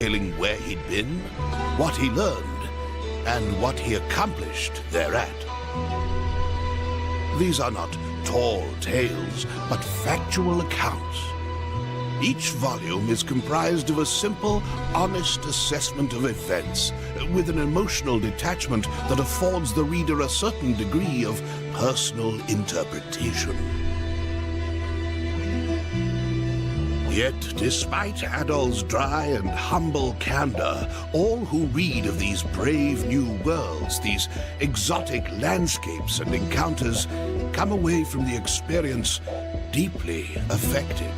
detailing where he'd been, what he learned, and what he accomplished thereat. These are not tall tales, but factual accounts. Each volume is comprised of a simple, honest assessment of events, with an emotional detachment that affords the reader a certain degree of personal interpretation. Yet, despite Adol's dry and humble candor, all who read of these brave new worlds, these exotic landscapes and encounters, come away from the experience deeply affected.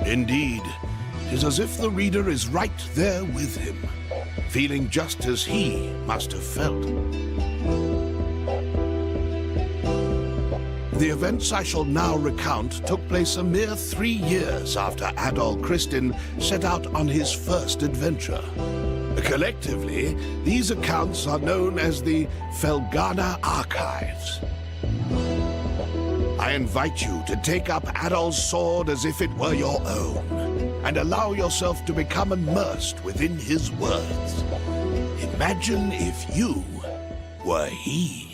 Indeed, it is as if the reader is right there with him, feeling just as he must have felt. The events I shall now recount took place a mere 3 years after Adol Christin set out on his first adventure. Collectively, these accounts are known as the Felghana Archives. I invite you to take up Adol's sword as if it were your own, and allow yourself to become immersed within his words. Imagine if you were he.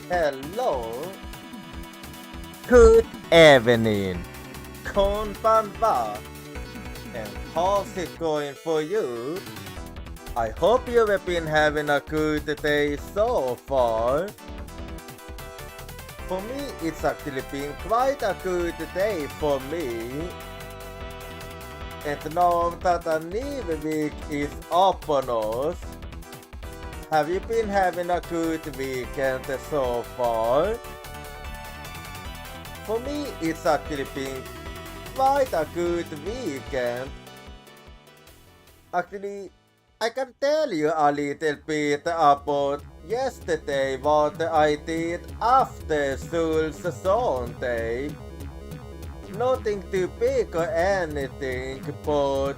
Hello. Good evening. Konbanwa. And how's it going for you? I hope you have been having a good day so far. For me, it's actually been quite a good day for me. And now that a new week is upon us, have you been having a good weekend so far? For me, it's actually been quite a good weekend. Actually, I can tell you a little bit about yesterday what I did after Sul's Sunday. Nothing too big or anything, but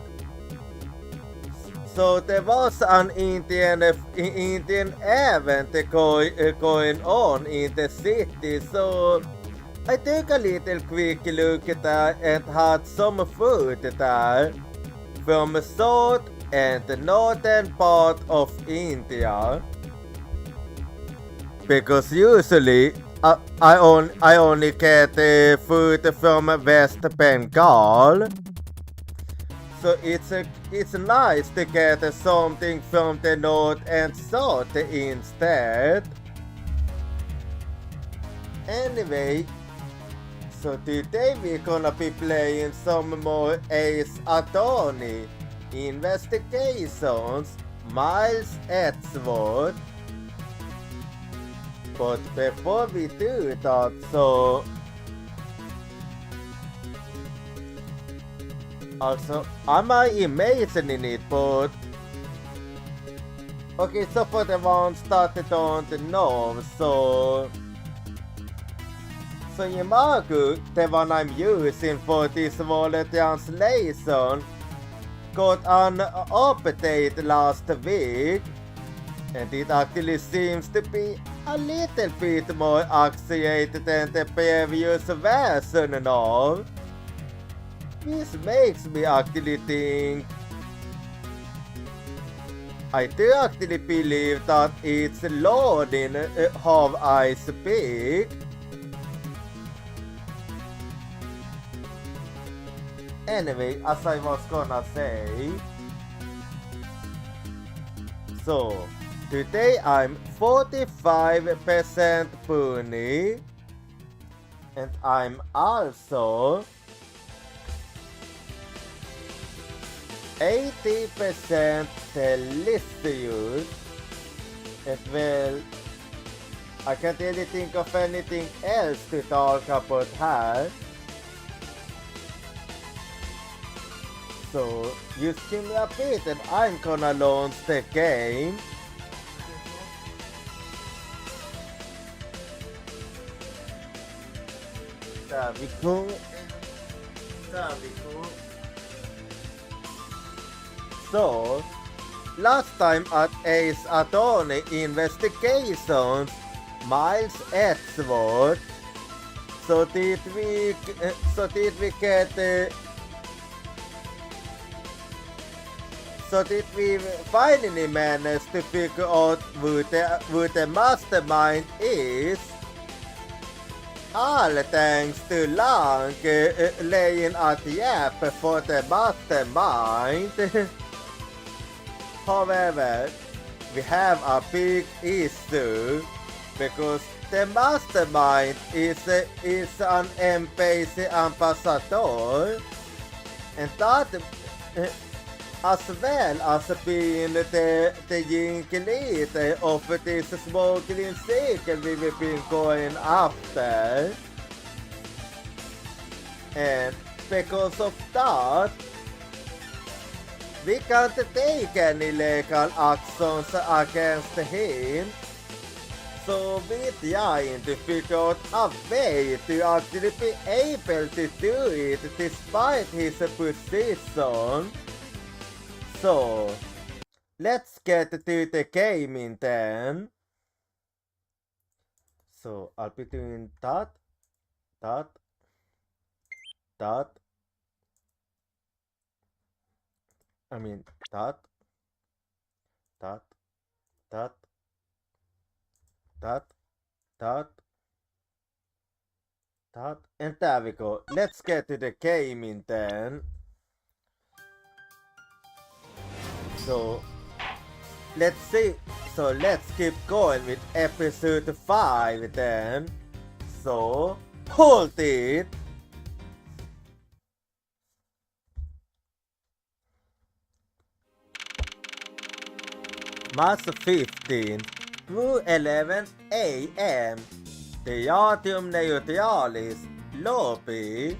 so there was an Indian event going on in the city, so I took a little quick look at that and had some food there from south and the northern part of India. Because usually I only get food from West Bengal. So it's nice to get something from the north and south instead. Anyway, so today we're gonna be playing some more Ace Attorney Investigations Miles Edgeworth. But before we do that, so also, am I imagining it? But okay, so for the ones that don't know, so Yamagu, the one I'm using for this wallet translation, got an update last week, and it actually seems to be a little bit more accurate than the previous version now. This makes me actually think I do actually believe that it's loading how I speak. Anyway, as I was gonna say, so today I'm 45% Puni, and I'm also 80% Delicious. And well, I can't really think of anything else to talk about her. So, just give me a bit and I'm gonna launch the game. There we go. There we go. So, last time at Ace Attorney Investigations, Miles Edgeworth, so did we get so did we finally manage to figure out who the mastermind is? All thanks to Lang laying a trap for the mastermind. However, we have a big issue because the mastermind is an embassy ambassador, and that as well as being the young leader of this smuggling circle we've been going after. And because of that, we can't take any legal actions against him. So we're trying to figure out a way to actually be able to do it despite his position. So, let's get to the gaming then. So, I'll be doing that. I mean, that. That. And there we go. Let's get to the gaming then. So, let's see. So, let's keep going with episode 5 then. So, hold it. March 15 through 11 a.m. Theatrium Neutralis Lobby.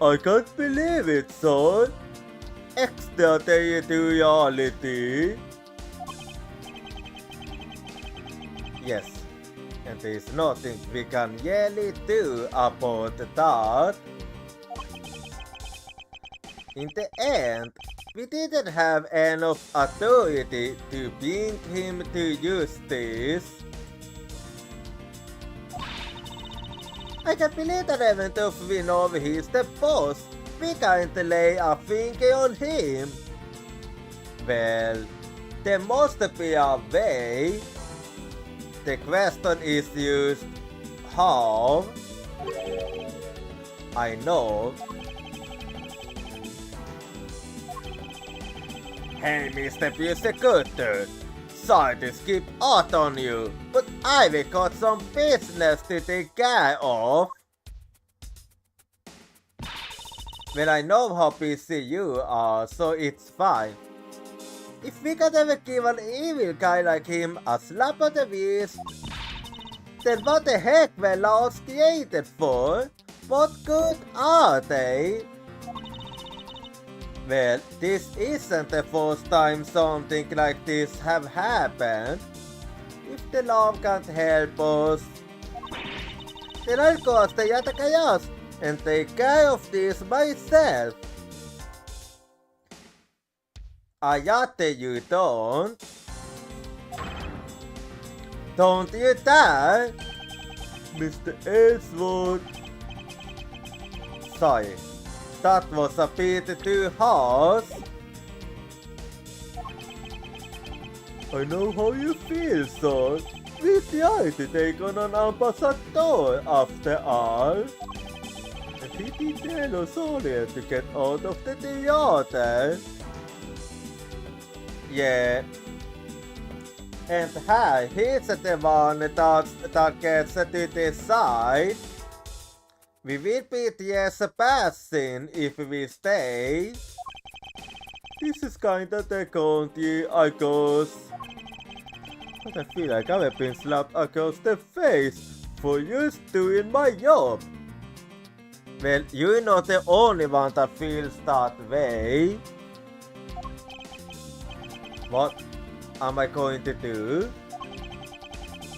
I can't believe it, son. Extraterritoriality. Yes, and there's nothing we can really do about that. In the end, we didn't have enough authority to bring him to justice. I can't believe that even though we know he's the boss, we can't lay a finger on him. Well, there must be a way. The question is just how. I know. Hey, Mr. Prosecutor, sorry to skip out on you, but I've got some business to take care of. Well, I know how busy you are, so it's fine. If we could ever give an evil guy like him a slap on the wrist, then what the heck were laws created for? What good are they? Well, this isn't the first time something like this have happened. If the law can't help us, then I'll go stay at the chaos and take care of this myself. Ayate, you don't. Don't you dare, Mr. Ellsworth. Sorry. That was a bit too harsh. I know how you feel, son. We tried to take on an ambassador after all. And he did tell us earlier to get out of the theater. Yeah. And här, he's the one that gets to decide. We will be trespassing if we stay. This is kinda the country, I guess. But I feel like I've been slapped across the face for just doing my job. Well, you're not the only one that feels that way. What am I going to do?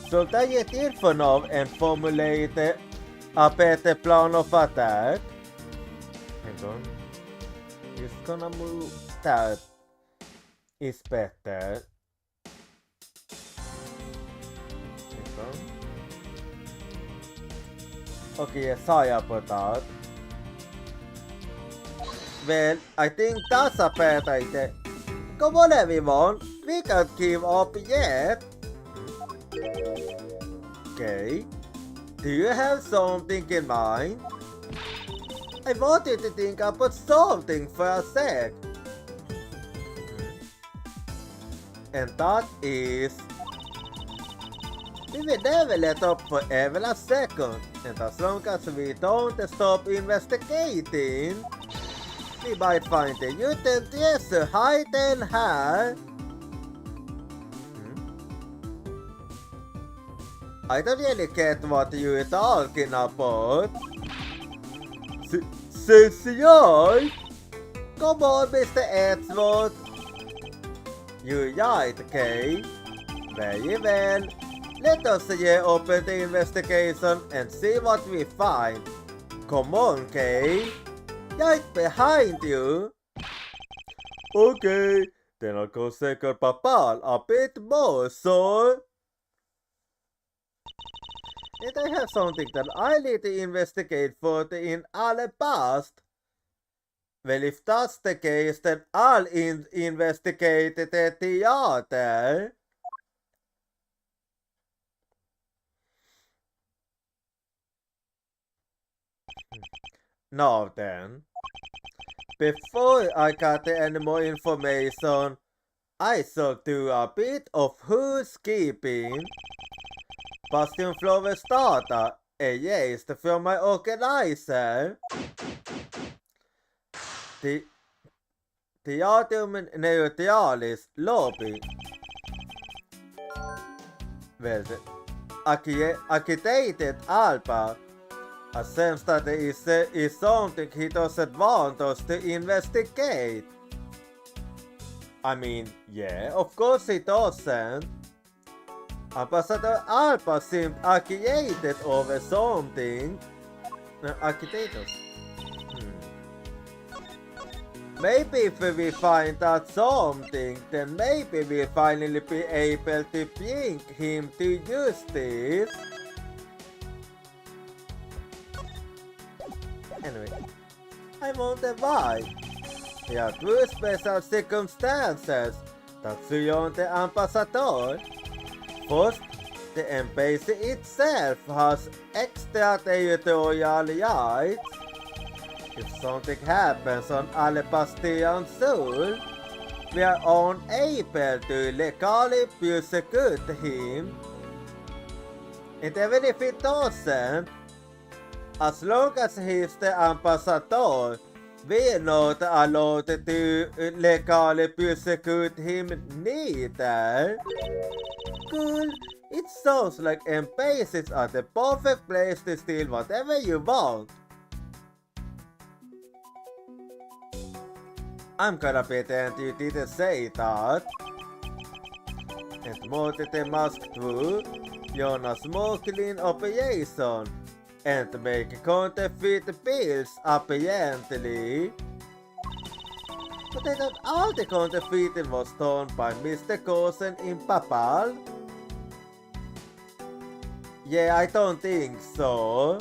So that you did for now and formulate a better plan of attack. Hang on. Just gonna move that is better. Hang on. Okay, sorry about that. Well, I think that's a better idea. Come on everyone, we can't give up yet. Okay. Do you have something in mind? I wanted to think about something for a sec. And that is... we will never let up for even a second. And as long as we don't stop investigating, we might find the mutant treasure hidden here. I don't really get what you're talking about. CCI? Come on, Mr. Edgeworth. You're right, okay? Very well. Let us open the investigation and see what we find. Come on, Kay. Right behind you. Okay, then I'll go second Papal a bit more, so... And I have something that I need to investigate further in Alabast. Well, if that's the case, then I'll investigate the theater. Now then, before I got any more information, I shall do a bit of housekeeping. Bastion Flower startar är gäst från my organizer. Teatrum neutralis lobby. Agitated Alba. A sense that there is something he doesn't want us to investigate. I mean, yeah, of course he doesn't. Ambassador Alba seemed agitated over something. Agitated. Maybe if we find out something, then maybe we'll finally be able to bring him to justice. Anyway, I wonder why. There are two special circumstances that surround the ambassador. First, the embassy itself has extraterritorial rights. If something happens on Alabastian soil, we are unable to legally persecute him. And even if it doesn't, as long as he's the ambassador, we're not allowed to legally persecute him neither. Cool. It sounds like embassies are the perfect place to steal whatever you want. I'm gonna pretend you didn't say that. And more to the mask through, you're a smuggling operation and make counterfeit bills apparently. But I thought all the counterfeiting was done by Mr. Coulson in Papal. Yeah, I don't think so.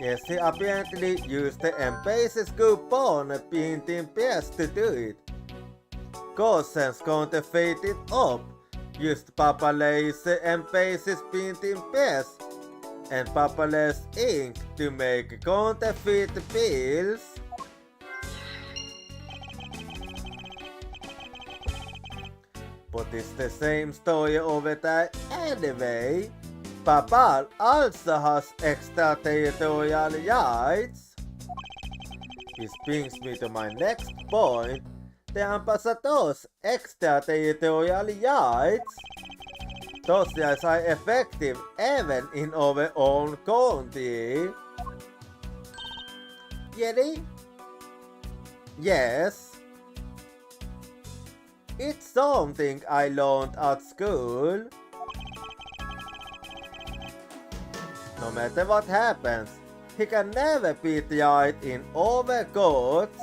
Yes, he apparently used the embassy's coupon printing press to do it. Coulson's counterfeited up, used Papal's embassy's printing press and Papal's ink to make counterfeit bills. But it's the same story over there anyway. Papal also has extraterritorial rights. This brings me to my next point. The ambassador's extraterritorial rights. Those rights are effective even in our own country. Really? Yes. It's something I learned at school. No matter what happens, he can never be tried in our courts.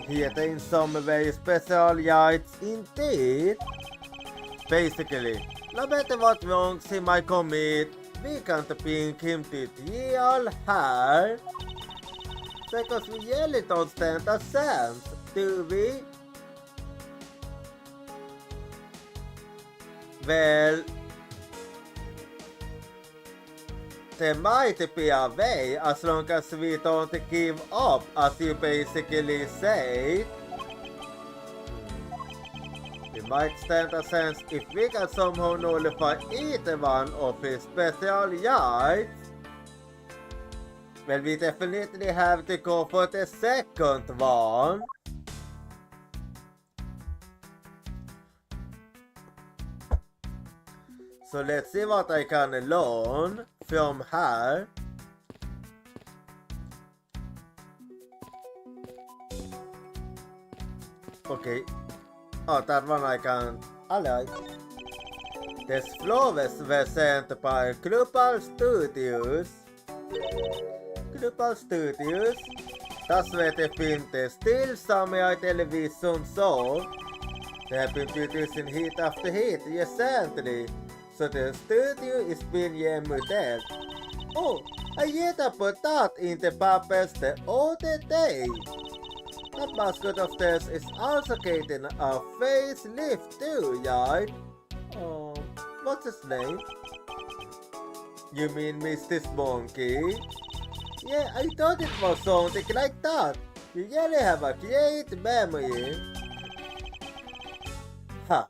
Yet in some very special rights indeed. Basically, no matter what wrongs he might commit, we can't bring him to trial here. Because we really don't stand a chance, do we? Well, there might be a way as long as we don't give up, as you basically say. We might stand a chance if we can somehow nullify either one of his special rights. Well, we definitely have to go for the second one. So let's see what I can learn from her. Okay. Oh, that one I can. Alright. The flowers were sent by Global Studios. Global Studios? Das where they filmed the Still Samurai television show. They have been producing hit after hit recently. Så the studio is being remodeled. Oh, I yet put that in the papers the other day. That mascot of theirs is also getting a facelift too, right? Oh, what's his name? You mean Mr. Monkey? Yeah, I thought it was something like that. You really have a great memory. Ha!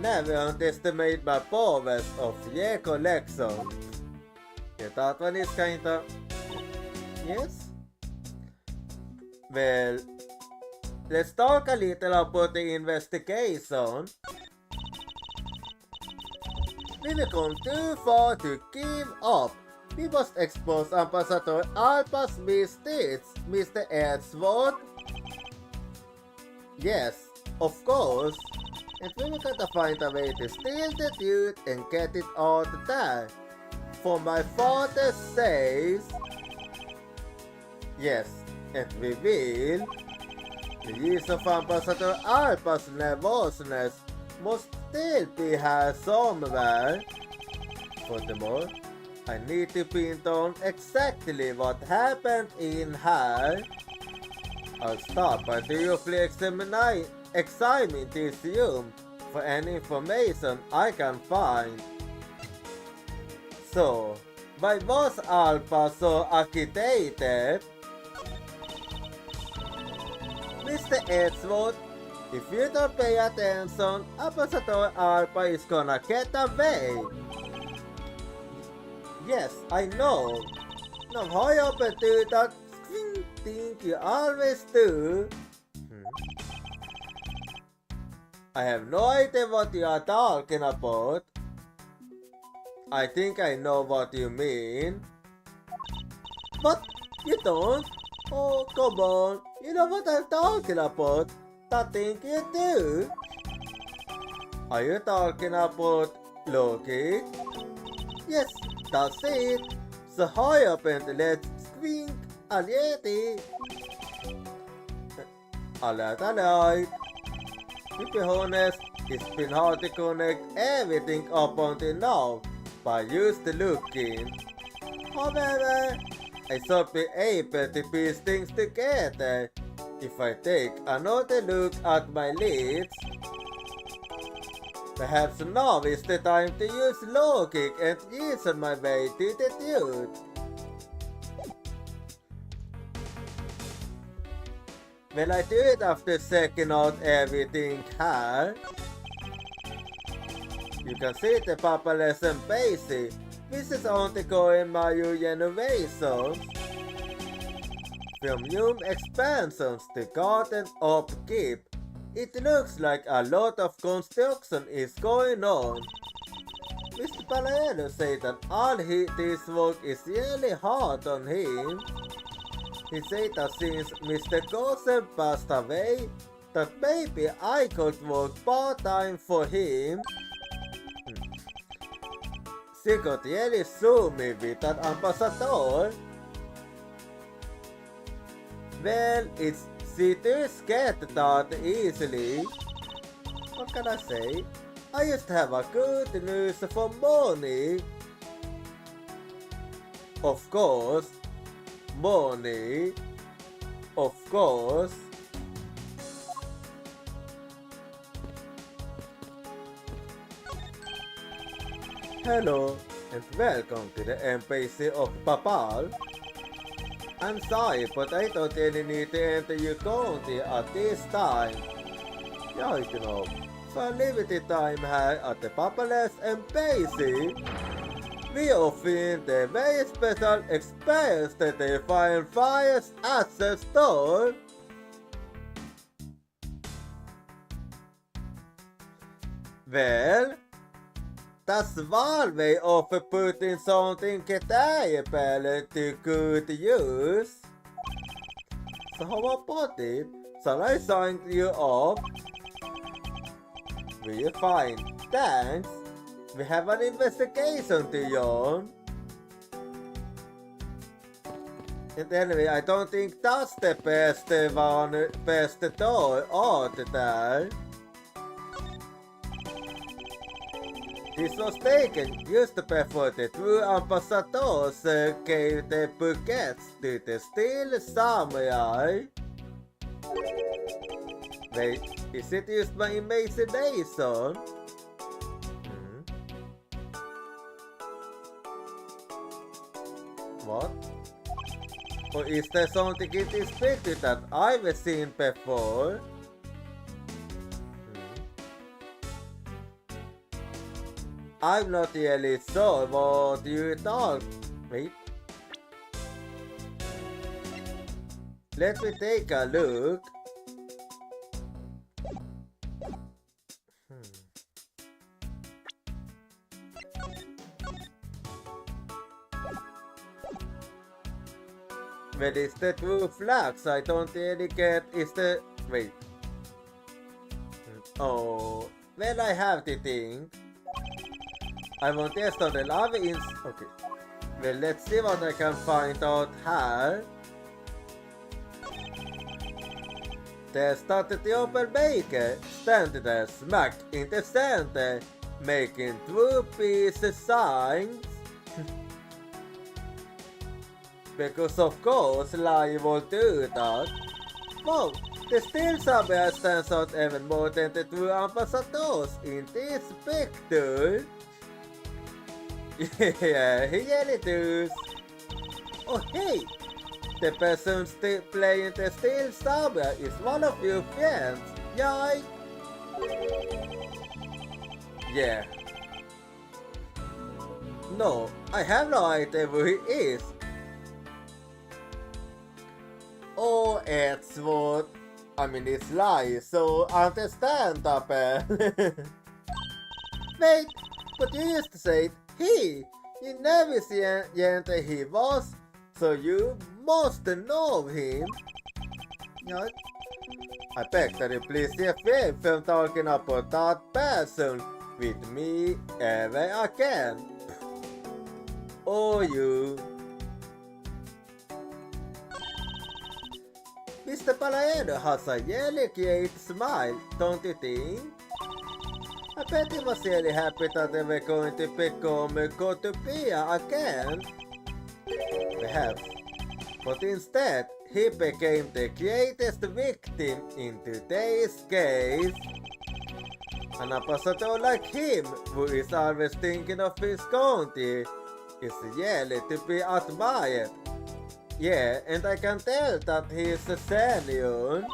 Never underestimate my powers of recollection. Yeah, that one is kinda... Yes? Well, let's talk a little about the investigation. We have gone too far to give up. We must expose Ambassador Alpha's misdeeds, Mr. Edgeworth. Yes, of course. And we gotta find a way to steal the truth and get it out there. For my father says... Yes, and we will. The use of Ambassador Alpha's nervousness must still be here somewhere. Furthermore, I need to pin down exactly what happened in her. I'll start by thoroughly examining this room for any information I can find. So, why was Alpha so agitated? Mr. Edgeworth, if you don't pay attention, Ambassador Alpha is gonna get away. Yes, I know. Now hurry up and do that thing you always do. I have no idea what you are talking about. I think I know what you mean. But you don't? Oh, come on. You know what I'm talking about. That thing you do. Are you talking about Loki? Yes, that's it. So hurry up and let's squink already. Alright. To be honest, it's been hard to connect everything up until now, but I used to looking. However, I should be able to piece things together if I take another look at my leads. Perhaps now is the time to use logic and reason my way to the truth. Will I do it after checking out everything here? You can see the paperless and basic. This is undergoing major renovations. From room expansions to garden upkeep, it looks like a lot of construction is going on. Mr. Palladino said that all this work is really hard on him. He said that since Mr. Gosen passed away, that maybe I could work part-time for him. She got really sue me with that ambassador. Well, she too scared that easily. What can I say? I used to have a good news for money. Of course. Money. Of course. Hello and welcome to the embassy of Papal. I'm sorry, but I don't really need to enter your county at this time. Yeah, you know, for a limited time here at the Papal's embassy, we offer the very special experience that they find fires at the store. Well, that's one way of putting something valuable to good use. So how about it? Shall I sign you up? We're fine, thanks. We have an investigation to run. And anyway, I don't think that's the best door out there. This was taken just before the two ambassadors gave the bouquets to the steel samurai. Wait, is it just my imagination? What? Or is there something in this picture that I've seen before? I'm not really sure what you thought. Wait. Let me take a look. But is the two flags? I don't really get. Is the. Wait. Oh. Well, I have to think. I want test on the lava in. Okay. Well, let's see what I can find out here. There started the open baker, standing there smack in the center, making two pieces signs. Because of course, Lion will do that. Wow, the steel subway stands out even more than the two ambassadors in this picture. Yeah, he really does. Oh hey, the person still playing the steel subway is one of your friends, yay! Yeah. No, I have no idea who he is. Oh, it's what... I mean, it's lies, so understandable. Wait, but you used to say he. You never seen he was, so you must know him. Yeah. I beg that you please refrain from talking about that person with me ever again. Or you. Mr. Palaeno has a really great smile, don't you think? I bet he was really happy that they were going to become Cotopia again. Perhaps. But instead, he became the greatest victim in today's case. An ambassador like him, who is always thinking of his country, is really to be admired. Yeah, and I can tell that he is a senior.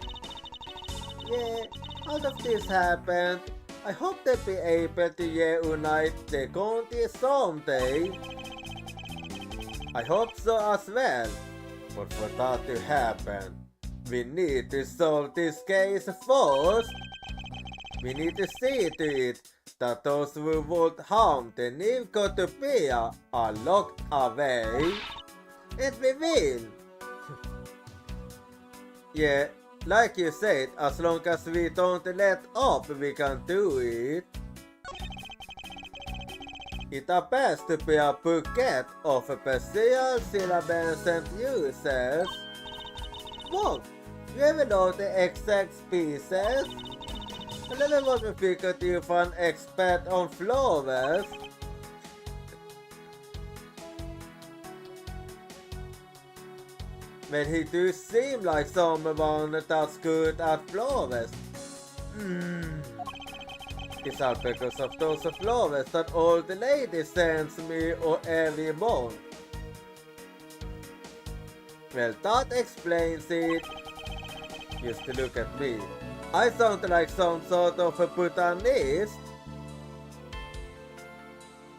Yeah, all of this happened. I hope they'll be able to reunite the country someday. I hope so as well. But for that to happen, we need to solve this case first. We need to see to it that those who would harm the new Cotopia are locked away. And we will. Yeah, like you said, as long as we don't let up, we can do it. It appears to be a bouquet of special syllables and uses. Whoa, you ever know the exact species? I never want to figure you for an expert on flowers. But he do seem like someone that's good at flowers. It's all because of those flowers that all the ladies sends me every month. Well, that explains it. Just to look at me. I sound like some sort of a botanist.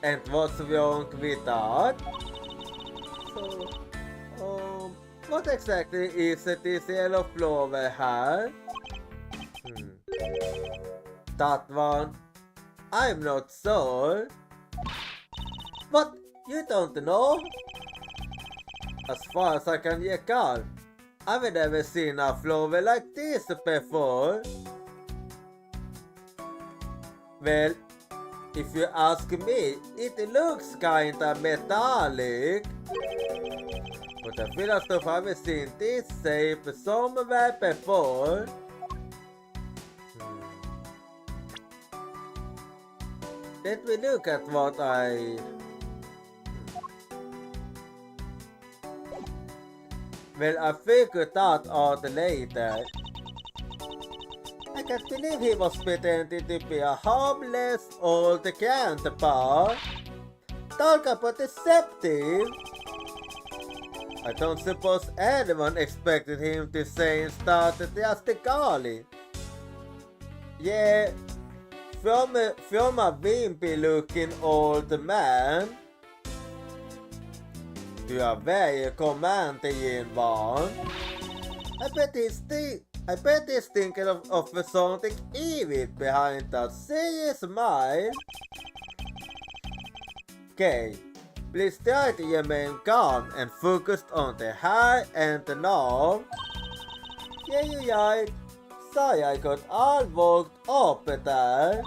And what's wrong with that? So, what exactly is this yellow flower here? That one? I'm not sure. What? You don't know? As far as I can recall, I've never seen a flower like this before. Well, if you ask me, it looks kinda metallic. But I feel as though I've seen this shape somewhere before. Let me look at what I... Well, I figured that out later. I can't believe he was pretending to be a harmless old grandpa. Talk about deceptive. I don't suppose anyone expected him to say and start drastically. Yeah, from a wimpy-looking old man to a very commanding one. I bet he's thinking of something evil behind that serious smile. Okay, please try to remain calm and focused on the here and the now. Yeah, you're right. Sorry I got all worked up there.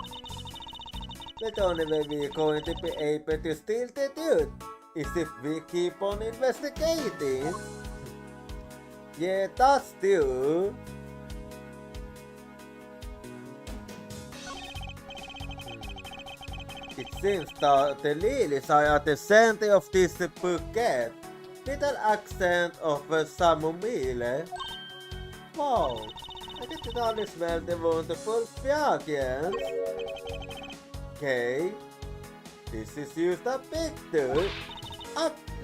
The only way we're going to be able to steal the truth is if we keep on investigating. Yeah, that's true. It seems that the lilies are at the center of this bouquet, with an accent of chamomile. Wow, I can only smell the wonderful fragrance. Okay, this is just a picture.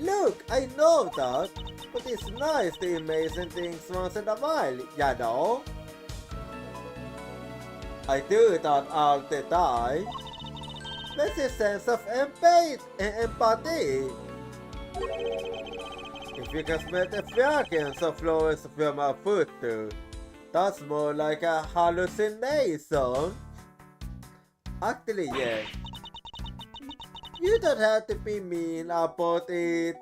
Look, I know that, but it's nice to amazing things once in a while, you know? I do that all the time. There's a sense of empathy. If you can smell the fragrance of flowers from a photo, that's more like a hallucination. Actually, yes. You don't have to be mean about it.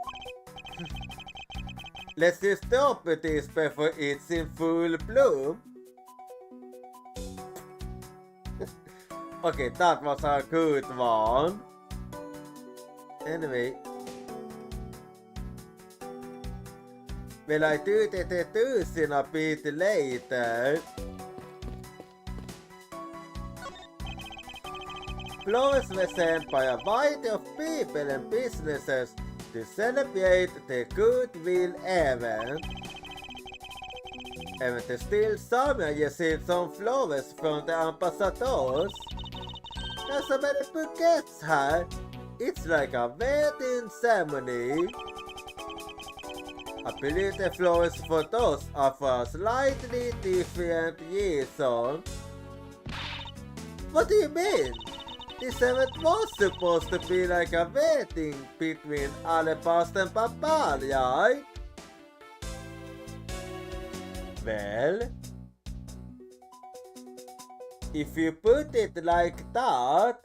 Let's just stop this before it's in full bloom. Okay, that was a good one. Anyway. Will I do the tattoos in a bit later? Flowers were sent by a variety of people and businesses to celebrate the Goodwill event. Även till still summer received some flowers from the ambassadors. There's so many bouquets here. It's like a wedding ceremony. I believe the flowers for those are for a slightly different reason. What do you mean? This event was supposed to be like a wedding between Alabaster and Papal, right? Well, if you put it like that,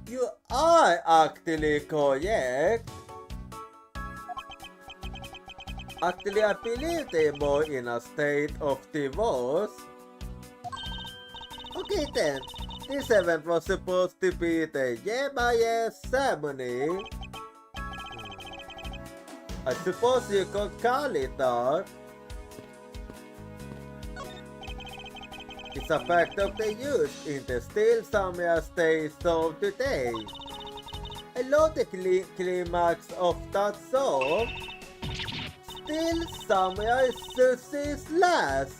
you are actually correct. Actually, I believe they were in a state of divorce. Okay then, this event was supposed to be the Yemaya ceremony. I suppose you could call it that. It's a fact of the use in the still summer stage of today. I love the climax of that song. Still summer Susie's last.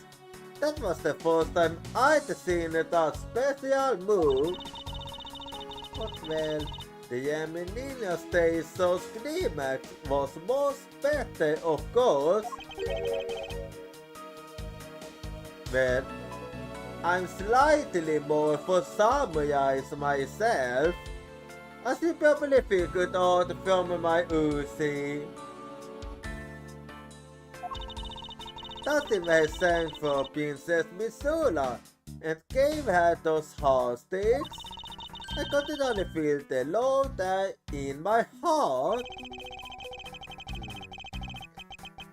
That was the first time I'd seen that special move. But well, the Yemenia stage show's climax was much better, of course. Well, I'm slightly more for samurais myself, as you probably figured out from my Uzi. Tatime sang for Princess Missoula and gave her those heart sticks. I could only feel the love there in my heart.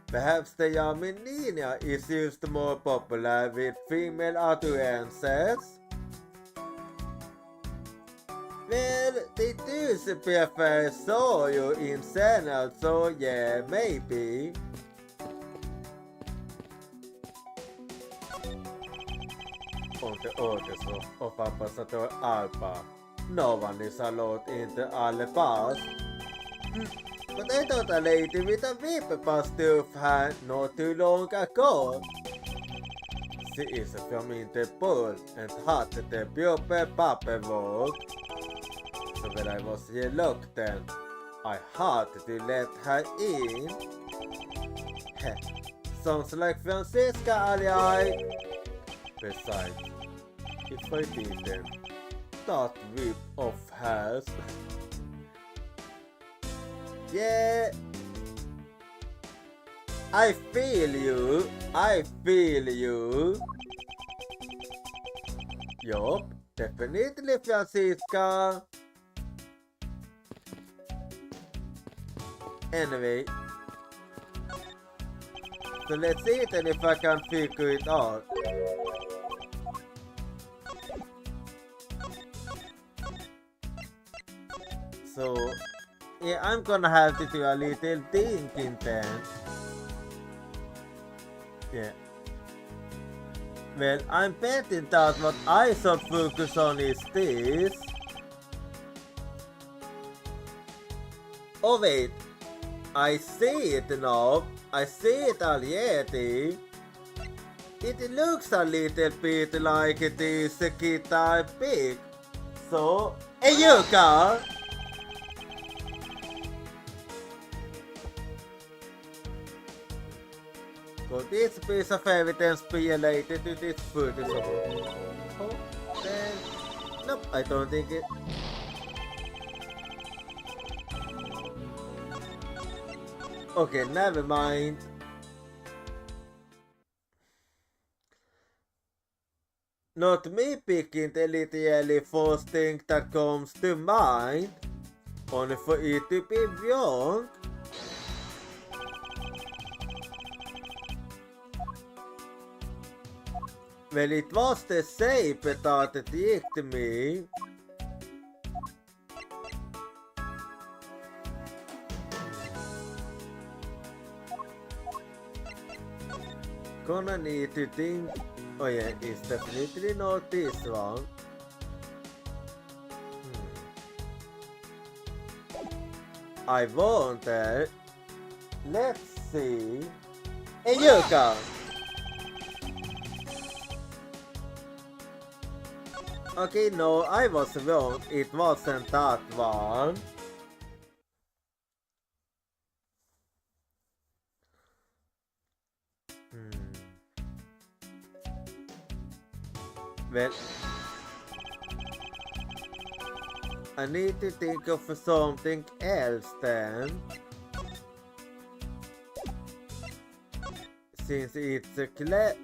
Perhaps the Yamininia is used more popular with female audiences. Well, they do prefer soju in general, so yeah, maybe. On the orders of Ambassador Alba, no one is allowed into Alabas. But I thought a lady with a whip passed off her not too long ago. She is from Interpol and had the proper paperwork. So when I was reluctant, I had to let her in. Sounds like Francesca ally. Besides, if I didn't, that rip off hers. Yeah, I feel you. Yup, definitely Francisca. Anyway, so let's see then if I can figure it out. So, yeah, I'm gonna have to do a little thinking then. Yeah. Well, I'm betting that what I should focus on is this. Oh wait, I see it now. I see it already. It looks a little bit like it is a guitar pick. So, hey Yuka! Could this piece of evidence be related to this footage of oh, then... Nope, I don't think it... Okay, never mind. Not me picking the literally first thing that comes to mind, only for it to be wrong. Well, it was the shape that tricked me. Gonna need to think. Oh yeah, it's definitely not this one. I wonder. Let's see. Hey Yuka! Okay, no, I was wrong. It wasn't that one. Well, I need to think of something else then. Since it's a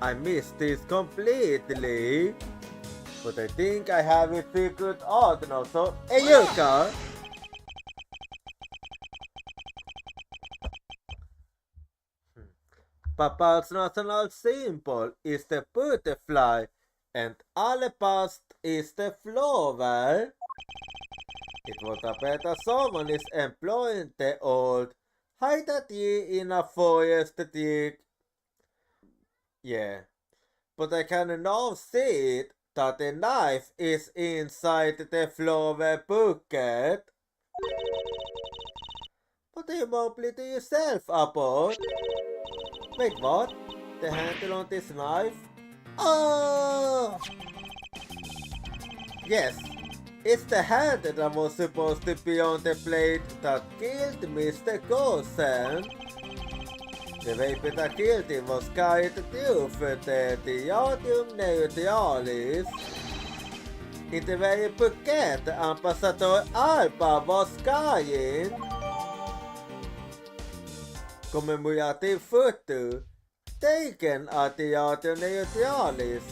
I missed this completely, but I think I have it figured out now. So, hey Yuka! Papa's national symbol is the butterfly, and alabaster is the flower. It was a better someone is employing the old hide a tree in a forest trick. Yeah, but I can now see it that the knife is inside the flower bucket. But you mumbly to yourself, Apple. Wait, what? The handle on this knife? Oh! Yes, it's the handle that was supposed to be on the blade that killed Mr. Gosen. The weapon that killed him was carried through for the diodium neutralis. In the very bucket Ambassador Alba was carrying. Commemorative photo taken at the diodium neutralis.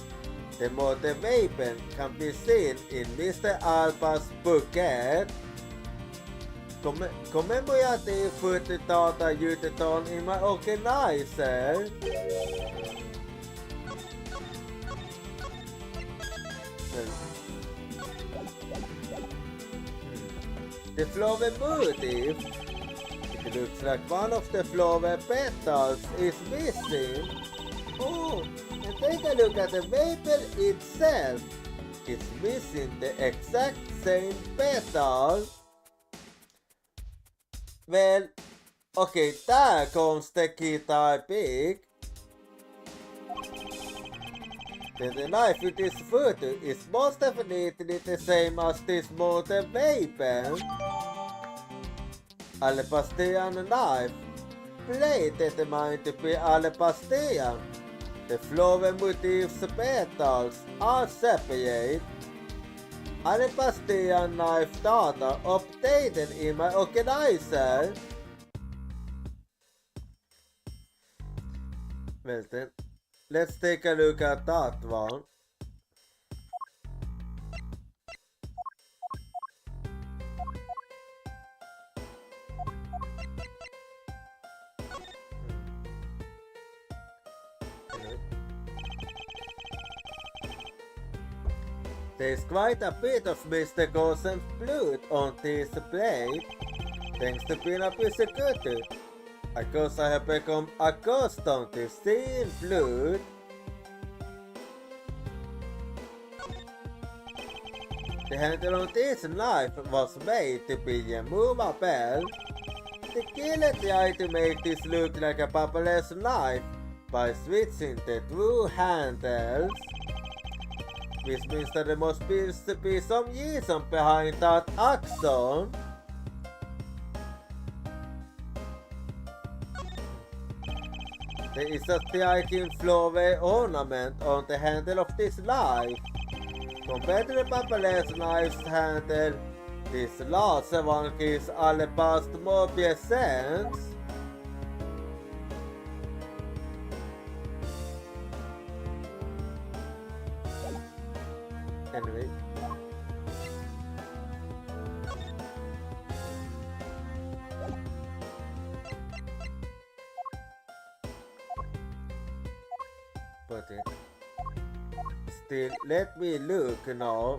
The modern weapon can be seen in Mr. Alba's bucket. Commemorative photo data used on in my organizer. The flower motif. It looks like one of the flower petals is missing. Oh, and take a look at the maple itself. It's missing the exact same petal. Well, okay, där comes the guitar pick. Then the knife with this photo is most definitely the same as this modern weapon. Alabastian knife, blade determined to be alabastian. The flower motifs petals are separate. Alabastian knife data updated in my organizer. Well then, let's take a look at that one. There's quite a bit of Mr. Gosen's blood on this blade, thanks to being a busy cutter. Of course I have become accustomed to seeing blood. The handle on this knife was made to be movable. The killer tried to make this look like a paperless knife by switching the two handles. Which means that there must be some reason behind that action. There is a striking flower ornament on the handle of this knife. Compared to the paperless knife's handle, this larger one gives alabaster more presence. Anyway. But still, let me look now.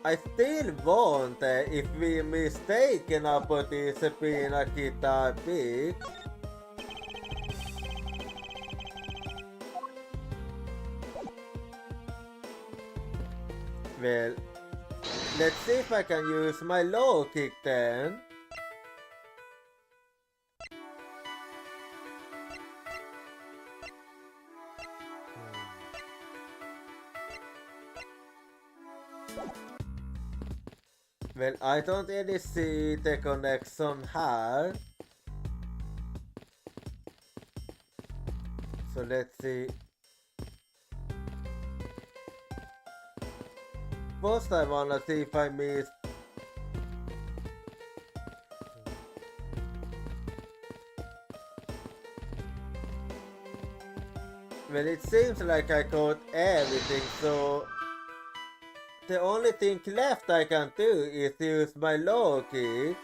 I still wonder if we mistaken about this being a guitar pick. Well, let's see if I can use my low kick then. Well, I don't really see the connection here. So let's see. First I wanna see if I missed. Well, it seems like I got everything, so the only thing left I can do is use my low kick.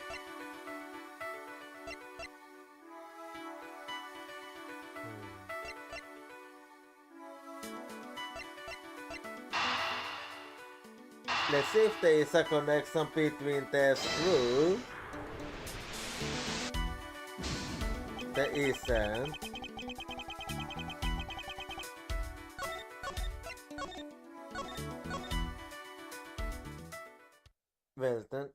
Let's see if there is a connection between the screw. There isn't. Well then,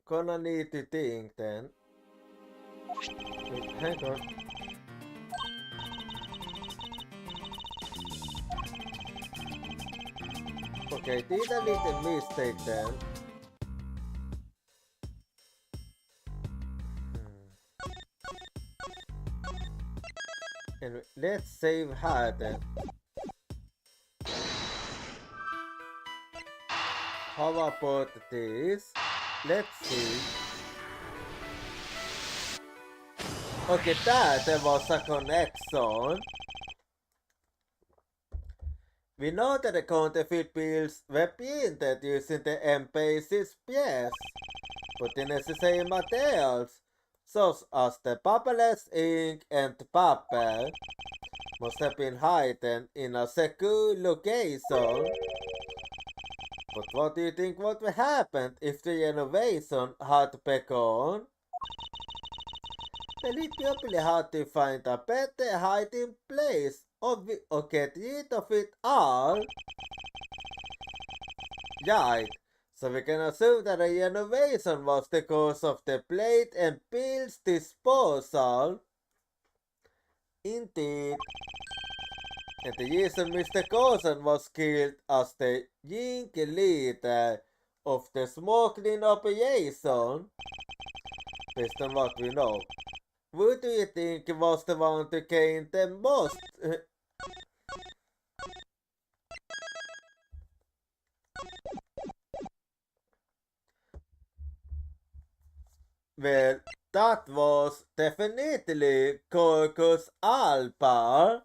gonna need to think then. Wait, hang on. Okay, did a little mistake then. And let's save her then. How about this? Let's see. Okay, that was a connection. We know that the counterfeit bills were printed using the M-Basis press, but in the same materials, such as the paperless ink and paper, must have been hidden in a secure location. But what do you think would have happened if the renovation had begun? Well, it probably had to find a better hiding place or get rid of it all. Right, So we can assume that the innovation was the cause of the plate and pills disposal. Indeed. And the reason Mr. Coulson was killed as the Yankee leader of the smuggling operation, based on what we know. Who do you think was the one to gain the most? Well, that was definitely Corcus Alpar.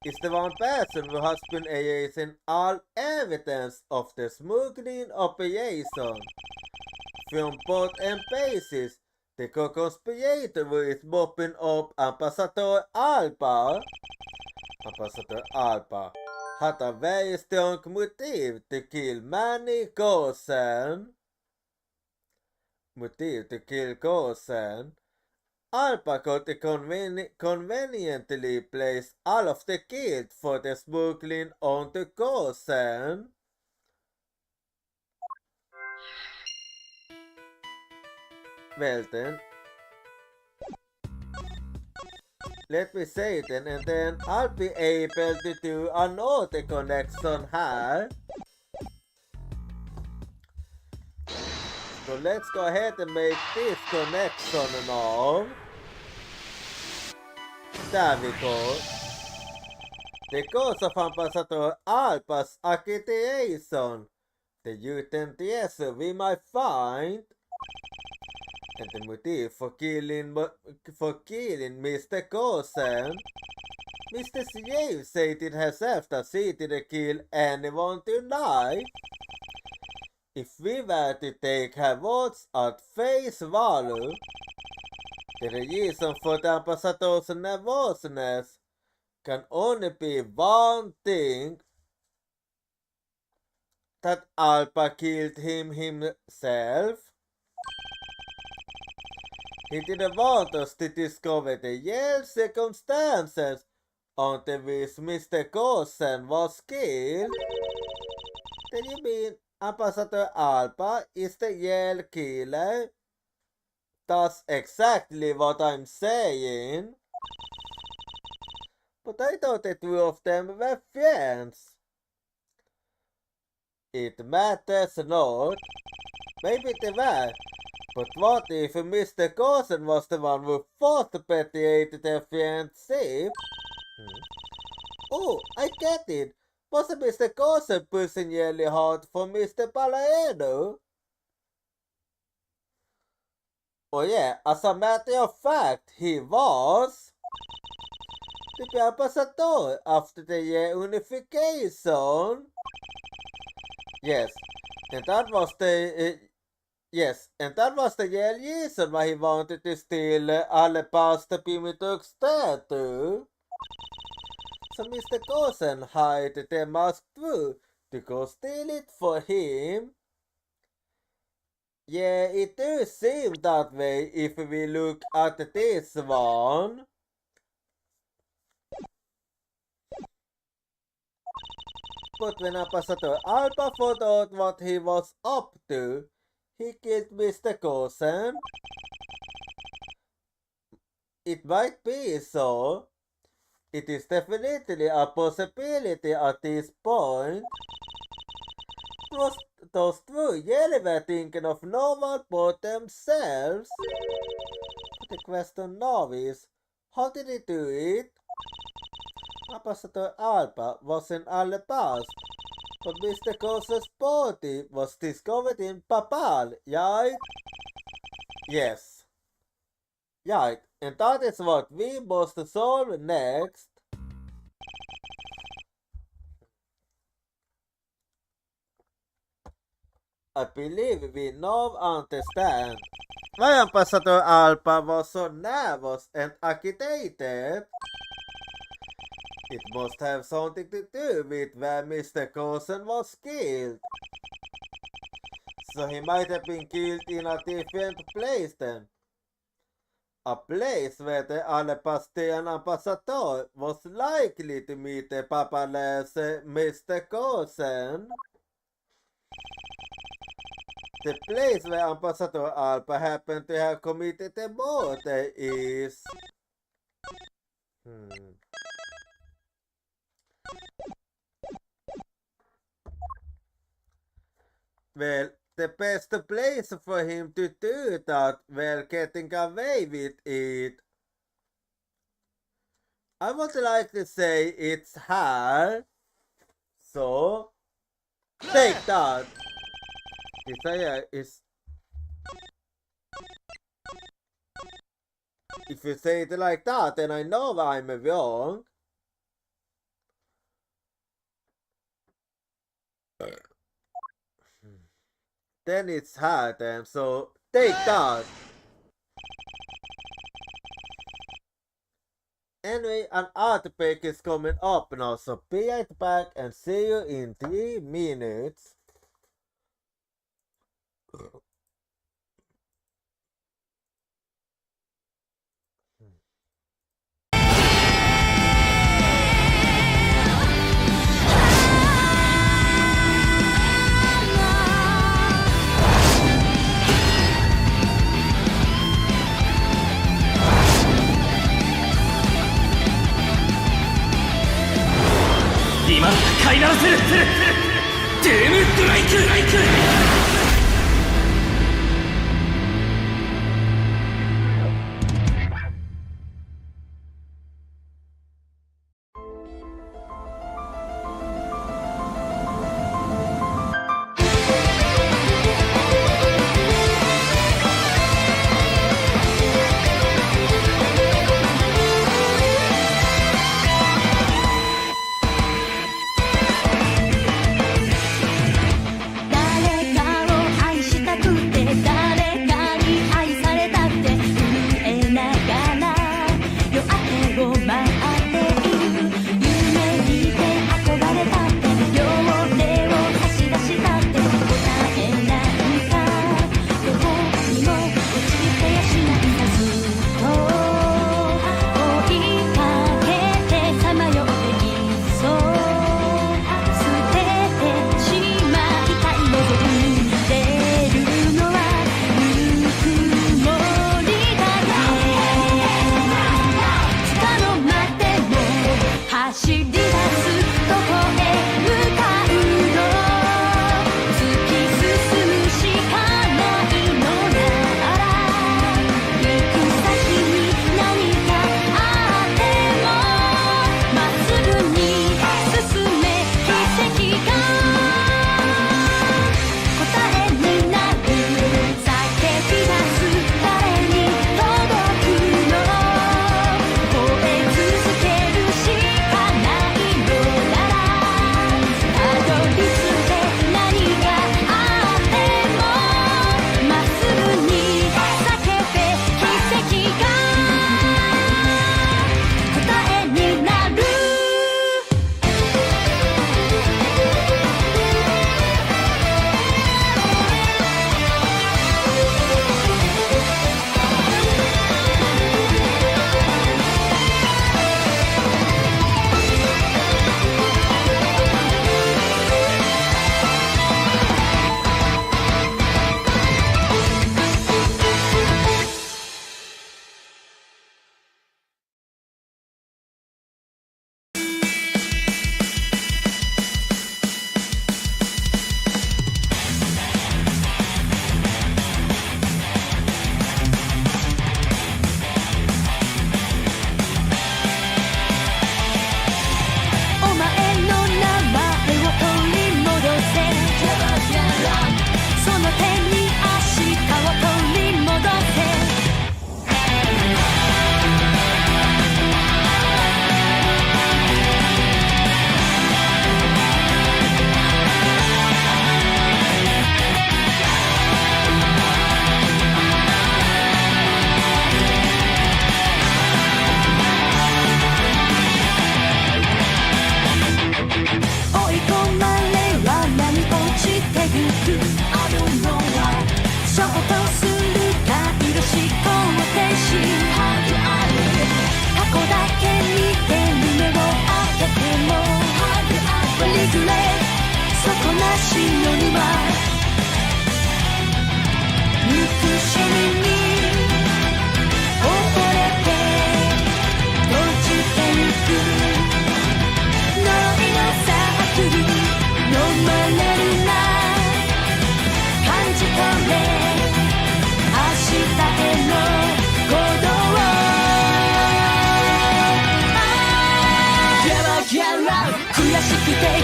Is the one person who has been erasing all evidence of the smuggling operation. From both bases, the co-conspirator who is mopping up Ambassador Alpar had a very strong motive to kill Manny Gosen. Alpa could conveniently place all of the guilt for the smuggling onto Gosen. Well then, let me say it then, and then I'll be able to do another connection here. So let's go ahead and make this connection now. There we go. The cause of Ambassador Alpa's accusation, the euthanasia we might find, and the motive for killing Mr. Gosen. Mr. Slave stated herself that she didn't kill anyone tonight. If we were to take her words at face value, the reason for the ambassador's nervousness can only be one thing: that Alpa killed him himself. He didn't want us to discover the real circumstances under which Mr. Gosen was killed. Then you mean Ambassador Alpa is the real killer? That's exactly what I'm saying. But I thought the two of them were friends. It matters not. Maybe they were. But what if Mr. Gosen was the one who fortified their friendship? Oh, I get it. Was Mr. Gosen pushing really hard for Mr. Palladino? Oh yeah, as a matter of fact, he was. The ambassador after the reunification. Yes, and that was the real reason why he wanted to steal Alabaster Pimitok's statue. So Mr. Gosen hired the masked too to go steal it for him. Yeah, it does seem that way if we look at this one. But when Ambassador Alpa found out what he was up to, he killed Mr. Gosen. It might be so. It is definitely a possibility at this point. Those two really were thinking of no one but themselves. But the question now is, how did he do it? Ambassador Alpa was in Alabasta, but Mr. Gosen's body was discovered in Papal, right? Yes. Right, and that is what we must solve next. I believe we now understand why Ambassador Alpa was so nervous and agitated. It must have something to do with where Mr. Gosen was killed. So he might have been killed in a different place then. A place where the Alabastian ambassador was likely to meet the papaless Mr. Gosen. The place where Ambassador Alba happened to have committed the murder is... Well, the best place for him to do that while getting away with it, I would like to say it's her. So, take that. Desire is... If you say it like that, then I know I'm wrong. Then it's her then, so take that! Anyway, an outbreak is coming up now, so be right back and see you in 3 minutes. Now, 飼いならせるデームドライク誰か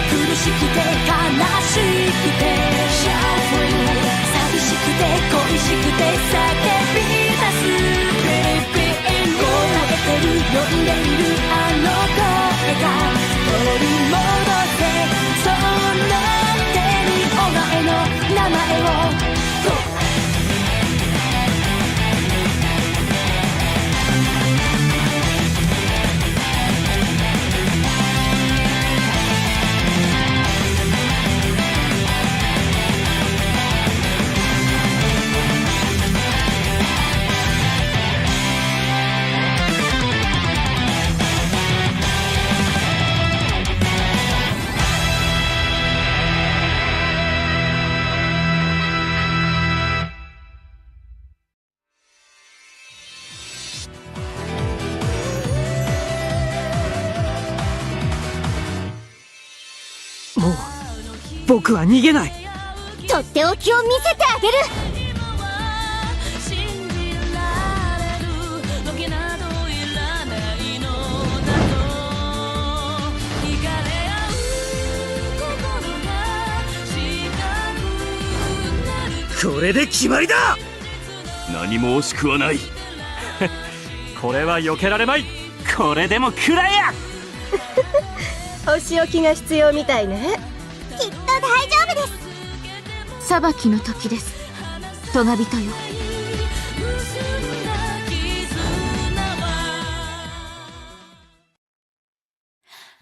苦しくて悲しくて寂しくて恋しくて叫び出す Baby 答えてる呼んでいるあの声が取り戻せその手にお前の名前をもう僕は逃げない。とっておきを見せてあげるこれで決まりだ。何も惜しくはない。これは避けられまい。これでも食らえや。お仕置きが必要みたいね。きっと大丈夫です裁きの時ですトガ人よ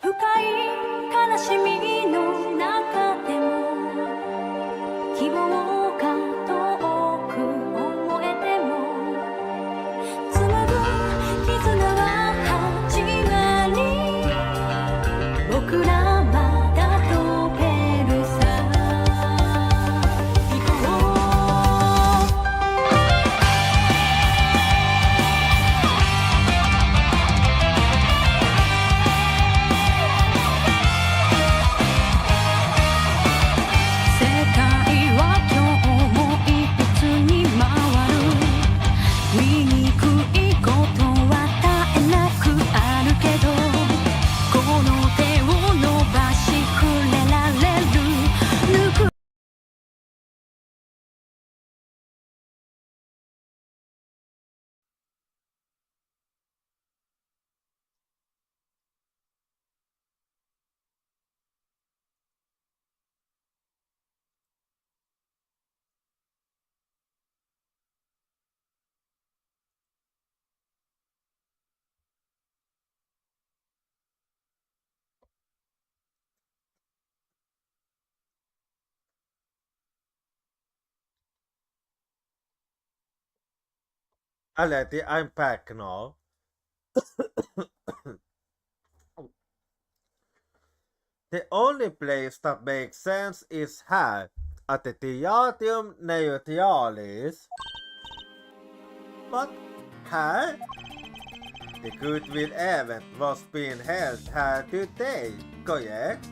深い悲しみの中でも希望が遠く思えても紡ぐ絆は始まり僕らまだ飛べるさ行こう世界は今日もいくつに回る醜いことは絶えなくあるけどこの手を伸ばし触れられるぬくอะไรที่ unpack เนาะ The only place that makes sense is here at the Theatrium Neutralis. But here? The Goodwill event was being held here today, correct?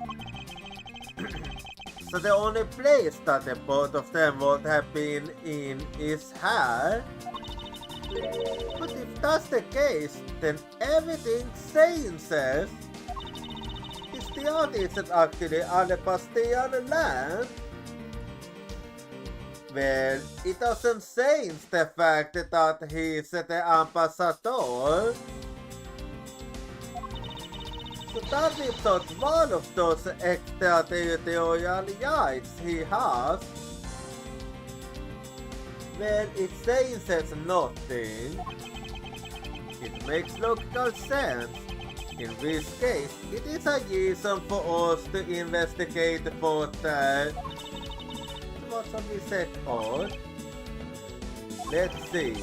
So the only place that the both of them would have been in is here? But if that's the case, then everything Zane says is the art isn't actually Alepastian land. Well, it doesn't change the fact that he's the ambassador. So that is not one of those extraterritorial rights he has. Well, it says nothing. It makes logical sense. In this case, it is a reason for us to investigate further. Vad som vi sett on. Let's see.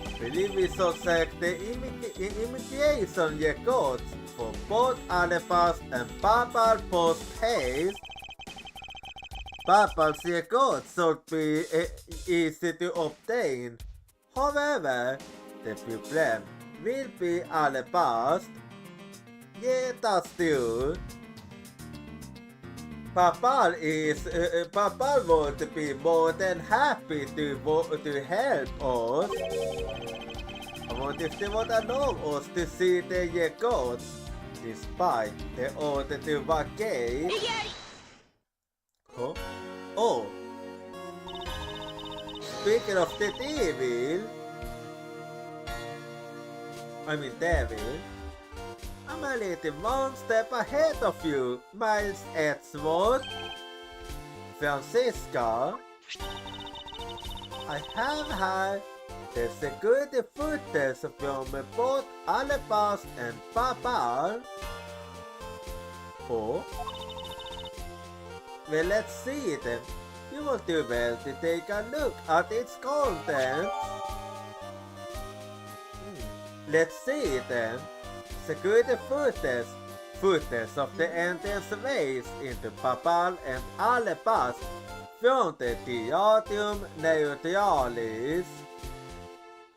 I believe we saw the immigration records for both Alepas and Papal post haste. Papal's records should be easy to obtain. However, the problem will be Alepas. Yeah, that's true. Papal would be more than happy to help us. I want if they would allow us to see the records. Despite the order to vacate. Huh? Oh! Speaking of the devil, I'm a little one step ahead of you, Miles Edgeworth. Francisca, I have had the security footage from both Alabas and Papal. Oh? Well, let's see them. You will do well to take a look at its contents. Let's see then. Security footage. Footage of the entrance ways into Papal and Alabas from the Theatrum Neutralis.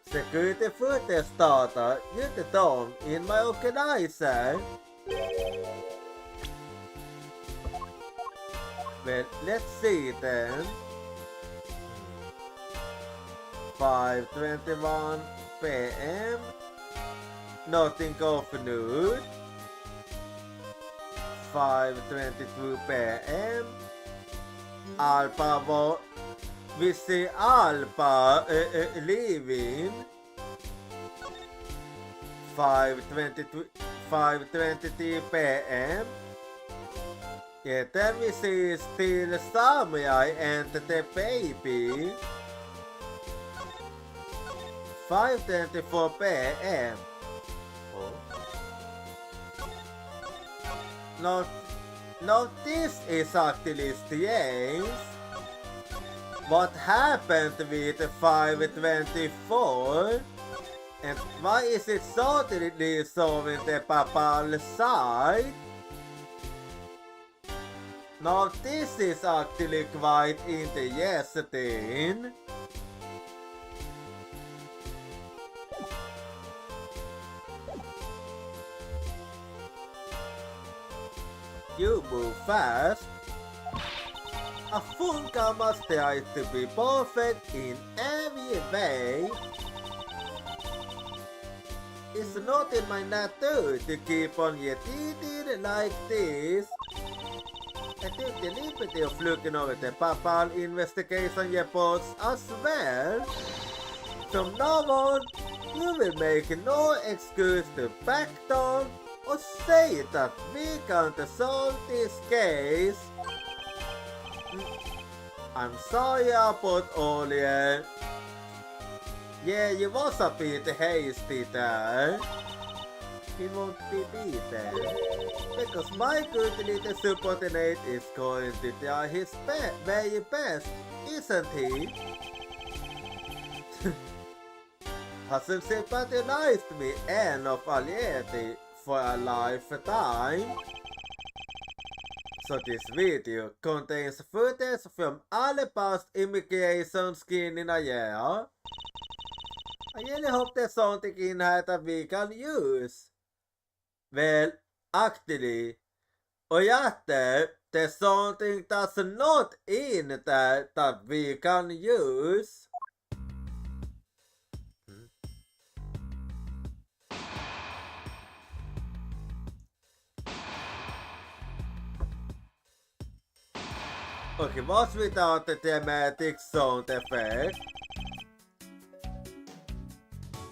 Security footage data used down in my organizer. Well, let's see then. 5:21 p.m. Nothing of nude. 5:22 p.m. Alpha we see Alpha leaving. 5:23 p.m. Yeah, then we see Steel Samurai and the baby. 5:24 p.m. Oh. No, this is actually strange. What happened with 5:24? And why is it suddenly showing the Papal side? Now this is actually quite interesting. You move fast. A Funka must try to be perfect in every way. It's not in my nature to keep on getting like this. I took the liberty of looking over the Papal investigation reports as well. From now on, you will make no excuse to back down or say that we can't solve this case. I'm sorry about earlier. Yeah, you was a bit hasty there. He won't be beaten. Because my good little subordinate is going to try his very best, isn't he? Hasn't sympathized me enough already for a lifetime. So this video contains footage from all past immigration skin in a year. I really hope there's something in here that we can use. Well, actually, there's something that's not in there that we can use. Okay, what's without the thematic sound effect?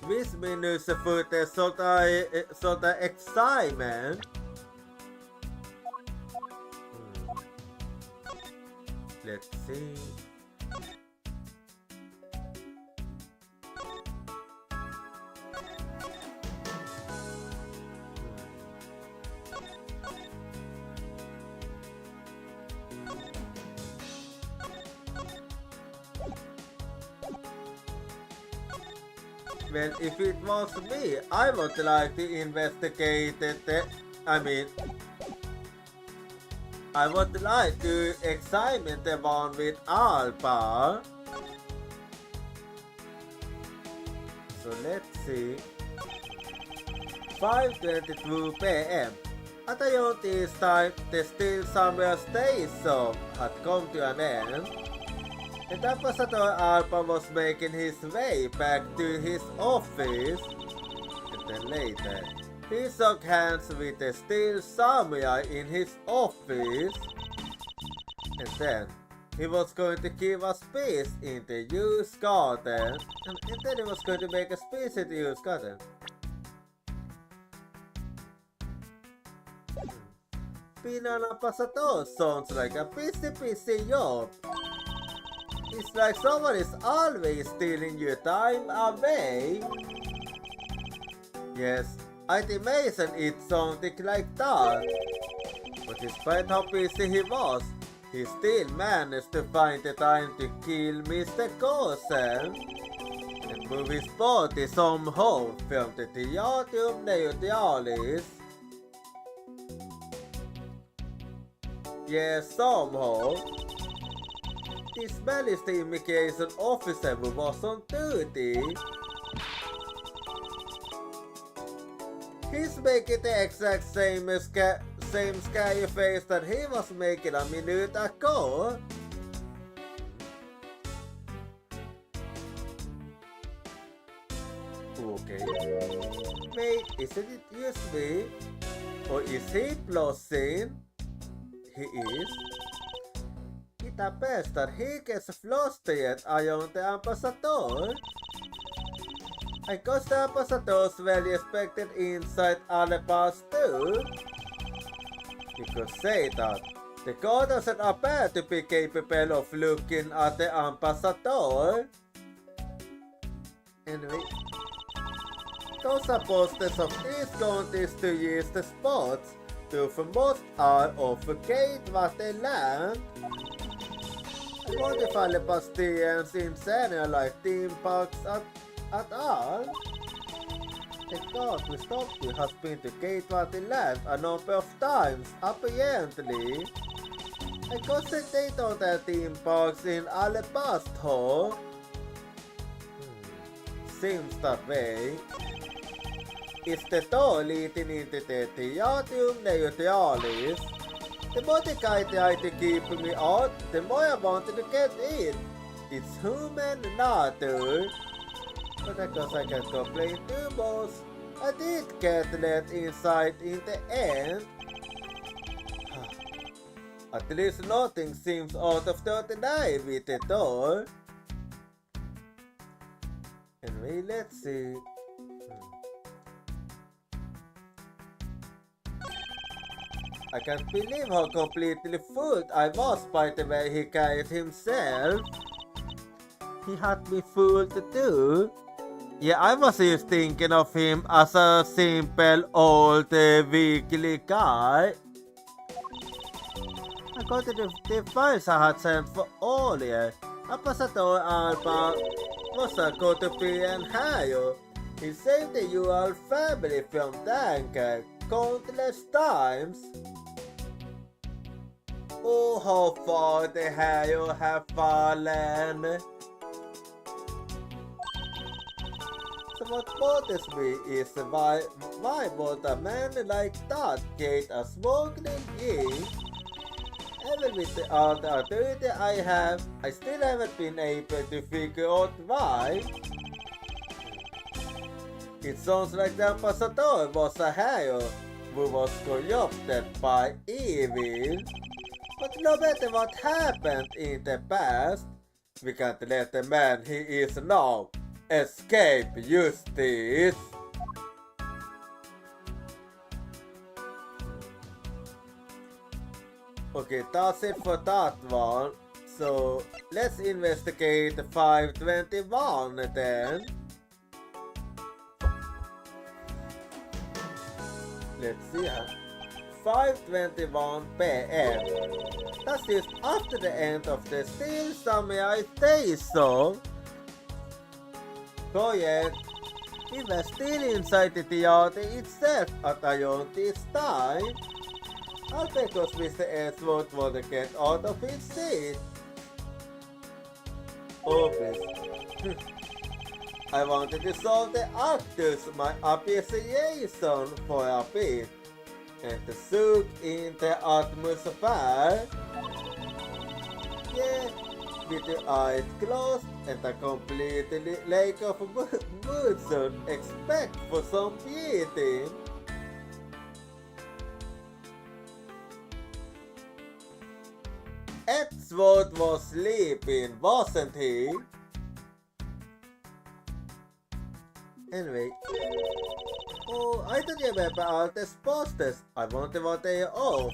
This minus footage so the excitement. Let's see. Well, if it was me, I would like to investigate I would like to examine the one with Alpha. So let's see. 5:22 p.m. At around this time, the Steel Samurai station had come to an end. And Ambassador Alpha was making his way back to his office. And then later, He shook hands with a steel samurai in his office, and then he was going to give a speech in the youth garden, and then he was going to make a speech in the youth garden. Being an ambassador sounds like a busy job. It's like someone is always stealing your time away. Yes, I'd imagine it's something like that. But despite how busy he was, he still managed to find the time to kill Mr. Gosen and move his body somehow from the Theatrum Neutralis. Yes, somehow. This man is the immigration officer who was on duty. He's making the exact same scary face that he was making a minute ago. Okay. Wait, isn't it just me? Or is he blushing? He is. It appears that he gets flustered around the ambassador. I guess the ambassador's very expected inside Alebas too. You could say that. The god doesn't appear to be capable of looking at the ambassador. Anyway, those are posters of these counties to use the spots to for most are overgate what they land. I wonder if Alebastillans in general like theme parks at all. The god we stopped to has been to Gateway Land a number of times, apparently. I guess that they don't have theme parks in Alebastro. Seems that way. It's the door leading into the Theatrum Neutralis. The more the guy tried to keep me out, the more I wanted to get in. It's human nature. But I guess I can't complain too much. I did get let inside in the end. At least nothing seems out of the ordinary with the door. Anyway, let's see. I can't believe how completely fooled I was by the way he carried himself. He had me fooled too. Yeah, I was just thinking of him as a simple old weakly guy. I got the files I had sent for earlier. Ambassador Alba was going to be an hero. He saved the UL family from danger countless times. Oh, how far the hero have fallen. So what bothers me is why would a man like that get a smuggling in? Even with the other authority I have, I still haven't been able to figure out why. It sounds like the ambassador was a hero who was corrupted by evil. But no matter what happened in the past, we can't let the man he is now escape justice. Okay, that's it for that one. So let's investigate 521 then. Let's see. 5:21 p.m. That's just after the end of the Steel Samurai station. Correct. We were still inside the theater itself at around this time. All because Mr. Edgeworth wanted to get out of his seat. Obviously. I wanted to show the actors my appreciation for a bit and to soak in the atmosphere. Yeah, with your eyes closed and a complete lack of mood should expect for some beauty. Edgeworth was sleeping, wasn't he? Anyway. Oh, I don't remember all the posters. I wonder what they are of.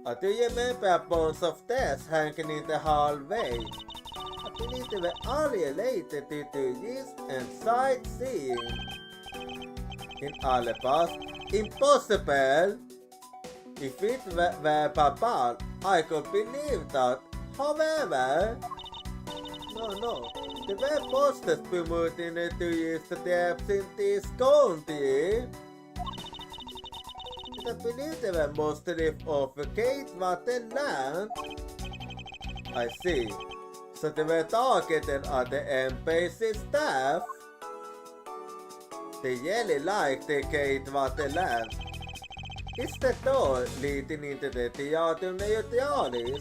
I do remember bones of death hanging in the hallway. I believe they were all related to tourism and sightseeing. In Alabas, impossible! If it were Babal, I could believe that. However, no, there were posters promoting the tourist depths in this county. I believe they were mostly of Gateway land. I see. So they were targeted at the embassy staff. They really like the Gateway land. It's the door leading into the Theatrum Neutralis.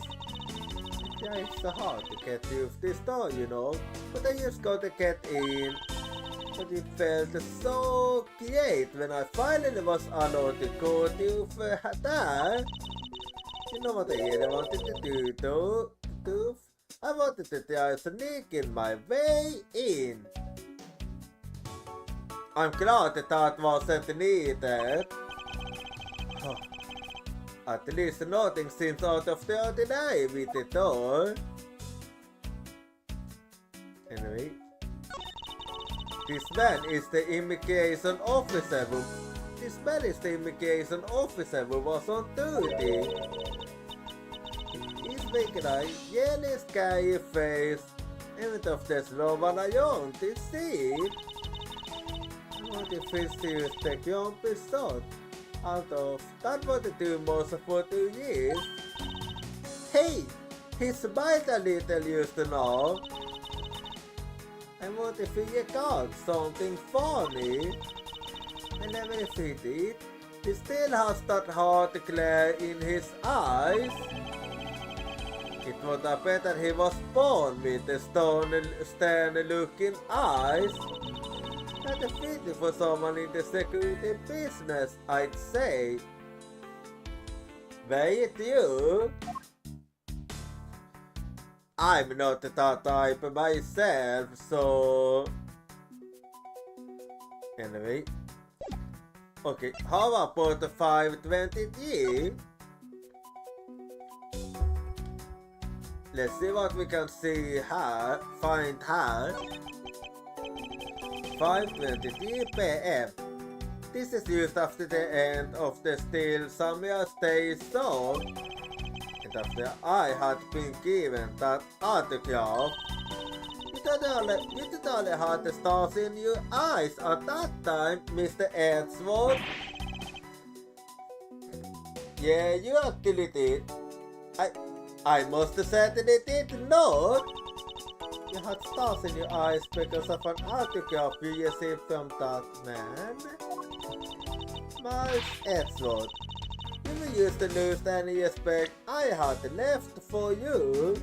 Yeah, it's so hard to get through this door, you know. But I just got to get in. But it felt so great when I finally was allowed to go to there. You know what I really wanted to do though? I wanted to try sneaking my way in. I'm glad that wasn't needed. At least nothing seems out of the ordinary with the door. Anyway. This man is the immigration officer who was on duty. He's making a really scary face. Even if there's no one around to see. What if he sees the grumpy sort? Out of that what to do most for 2 years. Hey! He smiled a little used to know. And what if he got something funny? And even if he did, he still has that hard glare in his eyes. It would have better he was born with the stern looking eyes. Not a fitting for someone in the security business, I'd say. Very true. I'm not that type myself, so... Anyway. Okay, how about the 523? Let's see what we can see here, find here. 5:23 PM. This is used after the end of the Steel Summer Stay Zone. And after I had been given that autograph. You did only have the stars in your eyes at that time, Mr. Edgeworth. Yeah, you actually did. I most certainly did not. You had stars in your eyes because of an autograph you received from that man. Miles Edgeworth, you will use the lose any respect I had left for you.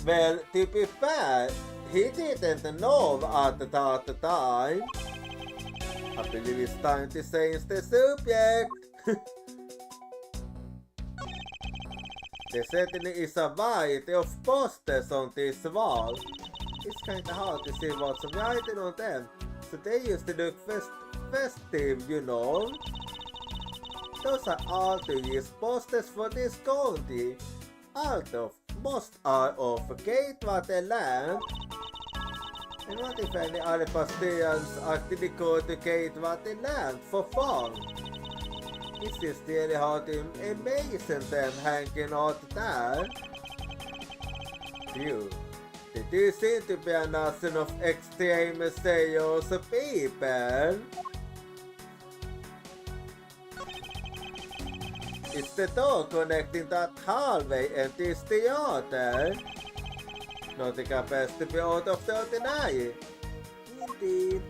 Well, to be fair, he didn't know at that time. I believe it's time to change the subject. There certainly is a variety of posters on this wall. It's kinda hard to see what's writing on them, so they used to look festive, you know. Those are all tourist posters for this county. Although most are of Gateway land. And what if any other Pastians actually go to Gateway land for fun? It's just really hard to imagine them hanging out there. Phew. They do seem to be a nation of extreme serious people. It's the door connecting that hallway and this theater. Nothing appears to be out of the ordinary. Indeed.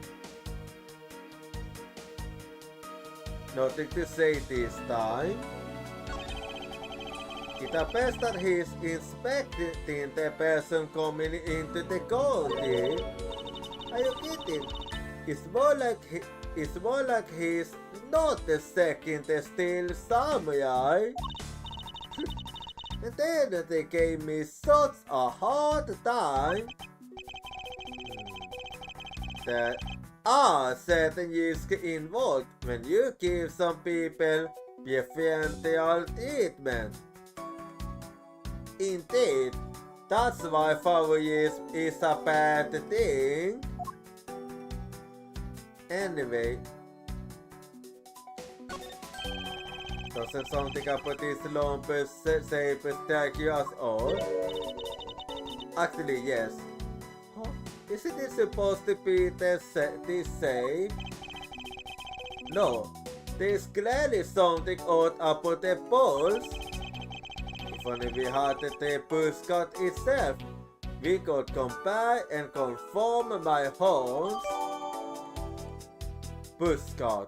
Nothing to say this time. It appears that he is inspecting the person coming into the county. Are you kidding? It's more like he's not a second still samurai. And then they gave me such a hard time. There are certain risks involved when you give some people preferential treatment. Indeed, that's why favorism is a bad thing. Anyway, doesn't something about this long say strike us all? Actually, yes. Huh? Isn't it supposed to be this safe? No, there's clearly something odd about the pulse. If only we had the pulse cut itself, we could compare and conform my horns. Buskart.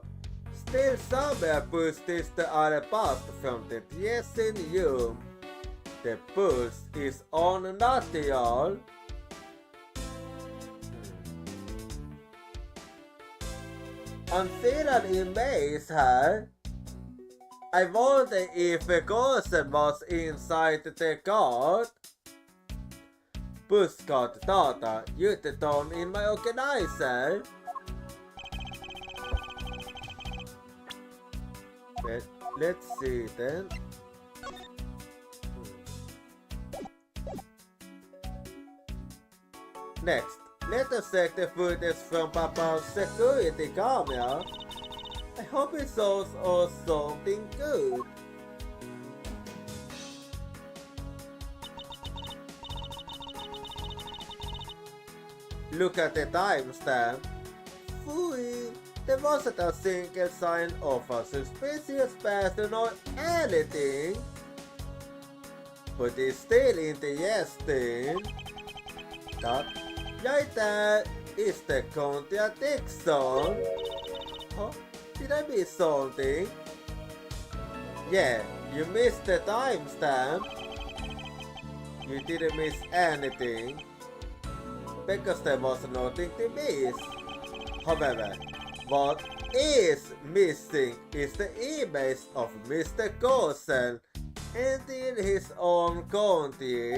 Still somewhere pushes the other past from the dressing room. The pulse is unnatural. I'm feeling amazed here. I wonder if a person was inside the guard. Buskart data used on in my organizer. Let's see then. Next, let us check the footage from Papa's security camera. I hope it shows us something good. Look at the timestamp. Fui! There wasn't a single sign of a suspicious person or anything. But it's still interesting. That right there is the contradiction. Huh? Did I miss something? Yeah, you missed the timestamp. You didn't miss anything. Because there was nothing to miss. However, what is missing is the image of Mr. Gosen entering his own country.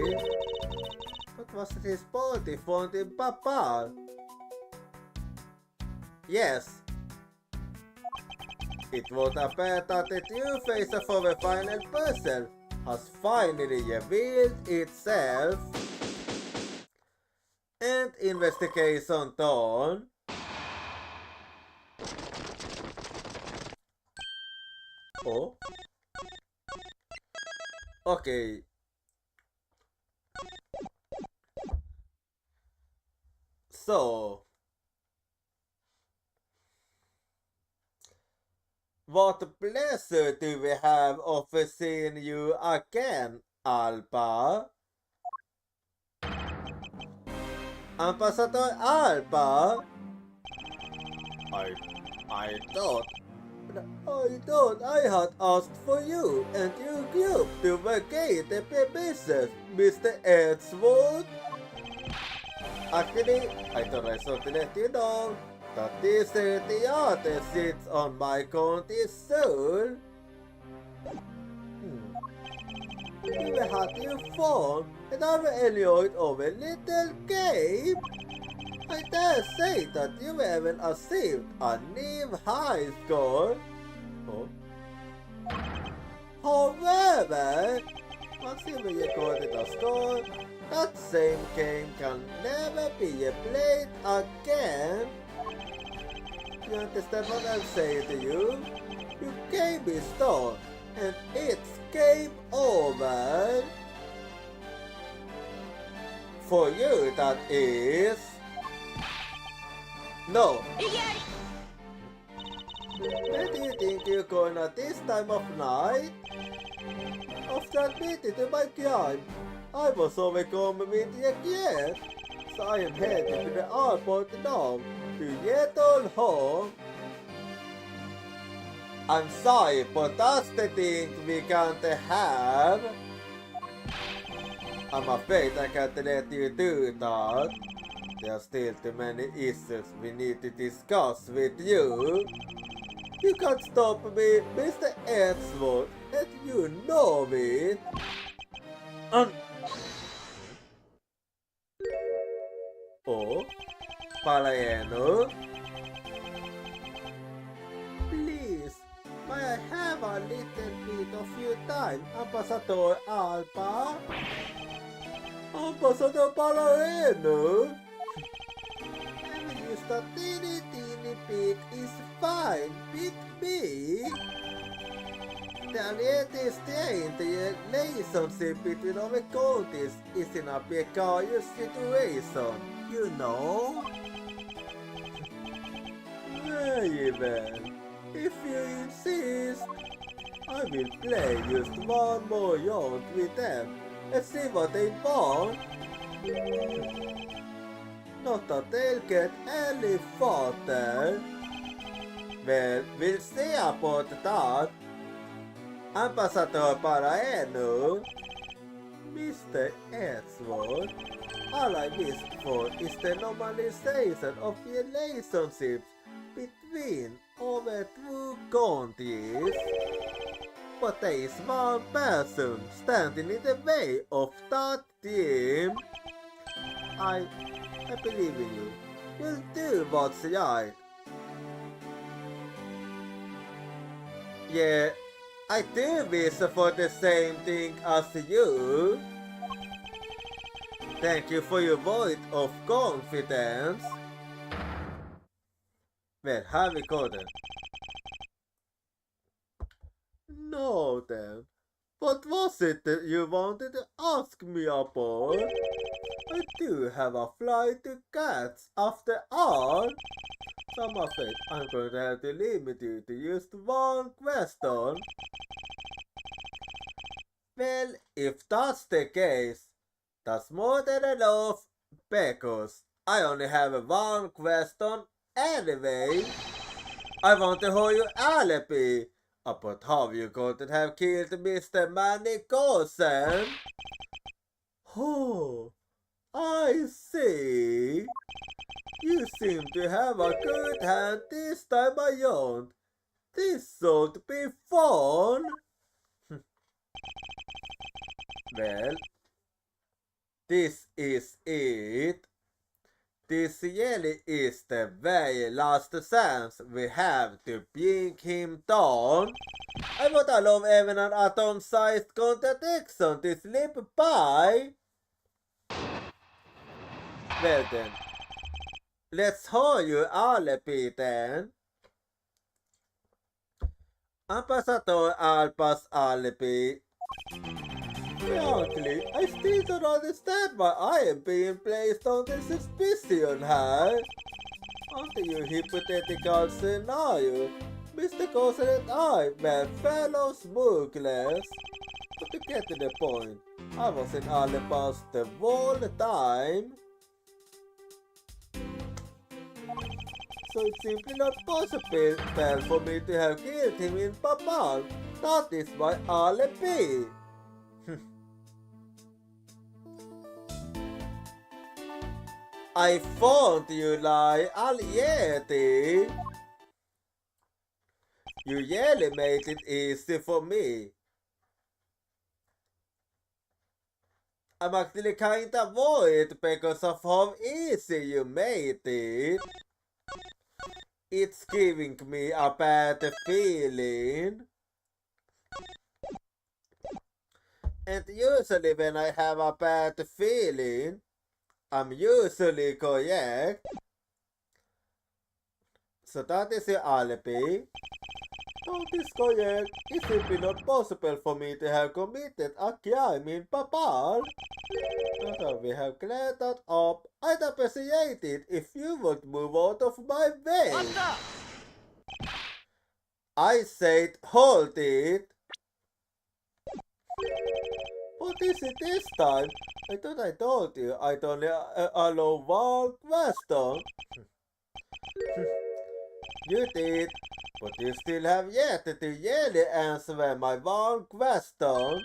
What was his body found in Papa? Yes. It would appear that the true face of our final puzzle has finally revealed itself. And investigation done. Oh. Okay. So. What pleasure do we have of seeing you again, Alba? Ambassador Alba? I thought I had asked for you and your group to vacate the premises, Mr. Edgewood. Actually, I thought I should let you know that this theater sits on my county soon. We had your fun and I've enjoyed our little game. I dare say that you haven't achieved a new high score. Oh. However, once you recorded a score, that same game can never be played again. You understand what I'm saying to you? Your game is done, and it's game over. For you, that is. No. Where do you think you're going at this time of night? After admitting to my crime, I was overcome with regret, so I am headed to the airport now to return home. I'm sorry, but that's the thing we can't have. I'm afraid I can't let you do that. There are still too many issues we need to discuss with you. You can't stop me, Mr. Edgeworth, and you know it. Oh, Palaiano? Please, may I have a little bit of your time, Ambassador Alpa? Ambassador Palaiano? Having just a teeny bit is fine with me. The latest in the relationship between our countries is in a precarious situation, you know? Very well. If you insist, I will play just one more round with them and see what they want. Not that they'll get any farther. Well, we'll see about that. Ambassador Paraeno, Mr. Edgeworth, all I wish for is the normalization of relationships between our two countries. But there is one person standing in the way of that dream. I believe in you. You'll do what's right. Yeah, I do wish for the same thing as you. Thank you for your vote of confidence. Well, have we got it? No then. What was it that you wanted to ask me about? I do have a flight to catch after all. So I'm afraid I'm going to have to limit you to just one question. Well, if that's the case, that's more than enough, because I only have one question anyway. I want to hold you alibi about how you got to have killed Mr. Manny Golsen. Oh, I see. You seem to have a good hand this time around. This should be fun. Well, this is it. This really is the very last chance we have to bring him down. I would allow even an atom-sized contradiction to slip by. Well then, let's hold you alibi then. Ambassador Alpa's alibi. Frankly, I still don't understand why I am being placed under suspicion here. Under your hypothetical scenario, Mr. Golsen and I were fellow smugglers. But to get to the point, I was in Alibas the whole time. So it's simply not possible for me to have killed him in Papal. That is my alibi. I found you lie already. You really made it easy for me. I'm actually kinda worried because of how easy you made it. It's giving me a bad feeling. And usually when I have a bad feeling, I'm usually correct. So that is your alibi. That is correct. It's simply not possible for me to have committed a crime in Papal. After we have cleared that up, I'd appreciate it if you would move out of my way. I said hold it. What is it this time? I thought I told you I'd only allow one question. You did, but you still have yet to really answer my one question.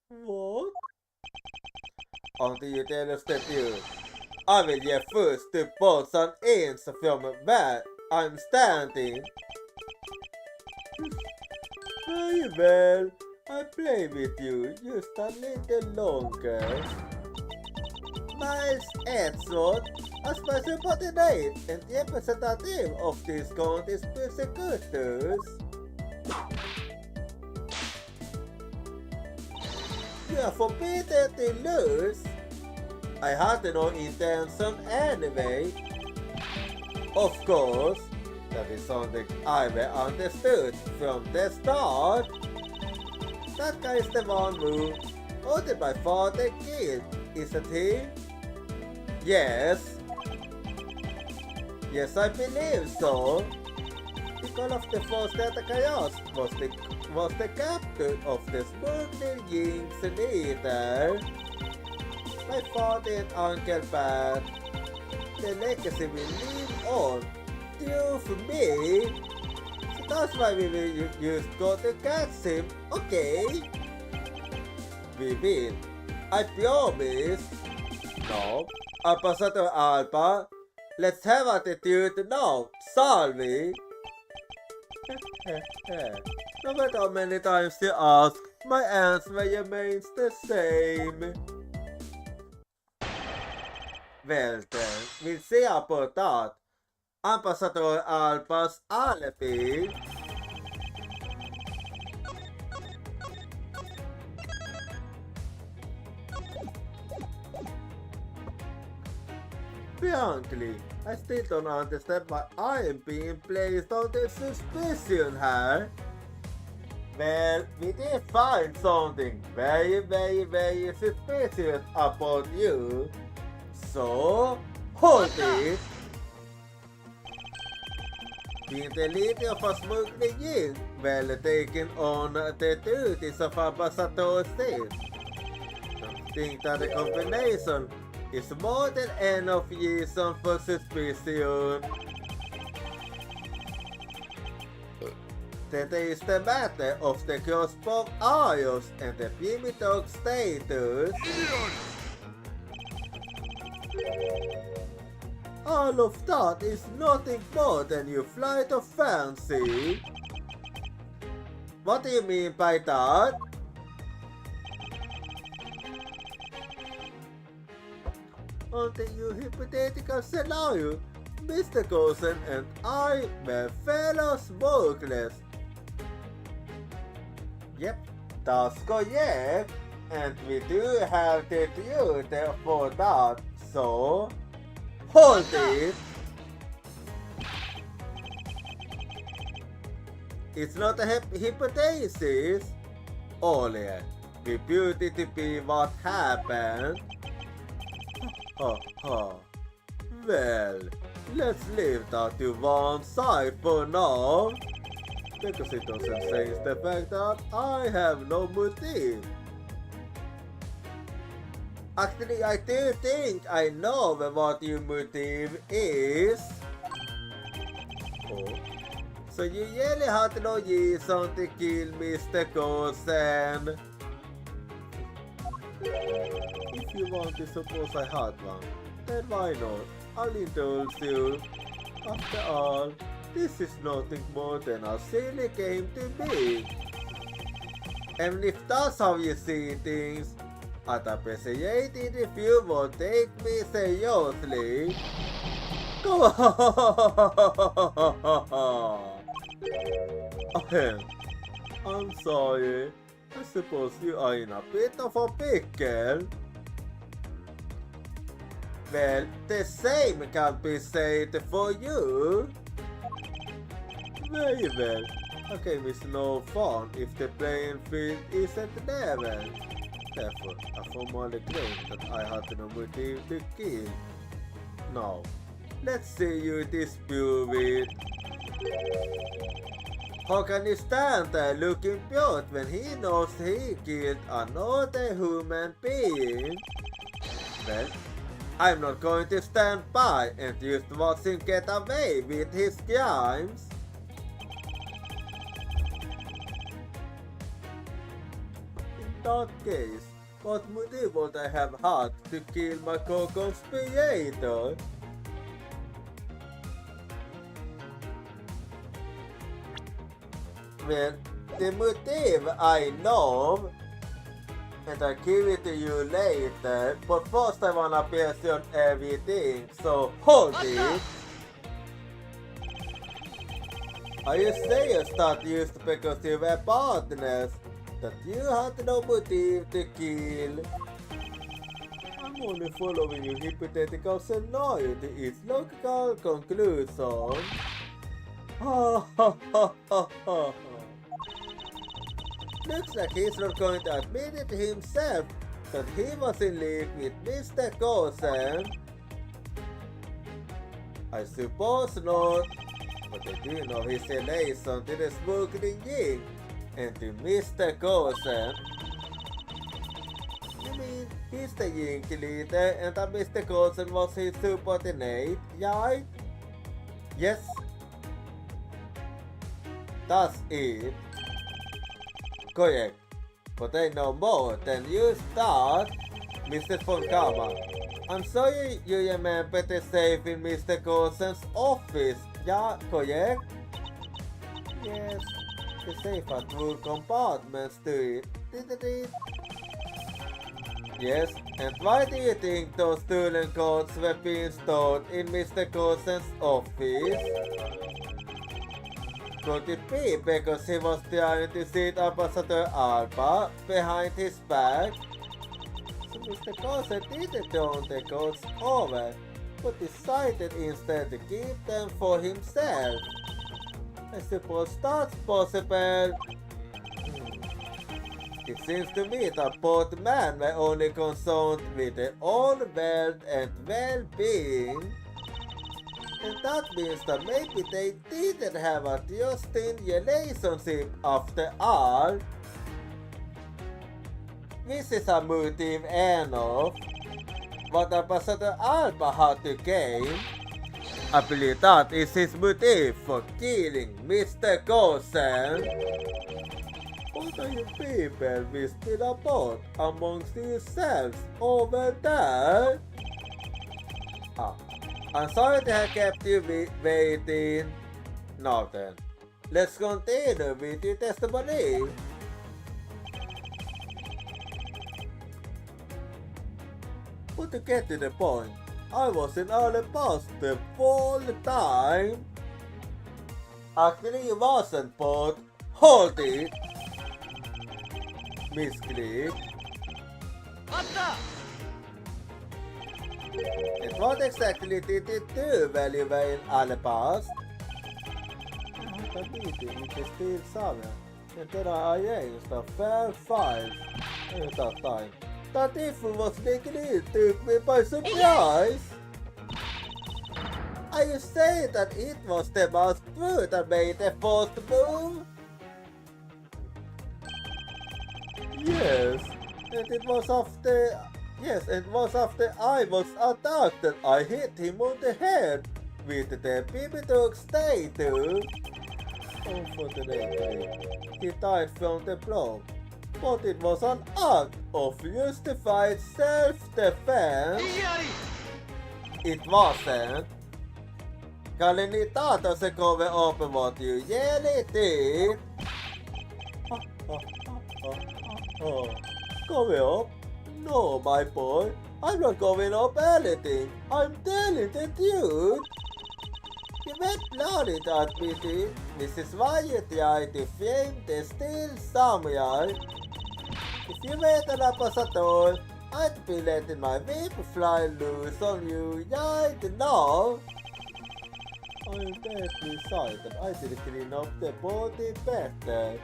What? Until you tell us the truth, I will get first to both an answer from where I'm standing. Very well. I play with you just a little longer. Miles Edgeworth, a special botanist and representative of this country's persecutors. You are forbidden to lose. I had no intention anyway. Of course, that is something I understood from the start. That guy is the one who ordered my father killed, isn't he? Yes. Yes, I believe so. Because of the first attack I asked was the captain of the smuggling gang's leader. My father and Uncle Pat. The legacy will live on through me. So that's why we will just go to catch him, okay? We will. I promise. No. Ambassador Alba, let's have attitude now, shall we? No matter how many times you ask, my answer remains the same. Well then, we'll see about that. Ambassador Alba's alibi. Frankly, I still don't understand why I am being placed under suspicion here. Well, we did find something very suspicious about you. So, hold it! Being the leader of a smuggling gang, well taking on the duties of Ambassador State. I think that the combination is more than enough reason for suspicion. That is the matter of the crossbow arrows and the primitive status. All of that is nothing more than your flight of fancy. What do you mean by that? Under your hypothetical scenario, Mr. Coulson and I were fellow smugglers. Yep, that's correct. And we do have the duty for that, so hold it! It's not a hypothesis. Only we built it to be what happened. Well, let's leave that to one side for now. Because it doesn't change the fact that I have no motive. Actually, I do think I know what your motive is. Oh. So you really had no reason to kill Mr. Coulson. If you want to suppose I had one, then why not? I'll indulge you. After all, this is nothing more than a silly game to me. And if that's how you see things, I'd appreciate it if you would take me seriously. Go on! I'm sorry. I suppose you are in a bit of a pickle. Well, the same can be said for you. Very well. A game is no fun if the playing field isn't level. Therefore, I formally claim that I had no motive to kill. Now, let's see you dispute it. How can he stand there looking pure when he knows he killed another human being? Well, I'm not going to stand by and just watch him get away with his crimes. In that case, what motive would I have had to kill my co-conspirator? Well, the motive I know, and I'll give it to you later, but first I wanna mention everything, so hold it. Are you serious that used because you were partners? That you had no motive to kill? I'm only following your hypothetical scenario to its logical conclusion. Ha ha ha ha ha. Looks like he's not going to admit it himself that he was in league with Mr. Gosen. I suppose not, but I do know his relation to the smuggling gang and to Mr. Gosen. You mean he's the Yankee leader and that Mr. Gosen was his subordinate, right? Yes. That's it. Correct. But I know more than you start, Mr. Von Kama. I'm sorry you remember the safe in Mr. Gosen's office. Yeah, correct? Yes. The safe had 2 compartments to it, didn't it? Yes, and why do you think those stolen codes were being stored in Mr. Gosen's office? Could it be because he was trying to sit Ambassador Alba behind his back? So Mr. Gosen didn't turn the codes over, but decided instead to keep them for himself. I suppose that's possible. It seems to me that both men were only concerned with their own wealth and well-being. And that means that maybe they didn't have a trusting relationship after all. This is a motive enough. What Ambassador Alba had to gain. I believe that is his motive for killing Mr. Gosen. What are you people whispering about amongst yourselves over there? I'm sorry to have kept you waiting. Now then, let's continue with your testimony. But to get to the point, I was in Alabama the whole time. Actually, you wasn't, but hold it. Misclick. And what exactly did it do while you were in Alabama? I had a meeting with the Steel Samuel, and then I arranged a fair files at that time. That info was legally took me by surprise. Are you saying that it was the masked crew that made the first move? Yes, and it was after I was attacked that I hit him on the head with the Pipitok statue. Unfortunately, he died from the blow, but it was an act of justified self-defense. It wasn't. Kalinita doesn't cover up what you really did. Cover up? No, my boy. I'm not covering up anything. I'm telling the truth. You went bloody that meeting. This is why you tried to frame the Steel Samurai. If you were an ambassador, I'd be letting my whip fly loose on you right now. I'm deadly sorry that I didn't clean up the body better,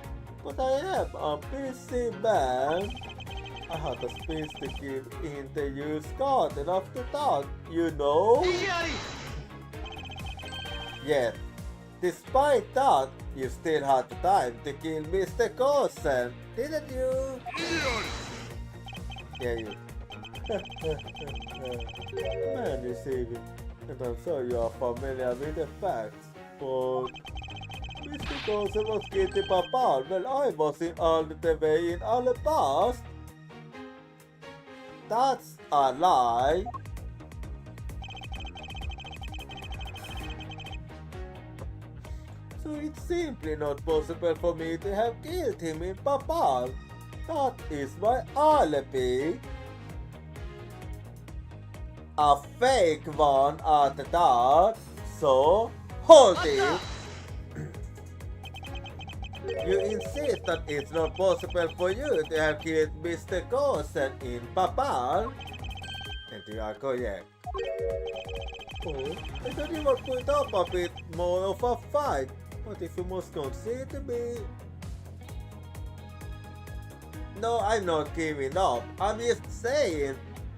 but I am a busy man. I had a space to give in the used garden after that, you know? Yet, despite that, you still had time to kill Mr. Gosen, didn't you? Yeah, you. Man receiving, and I'm sure you are familiar with the facts, but Mr. Gosen was guilty by ball while I was in all the way in Alabama. That's a lie. So So it's simply not possible for me to have killed him in Papal. That is my alibi. A fake one at that, so hold it! You insist that it's not possible for you to have killed Mr. Gosen in Papal? And you are correct. Oh, I thought you would put up a bit more of a fight, but if you must concede to me... No, I'm not giving up. I'm just saying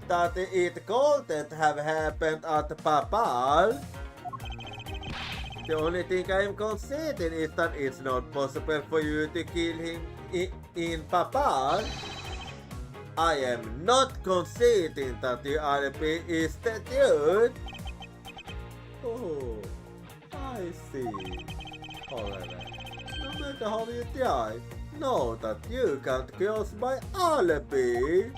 that it couldn't have happened at Papal. The only thing I'm conceding is that it's not possible for you to kill him in Papal. I am not conceding that the alibi is the dude. Oh, I see. However, no matter how you try, know that you can't cross my alibi.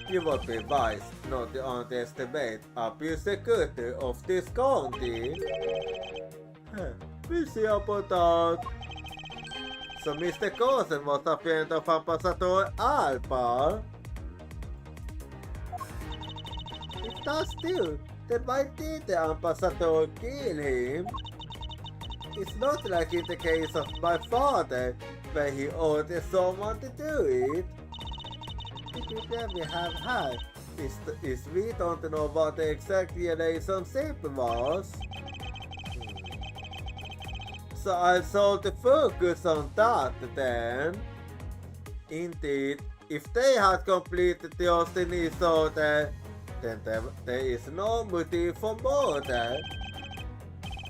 You would be wise not to underestimate abuse security of this county. We'll see about that. So Mr. Gosen was a friend of Ambassador Alpha. If that's true, then why did the Ambassador kill him? It's not like in the case of my father, where he ordered someone to do it. The problem we have had is we don't know what the exact relationship was. So I sought to focus on that then. Indeed, if they had completed the destiny disorder, then there is no motive for murder.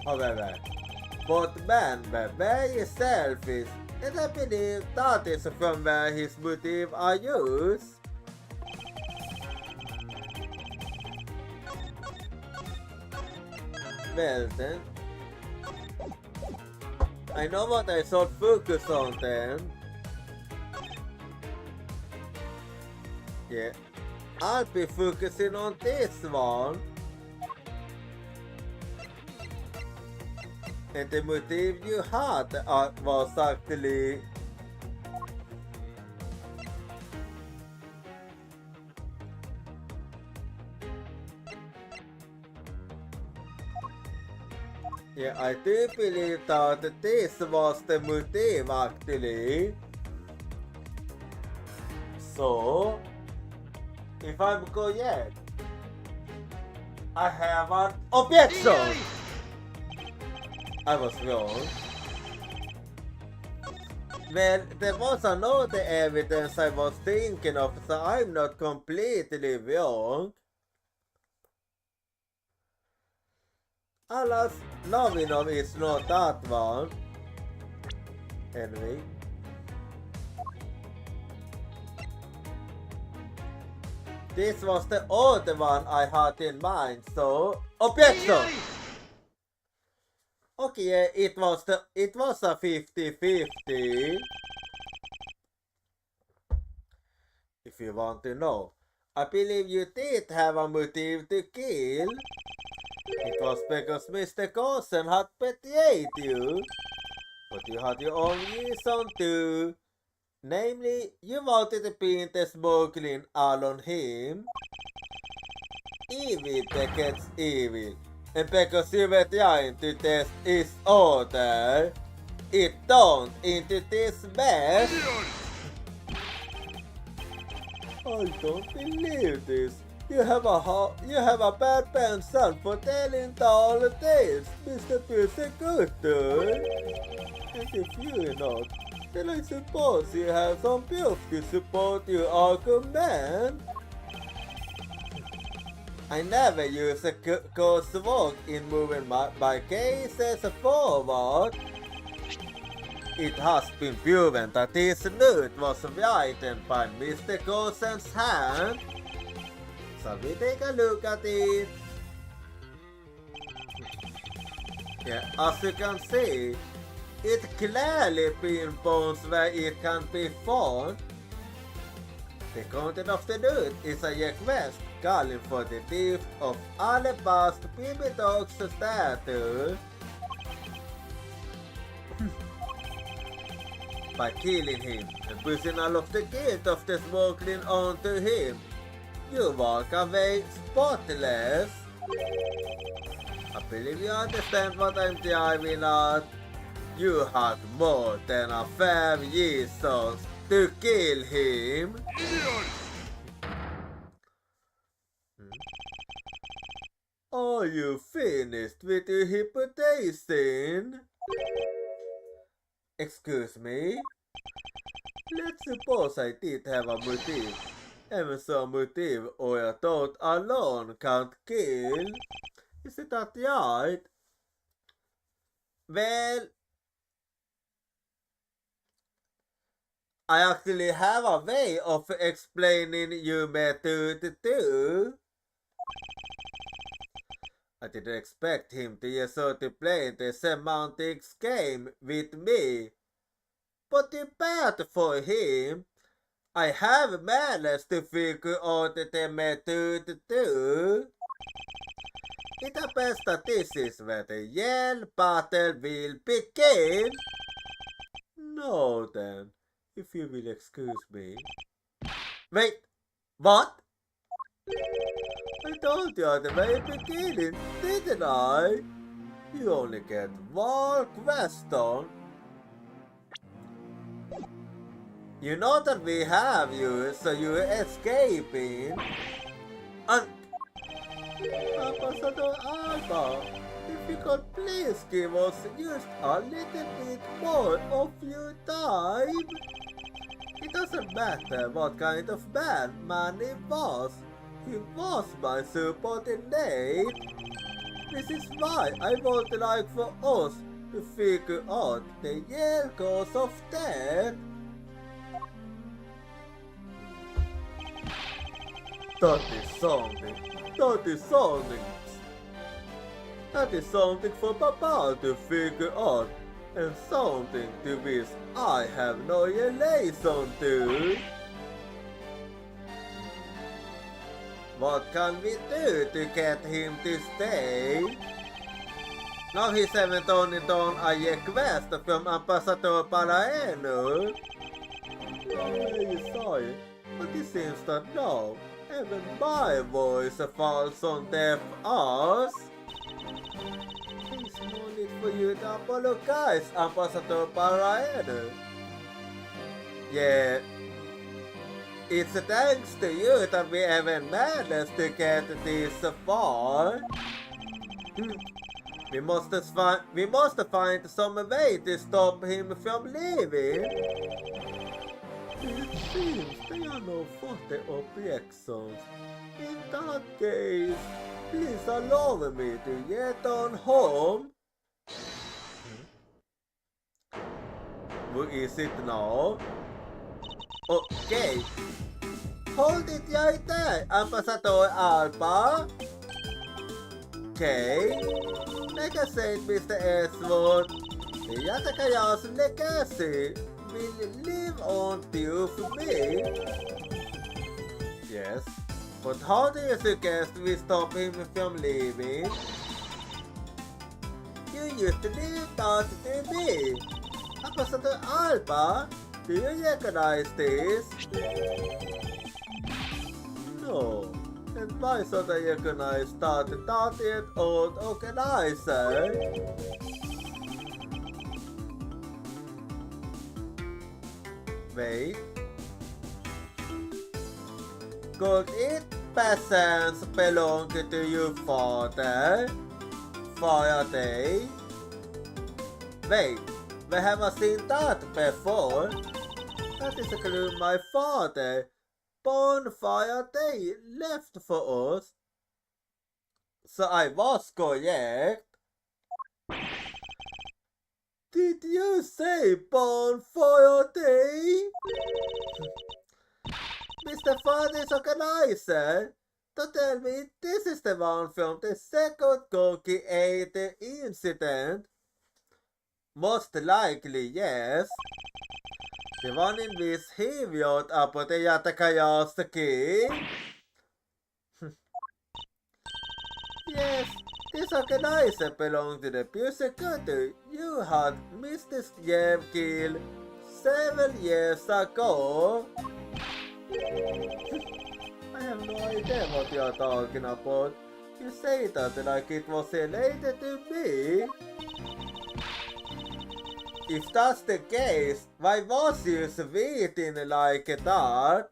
However, both men were very selfish, and I believe that is from where his motives are used. Well then, I know what I should focus on then. Yeah, I'll be focusing on this one. And the motive you had was actually yeah, I do believe that this was the motive actually. So, if I'm correct, I have an objection! I was wrong. Well, there was another evidence I was thinking of, so I'm not completely wrong. Alas, Novinov is not that one. Anyway. This was the other one I had in mind, so objection! Okay, it was a 50-50. If you want to know. I believe you did have a motive to kill. It was because Mr. Gosen had betrayed you. But you had your own reason too. Namely, you wanted to pin the smuggling all on him. Evil begets evil. And because you were trying to test his order, it turned into this mess. I don't believe this. You have a bad pencil for telling all of this, Mr. Persecutor. And if you're not, then I suppose you have some proof to support your argument. I never use a coarse work in moving my cases forward. It has been proven that this note was written by Mr. Gosen's hand. So we take a look at it. Yeah, as you can see, it clearly pinpoints where it can be found. The content of the note is a request calling for the thief of alabaster baby dog's statue. by killing him and pushing all of the guilt of the smuggling onto him. You walk away spotless. I believe you understand what I'm driving at. You had more than a 5 years to kill him. Are you finished with your hypothesis? Excuse me? Let's suppose I did have a motive. Even so motive or a thought alone can't kill. Is it that right? Well, I actually have a way of explaining your method too. I didn't expect him to just sort of play the semantics game with me. But too bad for him. I have managed to figure out the method too. It happens that this is where the yell battle will begin. No then, if you will excuse me. Wait, what? I told you at the very beginning, didn't I? You only get one question. You know that we have you, so you're escaping. Ambassador Alba, if you could please give us just a little bit more of your time. It doesn't matter what kind of man he was. He was my subordinate. This is why I would like for us to figure out the real cause of death. That is something for Papa to figure out, and something to which I have no relation to. What can we do to get him to stay? Now he haven't only done a request from Ambassador Paraeno. Sorry, but it seems that now even my voice falls on deaf ears. There's no need for you to apologize, Ambassador Paraeno. Yeah, it's thanks to you that we even managed to get this far. We must find some way to stop him from leaving. It seems there are no further objections. In that case, please allow me to get on home. Where is it now? Okay. Hold it right there, Ambassador Alba. Okay. Like I said, Mr. Eastwood, the Yatakaya's legacy will live on till me. Yes, but how do you suggest we stop him from leaving? You used to leave that to me. Ambassador Alba, do you recognize this? No. And why should I recognize that 30-year-old organizer? Wait. Could it peasants belong to your father for a day? Wait, we haven't seen that before. That is a clue my father, Bonfire Day, left for us. So I was correct. Did you say Bonfire Day? Mr. Father's organizer, to tell me this is the one from the second Gorky 8 incident? Most likely, yes. The one in which he wrote about the Yatakaya's king? Yes, this organizer belonged to the persecutor you had misdescribed kill several years ago. I have no idea what you are talking about. You say that like it was related to me. If that's the case, why was you sweating like that?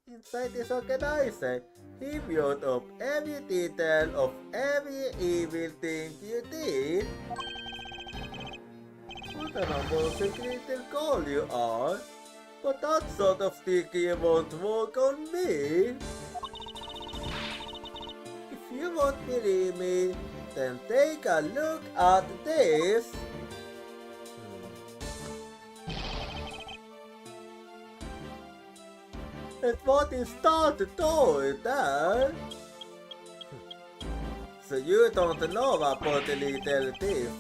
Inside this organizer, he wrote up every detail of every evil thing you did. What an amazing little girl you are. But that sort of sticky won't work on me. If you won't believe me, then take a look at this. And what is that toy there? So you don't know about the little thief.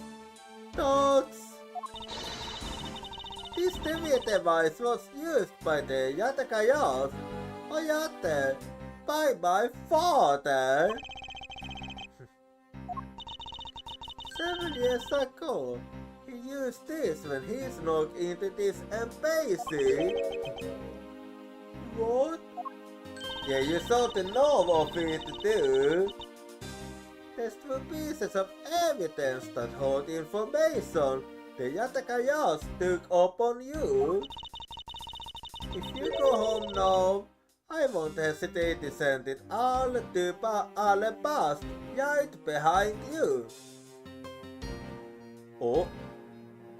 This TV device was used by the Yatakayas by my father. 7 years ago, he used this when he snuck into this embassy. What? Yeah, you sort of know of it too. There's 2 pieces of evidence that hold information the Yatakayas took up on you. If you go home now, I won't hesitate to send it all to Alabast right behind you. Oh,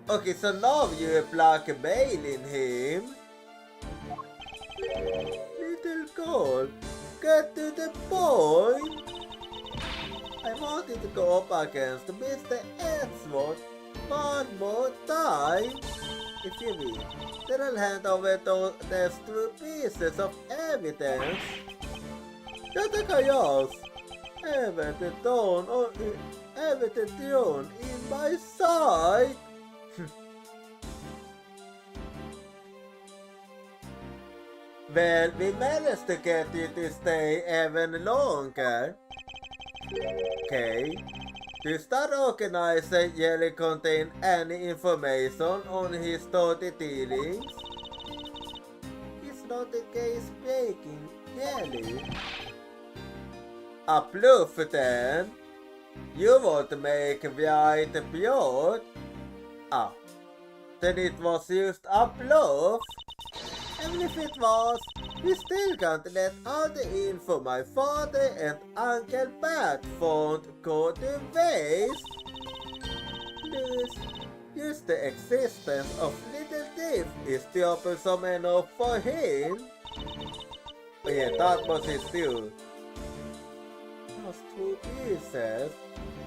okay, so now you're blackmailing him. Little girl, get to the point. I wanted to go up against Mr. Edgeworth one more time. If you will, then I'll hand over those 2 pieces of evidence. Yatakayas haven't thrown in my side. Well, we managed to get you to stay even longer. Okay. Does that organizer really contain any information on his dirty dealings? It's not a case-breaking, really. A bluff then? You won't make white blood? Ah, then it was just a bluff? Even if it was, we still can't let all the info my father and Uncle Pat found go to waste. Plus, just the existence of Little Thief is troublesome enough for him. Oh yeah, that was his too. Those 2 pieces,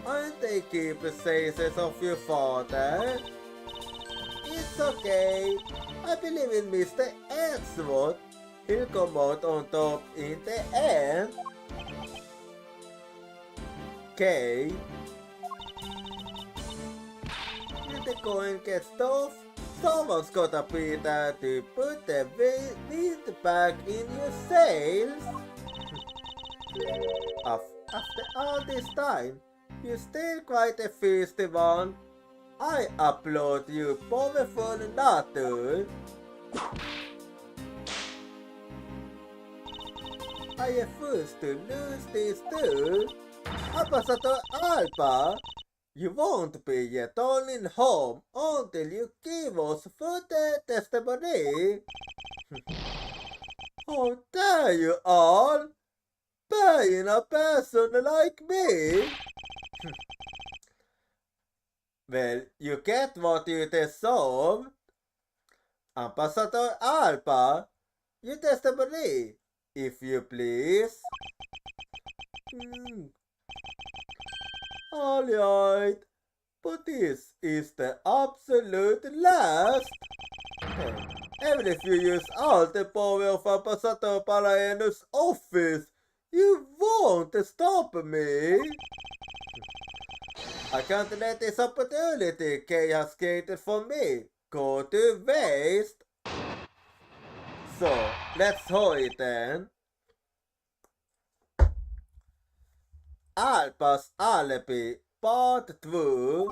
aren't they keepsakes of your father? It's okay. I believe in Mr. Edgeworth. He'll come out on top in the end. Okay. When the coin gets tough, someone's gotta be there to put the wind back in your sails. After all this time, you're still quite a feisty one. I applaud you, powerful nature. I am forced to lose this too. Ambassador Alba, you won't be returning home until you give us further testimony. How dare you all, paying a person like me? Well, you get what you deserve. Ambassador Alba, your testimony, if you please. Alright, but this is the absolute last. Even if you use all the power of Ambassador Palaenu's office, you won't stop me. I can't let this opportunity Kay has created for me go to waste. So, let's hurry then. Alba's Alibi, Part 2.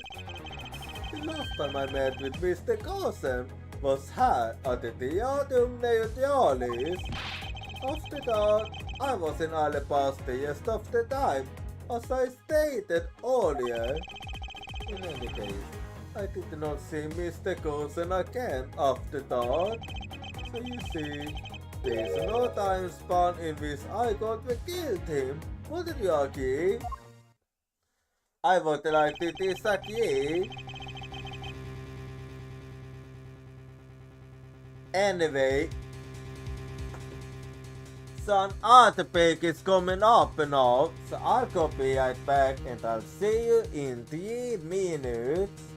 The last time I met with Mr. Gosen, was had at the Diadem Neutralis. After that, I was in Alabasta of the time, as I stated earlier. In any case, I did not see Mr. Coulson again after that. So you see, there's no time span in which I got to kill him. Wouldn't you agree? I would like to disagree. Anyway, some artwork is coming up now, so I'll copy right back and I'll see you in 3 minutes.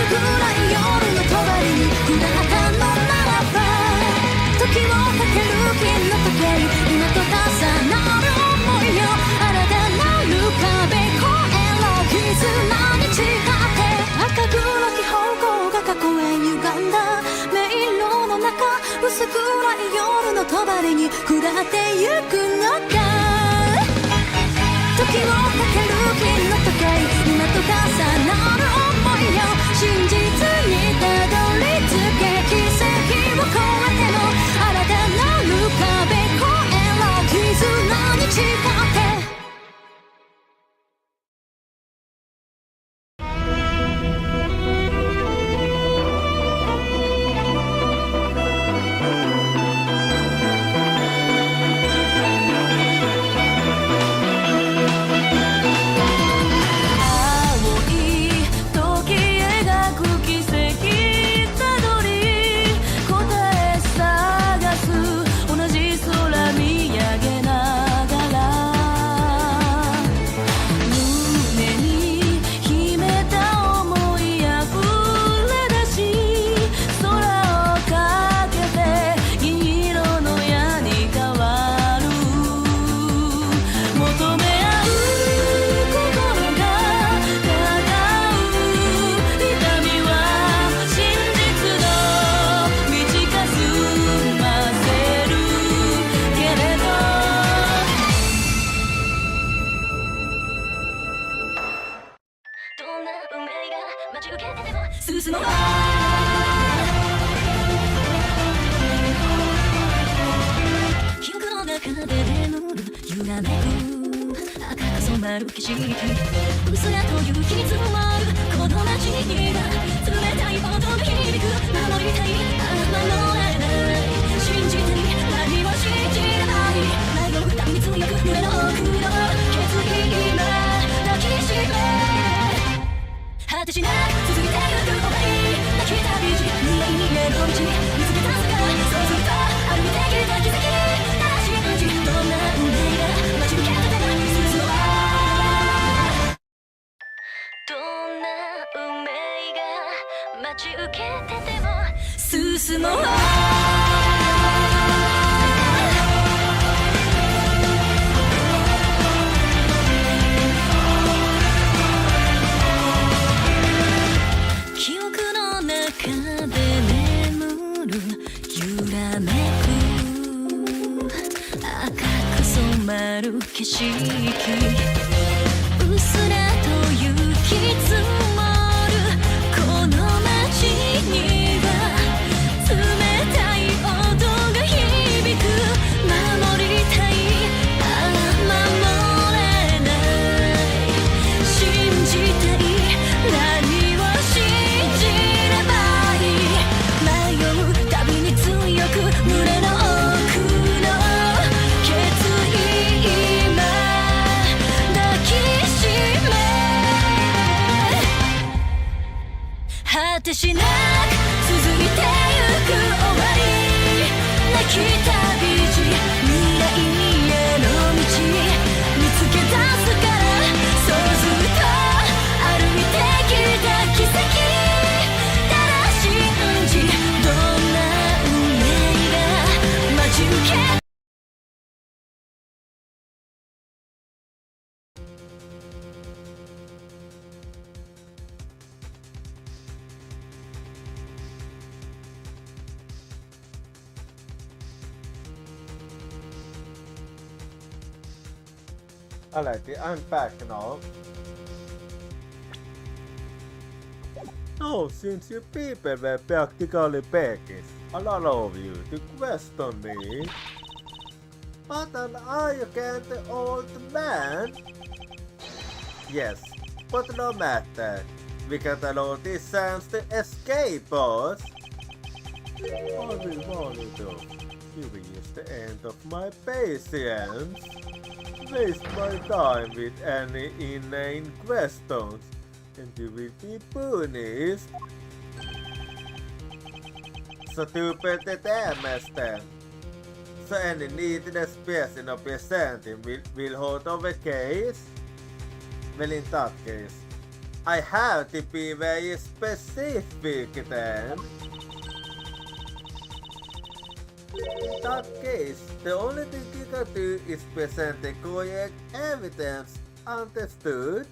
ぐらい夜の隣に暮らったのならば時をかける金の時計今と重なる想いよ新たなる壁越えろ絆に誓って赤黒き方向が過去へ歪んだ迷路の中薄暗い夜の帳に下ってゆくのか時をかける金の時計今と重なる想いよ真実にたどり着け奇跡を超えても新たなる壁越えろ絆に誓って果てしなく続いてゆく終わりなき旅路未来への道見つけ出すからそうずっと歩いてきた奇跡ただ信じどんな運命が待ち受けอะไรที่อ่านแปลกกันเนาะ Oh, since you people were practically Pekis, a lot of you to question me. But an arrogant old man? Yes, but no matter. We can allow this chance to escape us. I will warn you though. You reach the end of my patience. Waste my time with any inane questions, and you will be punished. Stupid master. So any needless person of presenting will hold over case? Well, in that case, I have to be very specific then. In that case, the only thing you can do is present the correct evidence. Understood?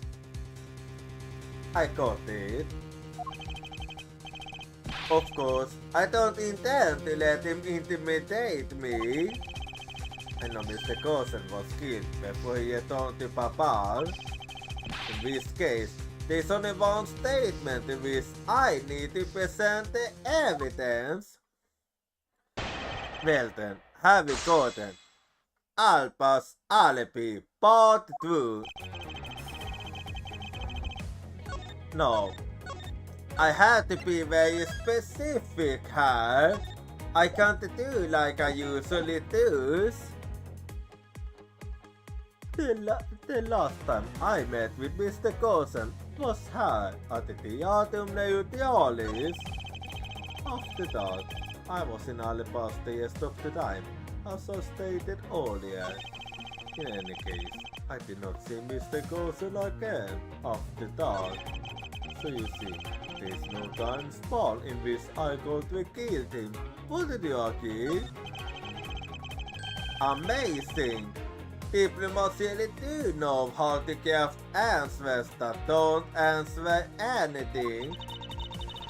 I got it. Of course, I don't intend to let him intimidate me. I know Mr. Coulson was killed before he returned to Papal. In this case, there's only one statement in which I need to present the evidence. Well then, have you gotten Alpa's alibi part 2? No, I had to be very specific here. I can't do like I usually do. The last time I met with Mr. Coulson was here at the Theatrum Neutralis. After that, I was in Alibas the rest of the time, as I stated earlier. In any case, I did not see Mr. Coulson again after that. So you see, there's no time span in which I got to kill him, wouldn't you agree? Amazing! People must really do know how to craft answers that don't answer anything.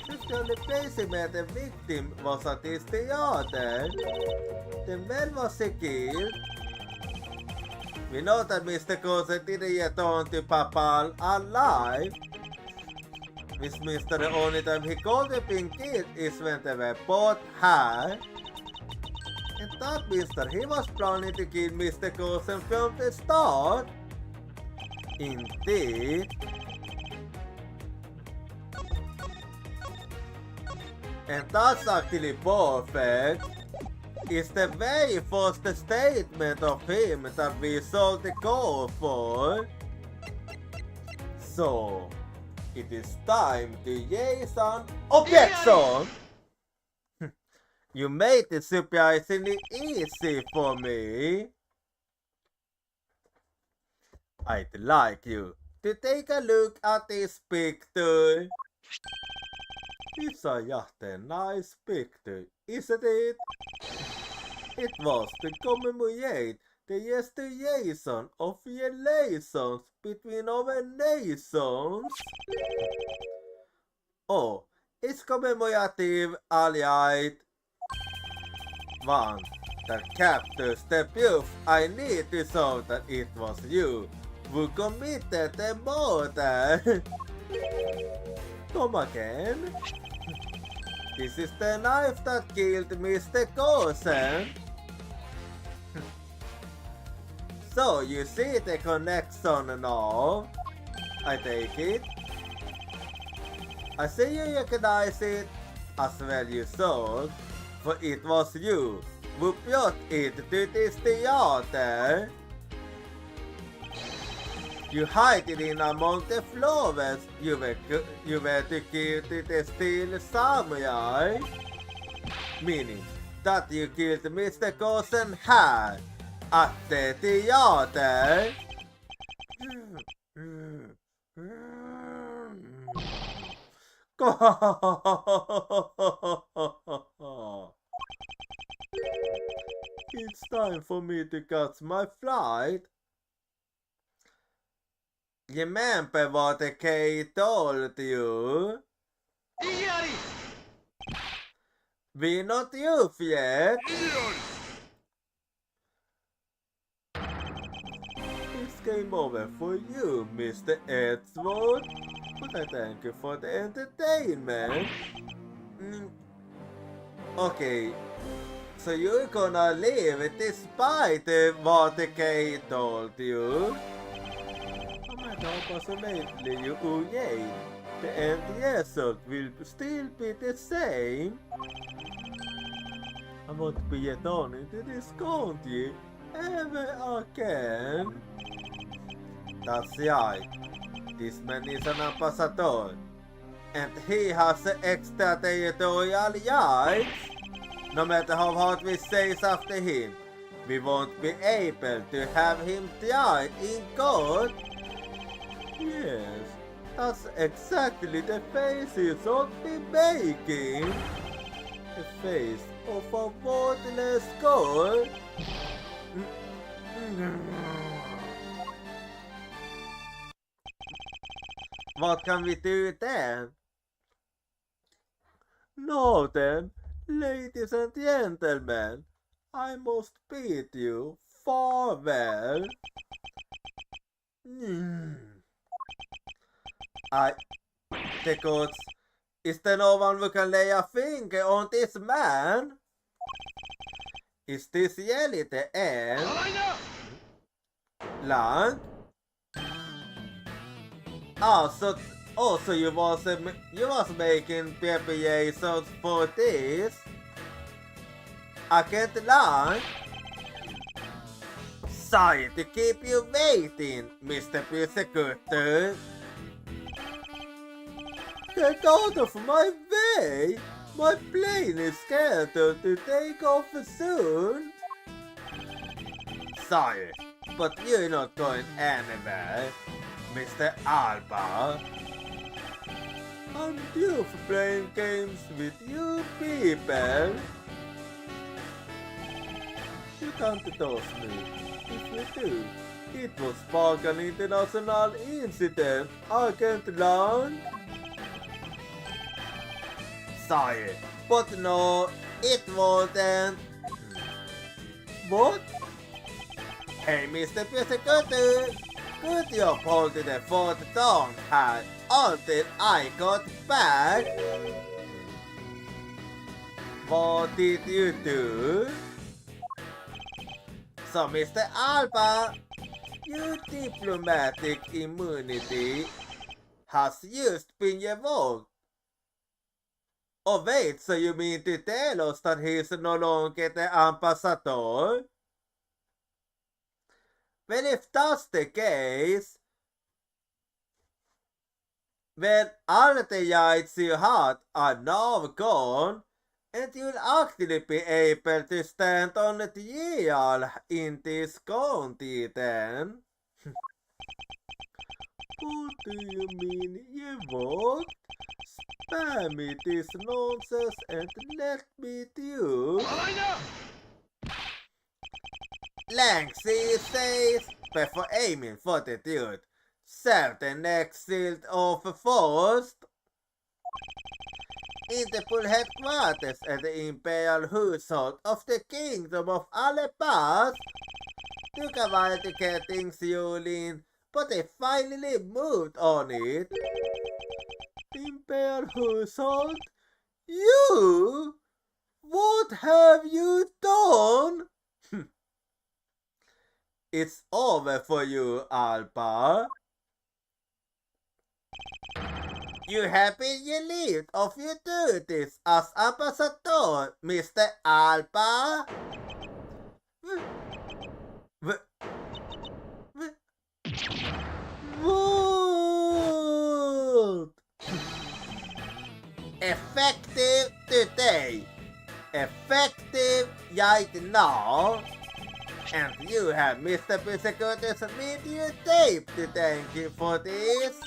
If the only place he met a victim was at his theater, then when was he killed? We know that Mr. Coulson didn't return to Papal alive. Which means that the only time he could have been killed is when they were both high. And that means that he was planning to kill Mr. Coulson from the start. Indeed. And that's actually perfect. It's the very first statement of him that we sold the car for. So, it is time to raise an objection! You made it surprisingly easy for me. I'd like you to take a look at this picture. It's a just nice picture, isn't it? It was to commemorate the restoration of relations between our nations. Oh, it's commemorative, alright. One that captures the proof I need to show that it was you who committed the murder. Come again? This is the knife that killed Mr. Coulson. So you see the connection now? I take it. I see you recognize it, as well you should, for it was you who brought it to this theater. You hide it in among the flowers you were to give to the steel samurai. Meaning that you killed Mr. Coulson here at the theater. It's time for me to catch my flight. Remember what the K told you? We're not youth yet. It's game over for you, Mr. Edgeworth. But I thank you for the entertainment. Okay, so you're gonna leave despite what the K told you? Personally, you yay. The end result will still be the same. I won't be returning to this country ever again. That's right. This man is an ambassador, and he has extraterritorial rights. No matter how hard we chase after him, we won't be able to have him tried in court. Yes, That's exactly the face you should be making. The face of a worthless girl. What can we do then? Now then, ladies and gentlemen, I must bid you farewell. The gods, is there no one who can lay a finger on this man? Is this really the end? Lang? Also you was making preparations for this? Agent Lang? Sorry to keep you waiting, Mr. Prosecutor. Get out of my way! My plane is scheduled to take off soon. Sorry, but you're not going anywhere, Mr. Alba. I'm due for playing games with you people. You can't toss me. If you do, it will spark an international incident, Agent Lang. Sorry, but no, it wasn't. What? Hey, Mr. Prosecutor, could you hold the fourth tongue hat until I got back? What did you do? So, Mr. Alba, your diplomatic immunity has just been revoked. Oh wait, so you mean to tell us that he's no longer the ambassador? Well, if that's the case, then all the rights you had are now gone, and you'll actually be able to stand on the trial in this county then. What do you mean revoked? Spare me this nonsense and let me do. Langsy says, before aiming for the dude, serve the next shield of first. In the full headquarters at the Imperial household of the Kingdom of Alabas, took a while to get things rolling, but they finally moved on it. Imperial household? You? What have you done? It's over for you, Alba. You have been relieved of your duties as ambassador, Mr. Alba. What? Effective today. Effective right now. And you have Mr. Prosecutor's videotape to thank you for this.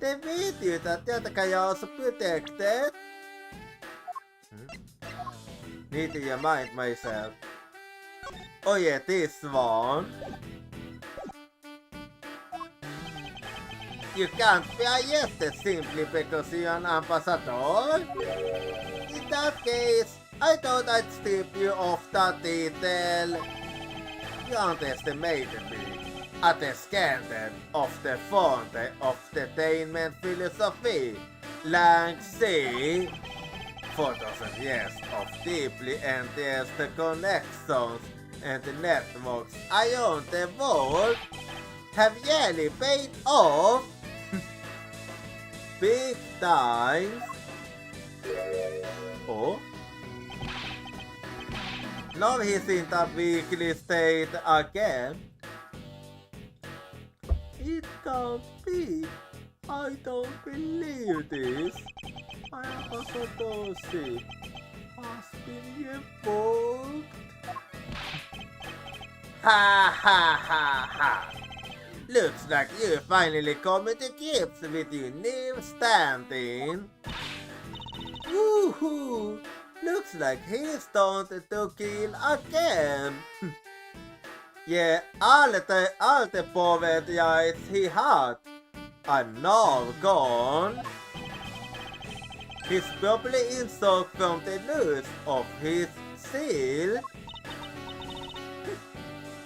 The video that the chaos protected. Need to remind myself. Oh yeah, this one. You can't be arrested simply because you're an ambassador. In that case, I thought I'd strip you of that detail. You underestimated me at the scandal of the founder of the entertainment philosophy, Langsy. 4,000 years of deeply enhanced connections and networks around the world have really paid off. Big time. Oh? Now he's in the weekly state again. It can't be. I don't believe this. My ambassadorship has been revoked. Ha ha ha ha. Looks like you finally coming to grips with your new standing. Woohoo! Looks like he started to kill again. Yeah, all the poverty he had are now gone. He's probably in shock from the loss of his seal.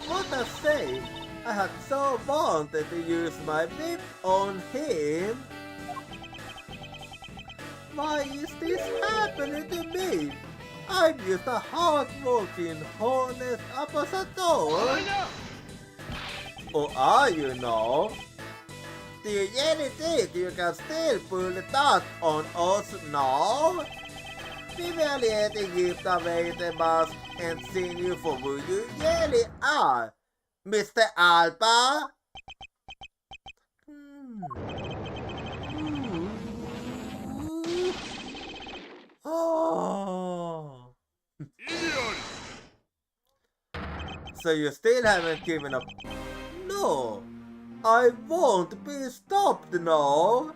What a shame! I had so wanted to use my whip on him. Why is this happening to me? I'm just a hard-working, honest ambassador. Or are you now? Do you really think you can still pull that on us now? We merely had to give away the mask and see you for who you really are, Mr. Alpha. Oh. So you still haven't given up? No, I won't be stopped now.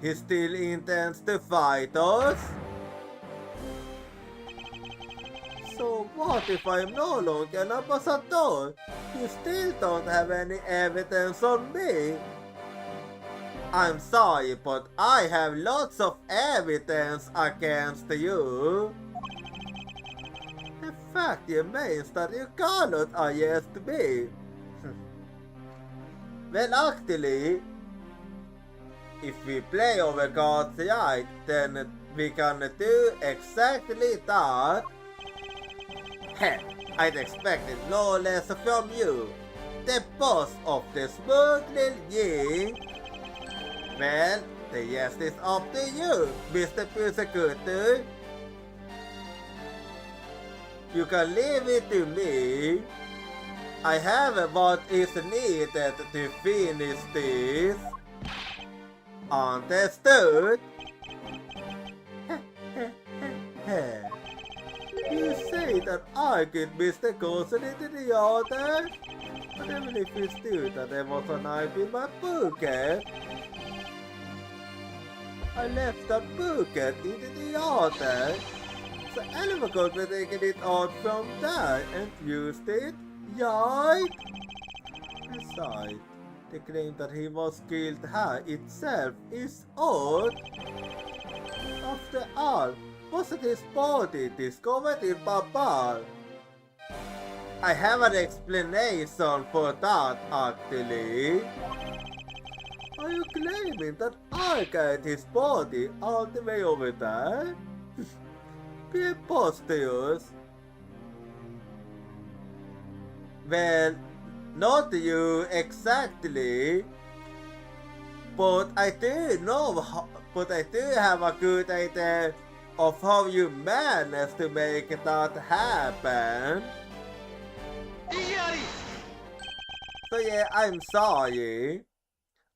He still intends to fight us? So what if I'm no longer an ambassador? You still don't have any evidence on me. I'm sorry, but I have lots of evidence against you. The fact remains that you cannot arrest me. Well, actually, if we play over God's right, then we can do exactly that. Heh, I'd expected no less from you, the boss of the smuggling ring. Well, the rest is up to you, Mr. Persecutor. You can leave it to me. I have what is needed to finish this. Understood? You say that I could miss the cousin into the other? But even if it's true that there was a knife in my pocket, I left that pocket into the other. So anyone could be taking it out from there and used it, right? Besides, the claim that he was killed here itself is odd. After all, wasn't his body discovered in Babal? I have an explanation for that actually. Are you claiming that I carried his body all the way over there? Preposterous. Well, not you exactly, but I do have a good idea of how you managed to make that happen. So yeah, I'm sorry.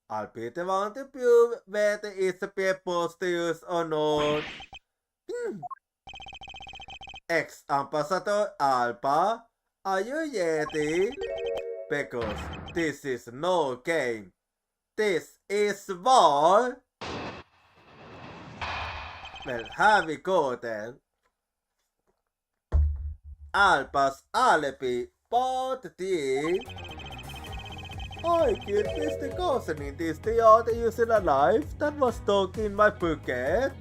I'll be the one to prove whether it's preposterous or not. Ex-Ambassador Alpha, are you ready? Because this is no game. This is war. Well, here we go then. Alpha's alibi, part 3. I killed Mr. Cousin in this theater using a knife that was stuck in my pocket.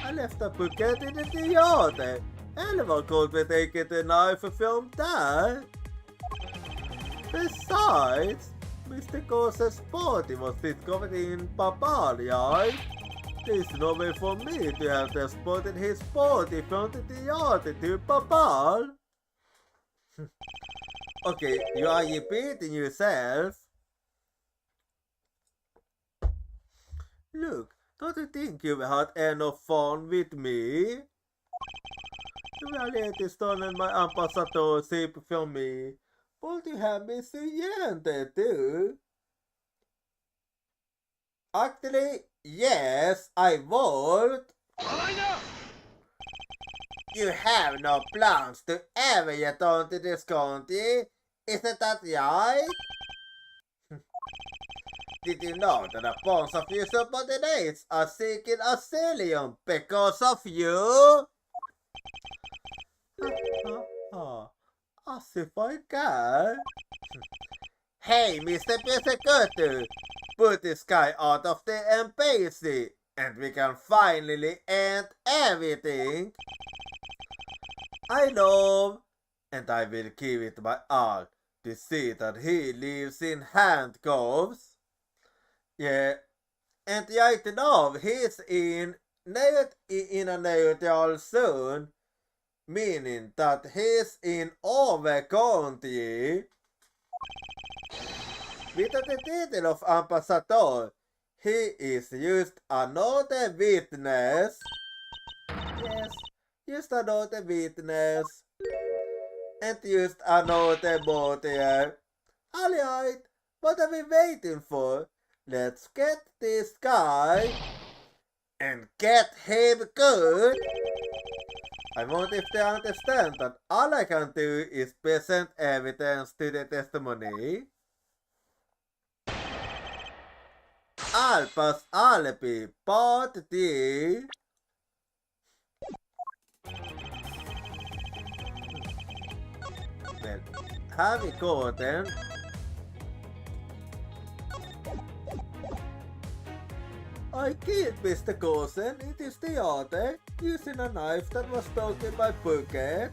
I left the pocket in the theater. Anyone could be taking the knife from there. Besides, Mr. Cousin's body was discovered in Papalia. There's no way for me to have transported his body from the theater to Papal. Okay, you are repeating yourself. Look, don't you think you've had enough fun with me? You really stolen my ambassadorship from me, but you have me surrendered too. Actually, yes, I would. You have no plans to ever return to this country, Isn't that right? Did you know that a bunch of you subordinates are seeking asylum because of you? As if I can. Hey, Mr. Persecutor, put this guy out of the embassy, and we can finally end everything. I know, and I will give it my all to see that he lives in handcuffs. Yeah, and right now he's in a neutral zone, meaning that he's in over country. With the title of ambassador, he is just another witness. Yes, just another witness. And just another motive. Alright, what are we waiting for? Let's get this guy and get him good. I want if they understand that all I can do is present evidence to the testimony. Alpas alibi, part D. Well, have we gotten? I killed Mr. Coulson in this theater using a knife that was stuck in my pocket.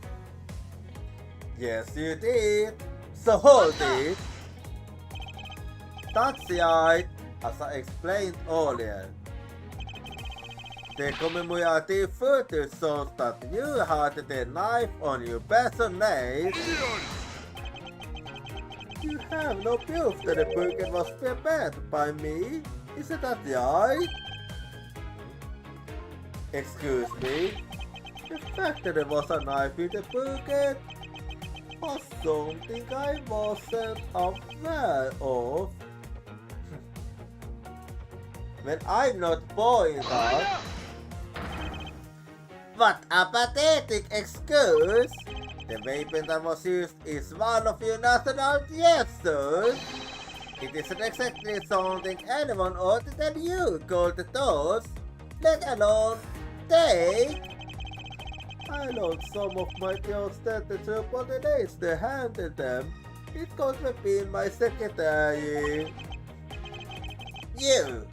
Yes, you did. So hold it. That's right, as I explained earlier. The commemorative footage shows that you had the knife on your bassinet. You have no proof that the pocket was prepared by me. Isn't that right? Excuse me? The fact that there was a knife in the pocket was something I wasn't aware of. When I'm not buying that. What a pathetic excuse! The weapon that was used is one of your national gestures. It isn't exactly something anyone other than you could toss, let alone take. I lost some of my trusted subordinates to handle them. It could have been my secretary. You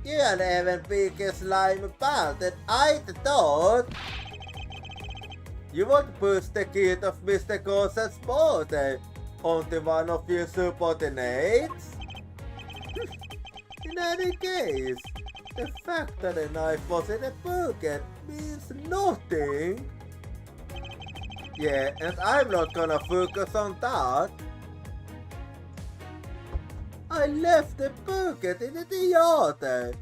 an even bigger slime about than I thought. You won't push the kid of Mr. Coulson's body onto one of your subordinates? In any case, the fact that the knife was in a pocket means nothing. Yeah, and I'm not gonna focus on that. I left the pocket in the theater.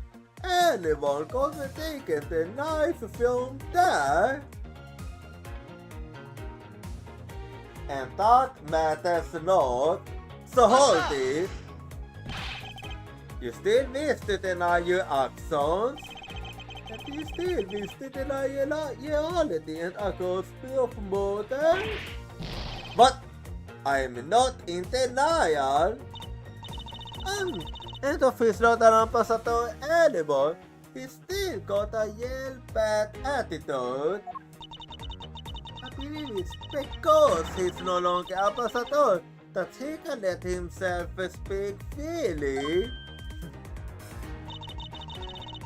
Anyone could have taken the knife from there. And that matters not. So hold it. You still wish to deny your actions. And you still wish to deny your reality and accuse me of murder. But I am not in denial. And if he's not an ambassador anymore, he's still got a yell bad attitude. I believe it's because he's no longer ambassador that he can let himself speak freely.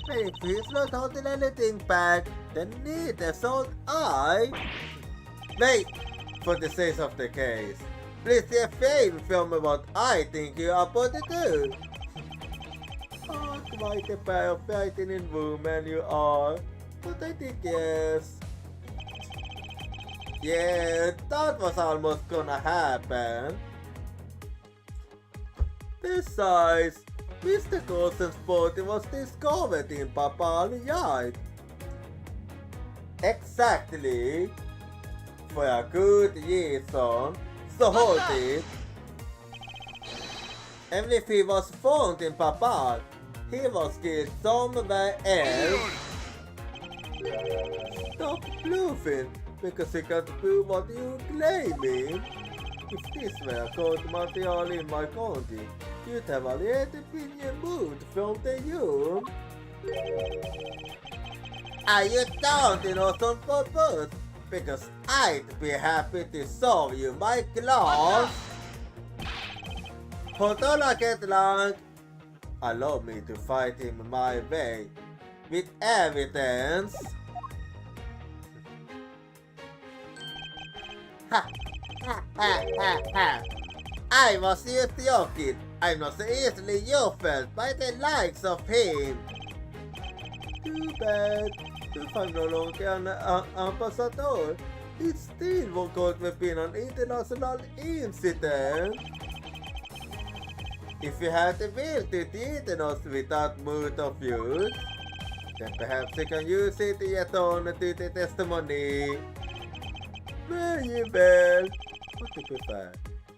But if he's not holding anything back, then neither should I. Wait, for the sake of the case, please refrain from what I think you are about to do. Oh, quite a pair of frightening women you are. But I think yes. Yeah, that was almost gonna happen. Besides, Mr. Coulson's body was discovered in Papal Yard. Exactly. For a good reason. So hold it. And if he was found in Papal, he was killed somewhere else. Stop bluffing, because you can't prove what you're claiming. If this were code material in my county, you'd have a little opinion moved from the room. Are you counting us on purpose? Because I'd be happy to solve you my claws. Hold on a get long. Allow me to fight him my way. With evidence. Ha ha ha ha ha. I was just joking. I'm not so easily offended by the likes of him. Too bad. If I'm no longer an ambassador, it still won't have been an international incident. If you have the will to threaten us without mood of use, then perhaps you can use it in your the testimony. Very well. What do you prefer?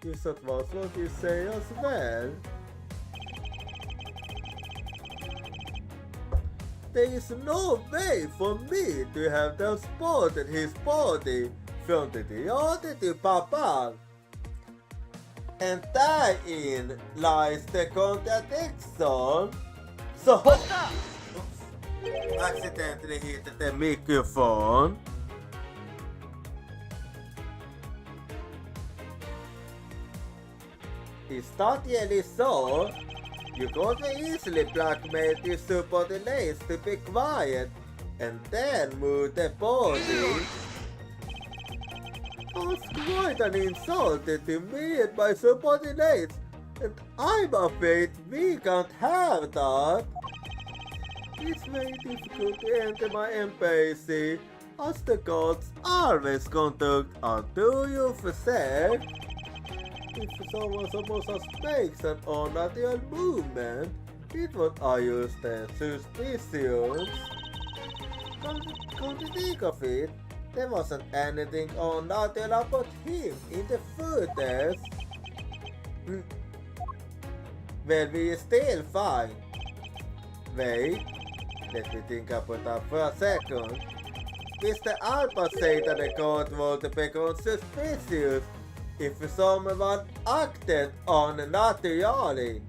You thought was what you say as well. There is no way for me to have transported his body from the theater to Papa. And therein lies the contradiction. So, accidentally hit the microphone. It's not really so. You could easily blackmail the subordinates to be quiet and then move the body. That's quite an insult to me and my subordinates, and I'm afraid we can't have that. It's very difficult to enter my embassy, as the gods always conduct unto you for self. If someone supposes makes an unnatural movement, it would understand suspicious. Come to think of it, there wasn't anything unnatural about him in the footage. Well, we still fine. Wait, let me think about that for a second. Mr. Alpha said that the court would become suspicious if someone acted unnaturally,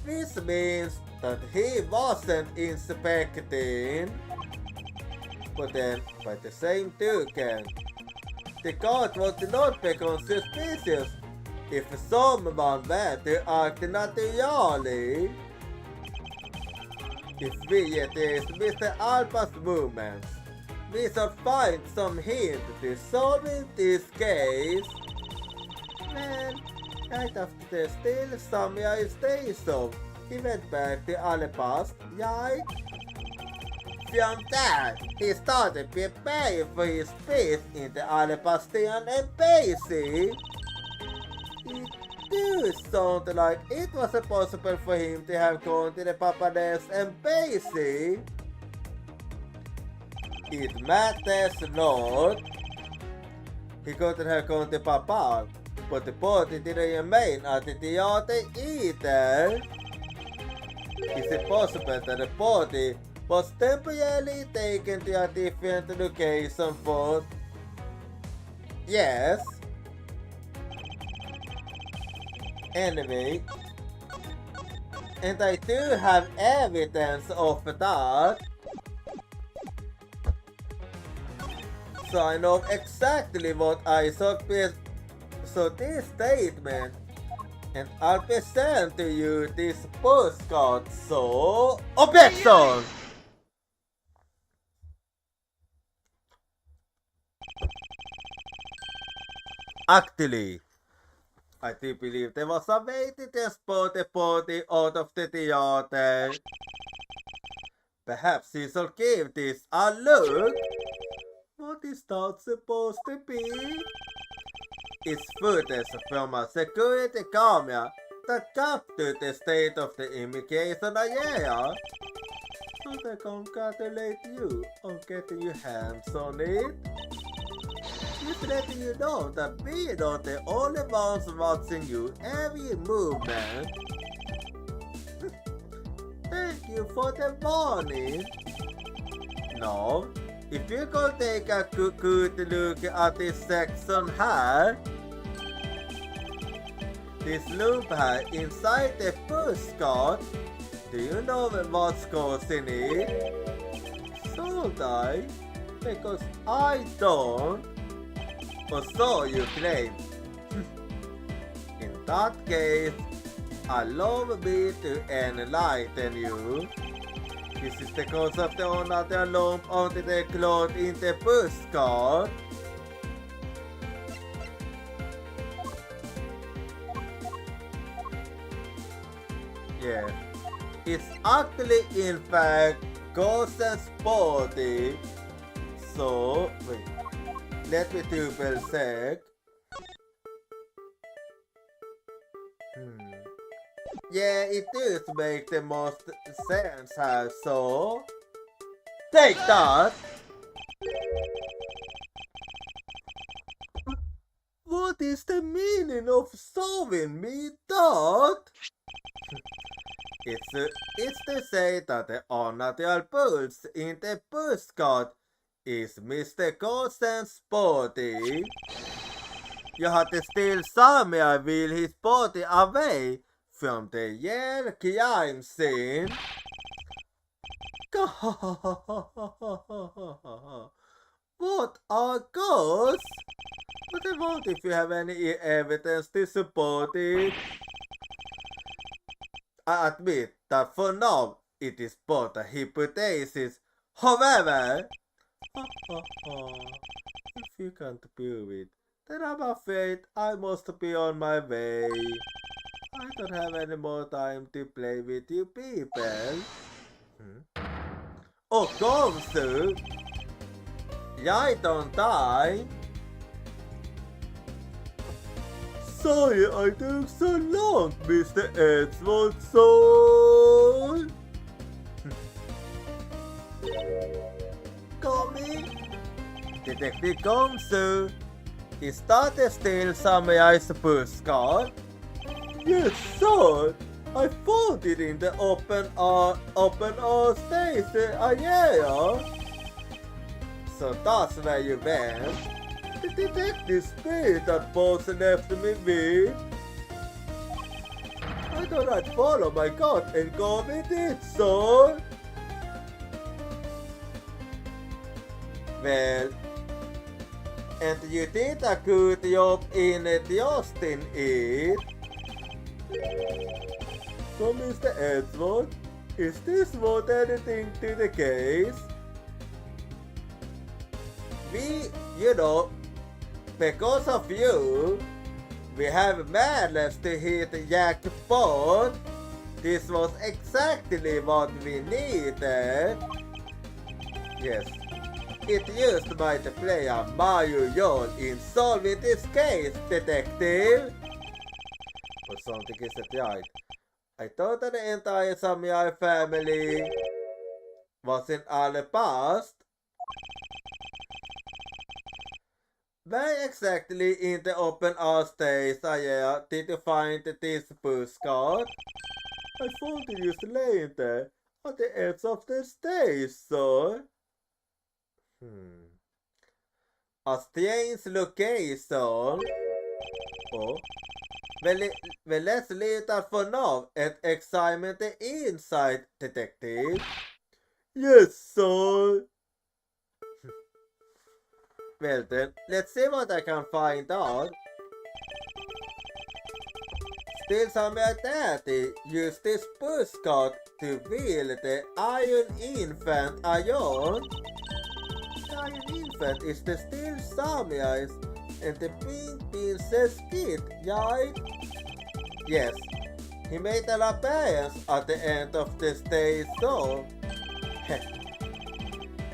which means that he wasn't inspecting. But then, by the same token, the court would not become suspicious if someone were to act naturally. If we test Mr. Alpha's movements, we should find some hint to solving this case. Well, right after the still some station, he went back to Alpast, right? From that, he started preparing for his speech in the Alabastian embassy. It do sound like it was possible for him to have gone to the Papa's embassy. It matters not. He couldn't have gone to Papa, but the body didn't remain at the theater either. Is it possible that the body was temporarily taken to a different location for... Yes. Anyway, and I do have evidence of that. So I know exactly what I thought. So this statement, and I'll present to you this postcard. So, objection! Actually, I do believe there was a way to transport the body out of the theater. Perhaps you should give this a look. What is that supposed to be? It's footage from a security camera that captured the state of the immigration area. And I congratulate you on getting your hands on it. Just letting you know that we're not the only ones watching you every movement. Thank you for the warning. Now, if you could take a good look at this section here, this loop here inside the postcard. Do you know what goes in it? Should I? Because I don't. Or so you claim. In that case, allow me to enlighten you. This is the concept on the lump onto the cloth in the postcard. Yeah. It's actually in fact ghost and sporty. So wait. Let me double check. Yeah, it does make the most sense here, so take that! What is the meaning of showing me that? It's to say that the unnatural pulse in the postcard is Mr. Ghost Sporty. You have to steal Samia will his body away from the yell crime scene. What are ghosts? But I wonder if you have any evidence to support it. I admit that for now it is but a hypothesis. However, if you can't prove it, then I'm afraid I must be on my way. I don't have any more time to play with you people. Oh, Gomsu! Jag don't die. Sorry I took so long, Mr. Edwardson. Coming. Detective Gomsu. Is that still Samai's postcard? Yes, sir. I found it in the open air space. Yeah. So that's where you went. The detective spirit that boss left me with. I thought I'd follow my gut and go with it, sir. Well, and you did a good job in adjusting it. So, Mr. Edward, is this worth anything to the case? Because of you, we have managed to hit jackpot. This was exactly what we needed. Yes, it used my player Mario Yon in solving this case, detective. But something isn't right. I thought that the entire Samurai family was in our past. Where exactly in the open air space did you find this postcard? I found it just laying there at the edge of the stage, sir. A strange location. Oh. Well, let's leave that for now and examine the inside, detective. Yes, sir. Well then, let's see what I can find out. Still Samurai Daddy used this postcard to wield the Iron Infant Ion. The Iron Infant is the Steel Samurai's and the Pink Princess Kid, right? Yes, he made an appearance at the end of the stage show.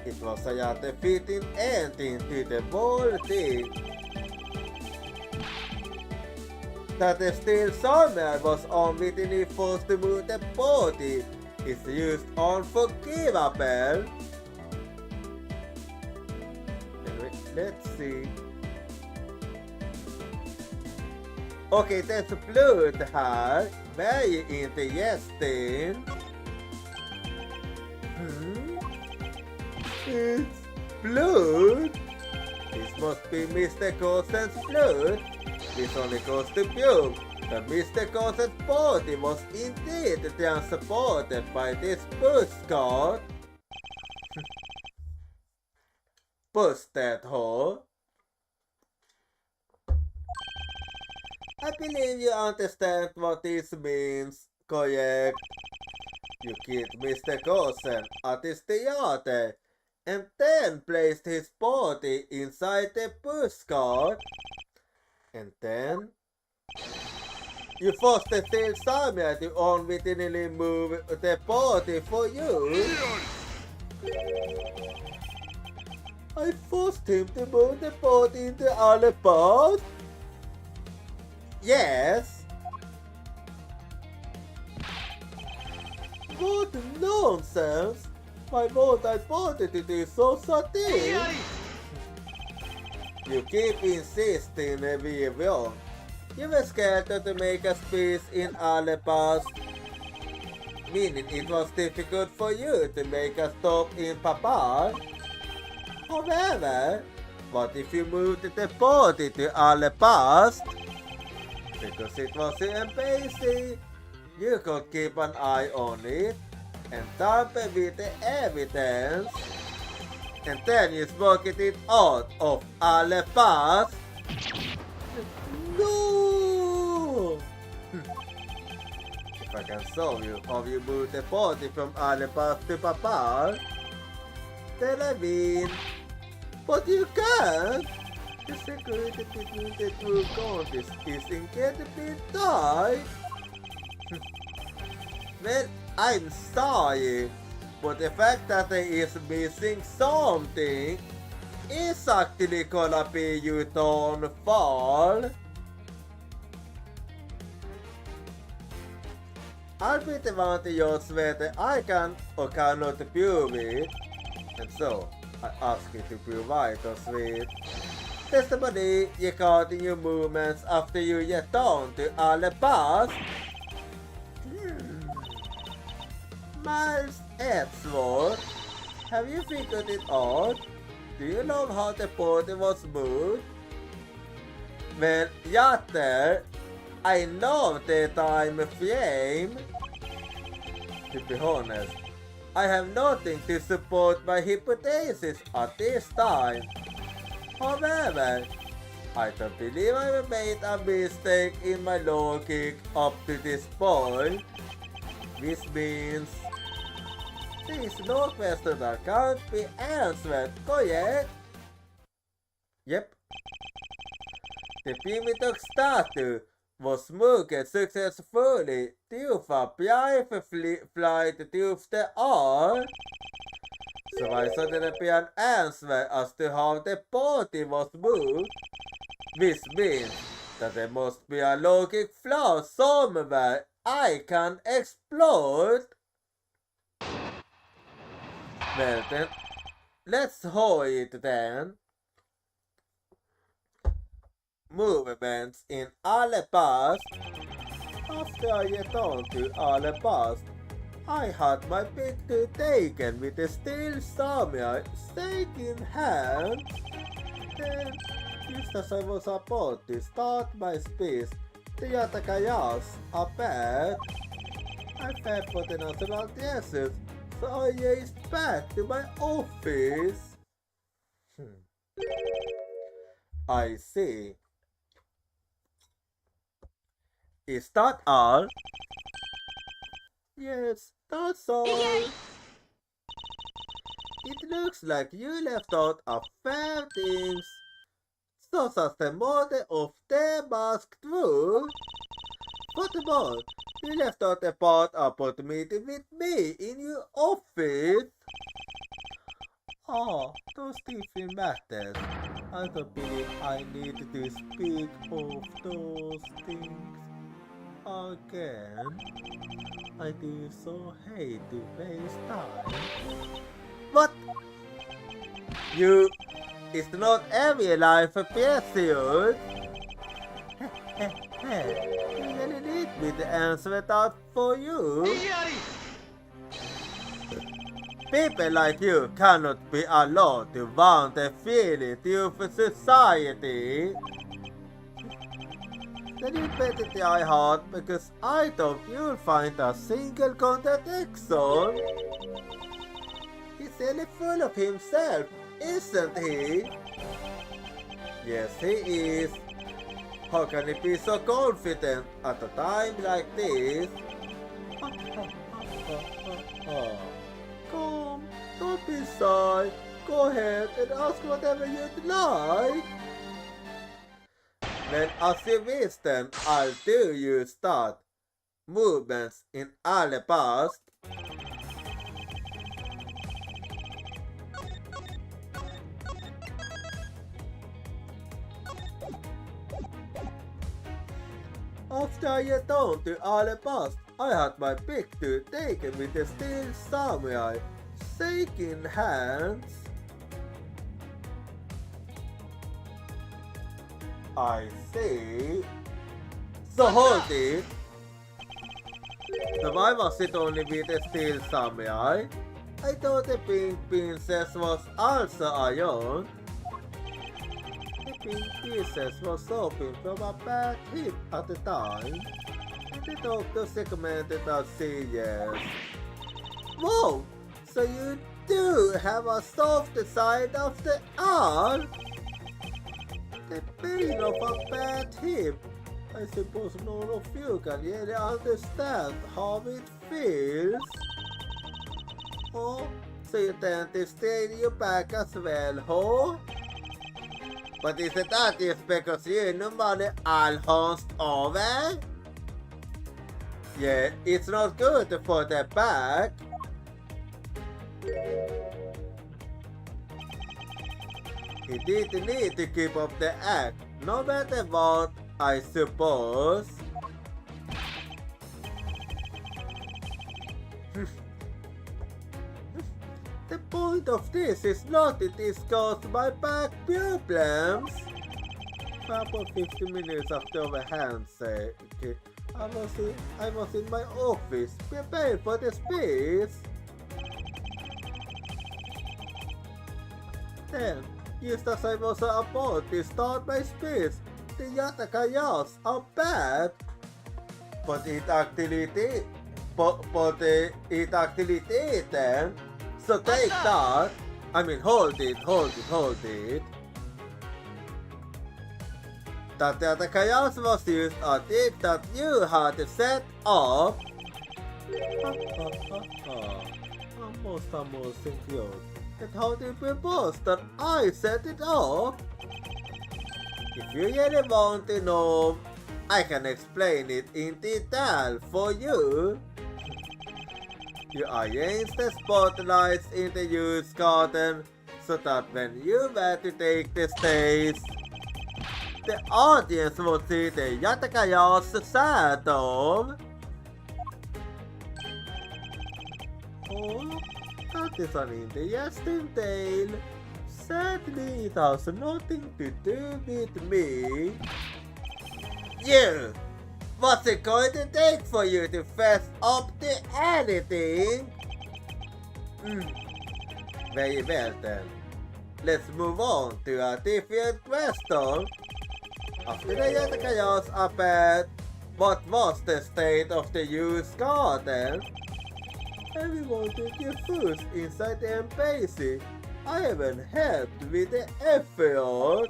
It was a fitting ending to the whole thing. That the Steel Samurai was unwittingly forced to move the body is used unforgivable. Anyway, let's see. Okay, there's blood here. Very interesting. It's blood. This must be Mr. Ghosten's blood. This only goes to Pube. The Mr. Gossett party was indeed transported by this postcard. Posted her. I believe you understand what this means, correct? You killed Mr. Gossen at his theater and then placed his body inside the postcard. And then you forced the Steel Samurai to unwittingly move the body for you. I forced him to move the body in the other part? Yes. What nonsense! Why won't I bother to do so subtle? You keep insisting, Vivian. You were scared to make a speech in Alebas, meaning it was difficult for you to make a stop in Papa. However, what if you moved the body to Alebas? Because it was so embassy, you could keep an eye on it and tamper with the evidence, and then you smoke it out of Alebas. No! If I can show you how you move the body from Alebas to Papa, then I mean, but you can't. The security between the two countries is incredibly tight. Well, I'm sorry, but the fact that there is missing something is actually gonna be your downfall. I'll be the one to judge whether I can or cannot prove it, and so I ask you to provide us with testimony regarding your movements after you get down to Alabas. Miles Edgeworth, have you figured it out? Do you know how the body was moved? Well, Yatter, I know the time frame. To be honest, I have nothing to support my hypothesis at this time. However, I don't believe I made a mistake in my logic up to this point, which means there is no question that can't be answered, correct? Yep. The primitive statue was moved successfully to a private flight to the Earth. So I suddenly be an answer as to how the body was moved, which means that there must be a logic flaw somewhere I can exploit. Well then, let's hold it then. Movements in Alabas. After I returned to Alabas, I had my picture taken with the Steel Samurai stake in hand. Then, just as I was about to start my speech, the Yatakayas appeared. I felt for the national dresses, so I raced back to my office. I see. Is that all? Yes, that's all. It looks like you left out a fair things, such as the murder of the masked wolf. Furthermore, you left out the part about meeting with me in your office. Oh, those different matters. I don't believe I need to speak of those things again. I do so hate to waste time. What? It's not every life a pursuit. You really need me to answer it out for you. People like you cannot be allowed to want a feeling of society. Then you petted the eye hard because I thought you'll find a single contact Exxon. He's really full of himself, isn't he? Yes, he is. How can he be so confident at a time like this? Come, don't be shy. Go ahead and ask whatever you'd like. Men as you wish then, I'll do you start. Movements in alle past. After I get on to alle past, I had my picture taken with the steel samurai, shaking hands. I see. So hold it. So why was it only with the steel samurai? I thought the pink princess was also iron. The pink princess was suffering from a bad hip at the time. And the doctor recommended a CS. Whoa! So you do have a soft side of the arm? The pain of a bad hip. I suppose none of you can really understand how it feels. Oh, so you tend to strain your back as well, huh? But is it that is because you normally all hunched over? Yeah, it's not good for the back. He didn't need to keep up the act, no matter what, I suppose. The point of this is not it is caused by back problems. About 50 minutes after our handshake, I was in my office, prepared for the speech. Then, just as I was about to start my speech, the yatakayas are bad. But it actually did. So take that. I mean, hold it. That the yatakayas was used a tip that you had to set up. Most amusing joke. And how do you propose that I set it up? If you really want to know, I can explain it in detail for you. You arrange the spotlights in the youth garden so that when you were to take the stage, the audience will see the Yatakaya's shadow. Oh, that is an interesting tale. Sadly, it has nothing to do with me. You! What's it going to take for you to fess up to anything? Very well then. Let's move on to a different question. After the Yatakayas appeared, what was the state of the youth garden? Everyone took your food inside the embassy. I haven't helped with the effort.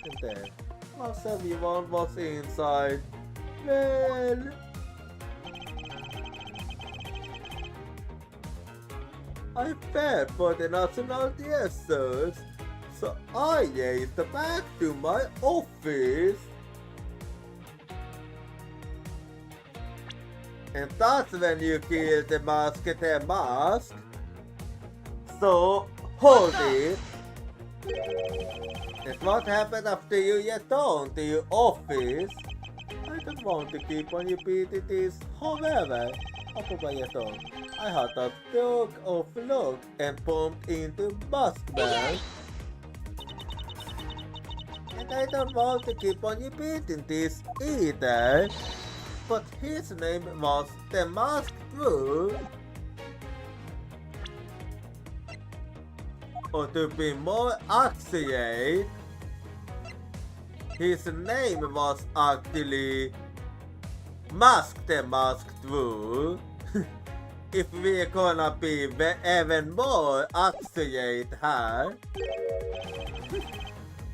And then, once everyone was inside, well, I paid for the national desserts, so I raced back to my office. And that's when you killed the mask. So, hold it. And what happened after you returned to your office? I don't want to keep on repeating this, however, after my return, I had a dog of luck and bumped into basketball. And I don't want to keep on repeating this either. But his name was the Masked Wolf. Or to be more accurate, his name was actually Masked Wu. If we're gonna be even more accurate here.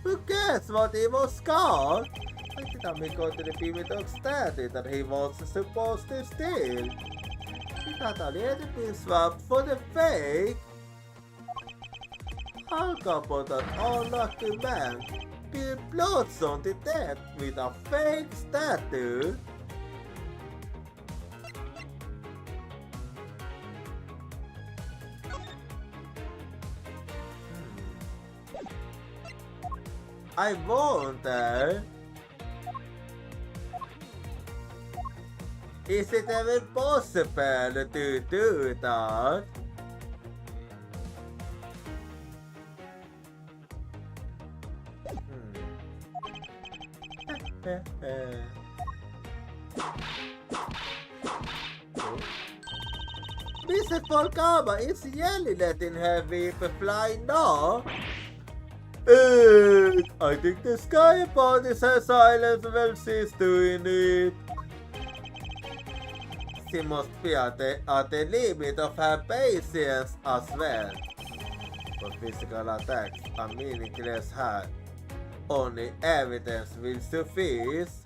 Who cares what he was called? I think I'm going to the pivotal statue that he was supposed to steal. It had already been swapped for the fake. How about that unlucky man be bludgeoned to death with a fake statue? I wonder, is it even possible to do that? Mr. Folkama is yelling letting her whip fly now. I think the sky upon this her silence while she's doing it. She must be at the limit of her patience as well. But physical attacks are meaningless here. Only evidence will suffice.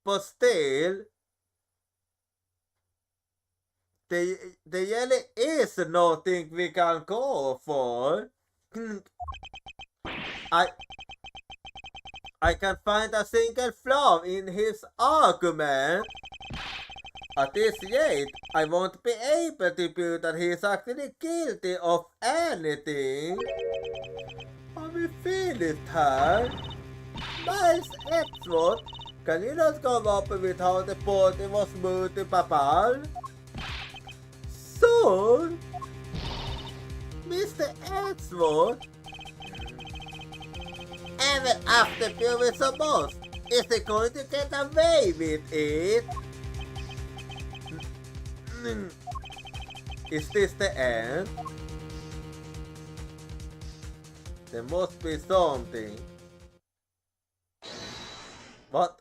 But still, the yellow is nothing we can go for. I can't find a single flaw in his argument. At this rate, I won't be able to prove that he is actually guilty of anything. How we feel it here? Nice Edward, can you not come up with how the party was moved to Papal? Soon? Mr. Edward? Even after proving so much, is he going to get away with it? Is this the end? There must be something. What?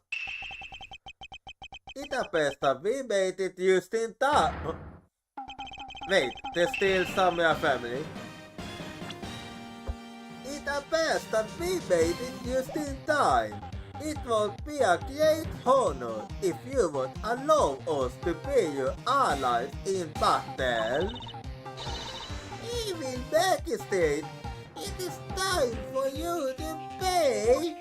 It appears that we made it just in time. Wait, there's still somewhere family. It appears that we made it just in time. It would be a great honor if you would allow us to be your allies in battle. Even backstage, it is time for you to pay.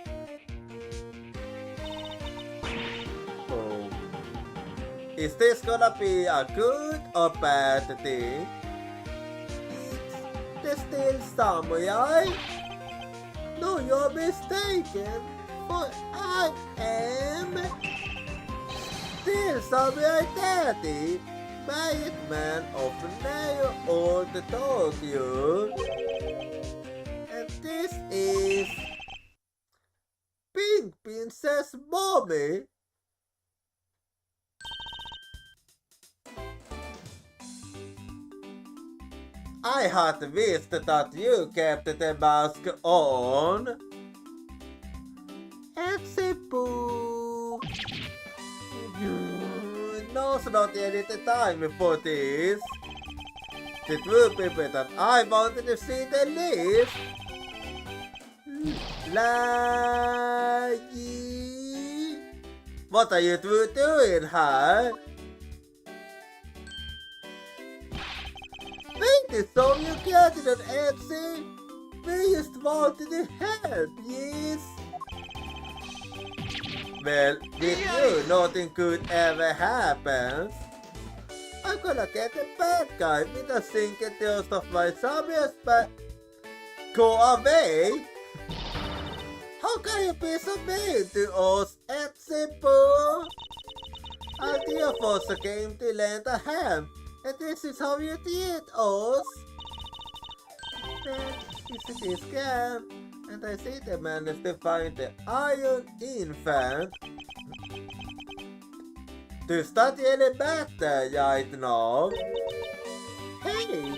Oh. Is this gonna be a good or bad thing? It's the Steel Samurai? No, you're mistaken. For I am Steel Samurai Daddy, married man of Neo Old Tokyo. And this is Pink Princess Mommy. I had wished that you kept the mask on. Boo. Now's not yet the time for this. The true people that I wanted to see the list. Lagi. What are you two doing, huh? Wait, so you get it, Etsy? We just wanted to help, yes? Well, with you, nothing good ever happens. I'm gonna get a bad guy with a single dose of my zombies, but go away. How can you be so mean to us, Etsy Boo? Idea of us came to lend a hand, and this is how you treat us. Then, this is a scam. And I see they managed to find the Iron Infant. To start really better right now. Hey!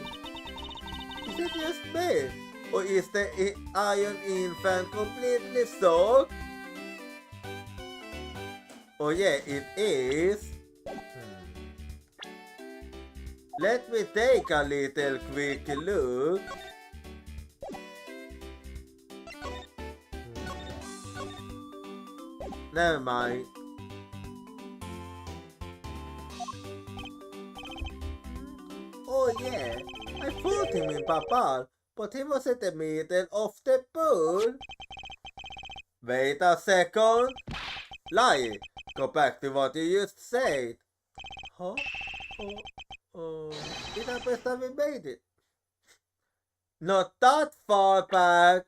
Is it just me? Or is the Iron Infant completely soaked? Oh yeah, it is. Let me take a little quick look. Never mind. Oh yeah, I put him in Papal, but he was in the middle of the pool. Wait a second. Lie, go back to what you just said. Huh? It happens that we made it. Not that far back.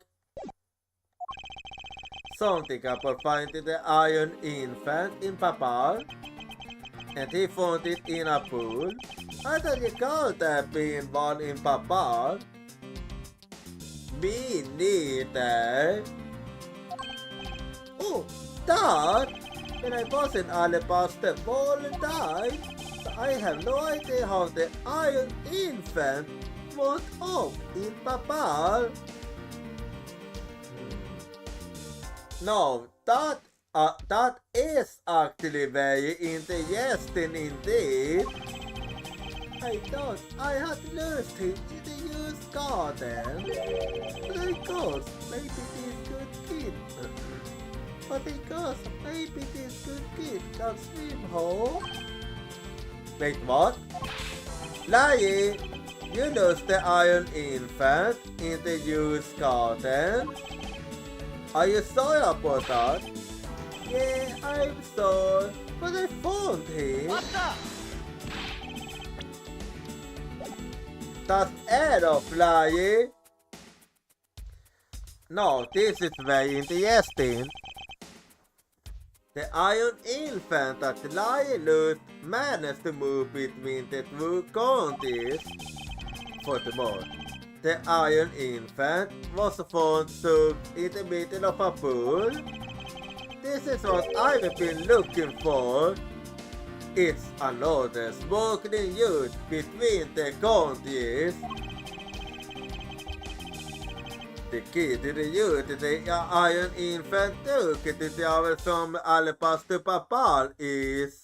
Something couple find the Iron Infant in Papal, and he found it in a pool. I thought you can't have been one in Papal. Me neither. Oh, that? When I was in Alabaster all the time, I have no idea how the Iron Infant was up in Papal. No, that is actually very interesting indeed. I thought I had lost him in the used garden. But I guess maybe this good kid. But I guess maybe this good kid can swim home. Wait, what? Lie! You lost the Iron Infant in the used garden? Are you sorry about that? Yeah, I'm sorry, but I found him. That's add up, Lie. No, this is very interesting. The Iron Infant that Lie lost managed to move between the two counties. Furthermore, the Iron Infant was found soaked in the middle of a pool. This is what I've been looking for. It's another smuggling youth between the counties. The key to the youth the Iron Infant took to travel from Alpas to Papal is...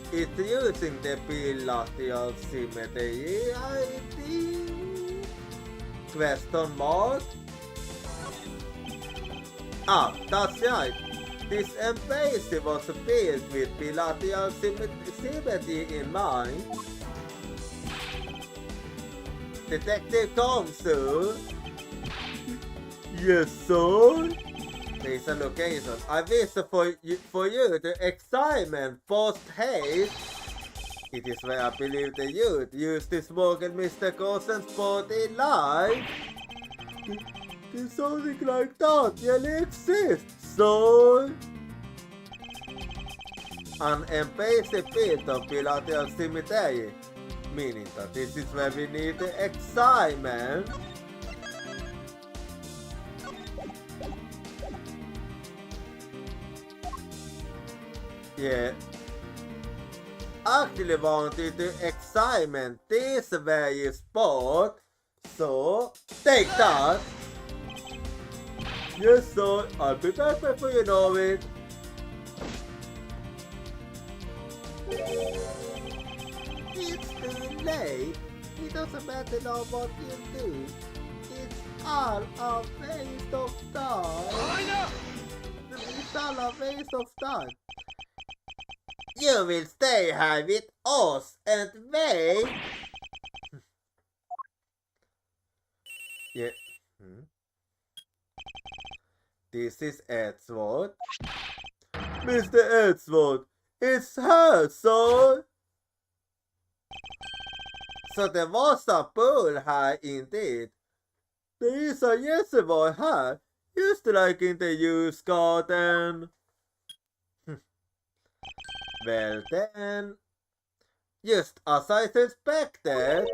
It's using the bilateral symmetry, I think? Question mark? Ah, that's right. This embassy was built with bilateral symmetry in mind. Detective Comsu? Yes, sir? There's a location. I wish for you to examine post haste. It is where I believe the youth used to smuggle Mr. Coulson's body live. Did something like that really exist, so? An embassy built of bilateral symmetry, meaning that this is where we need to examine. Yeah. Actually wanted to examine this very spot, so take that. Yes sir, I'll be back before you know it. It's too late. It doesn't matter now what you do. It's all a waste of time. It's all a waste of time. You will stay here with us and wait. Yeah. This is Edward. Mr. Edward, it's her, son. So there was a pool here indeed. There is a reservoir here, just like in the used garden. Well then, just as I suspected.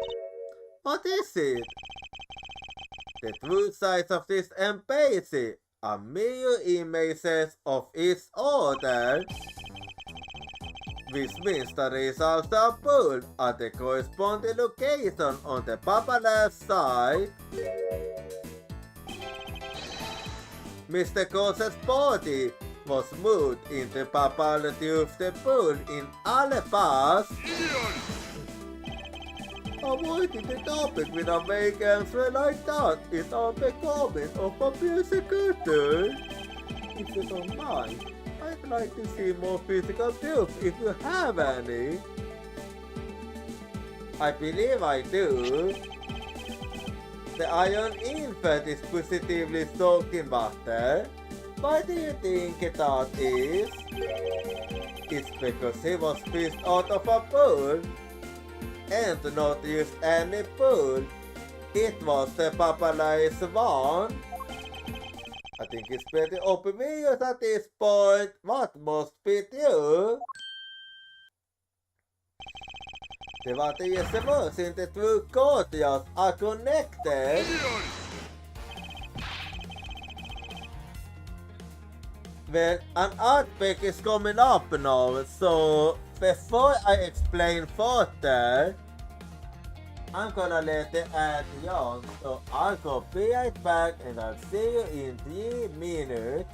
What is it? The true size of this embassy, a million images of each other, which means the results are pulled at the corresponding location on the paparazzi side. Mr. Cose's body was moved into paparazzi of the pool in Alabama. Avoiding the topic with a vague answer like that is unbecoming of a persecutor. If you don't mind, I'd like to see more physical proof if you have any. I believe I do. The iron infant is positively soaked in water. Why do you think that is? It's because he was fished out of a pool. And not use any pool. It was the paparazzi one. I think it's pretty obvious at this point what must be you. Det var det Jesus inte två courtyards are connected. Well, an earthquake is coming up now, so before I explain further, I'm gonna let the ad yawn, so I'll go be right back and I'll see you in 3 minutes.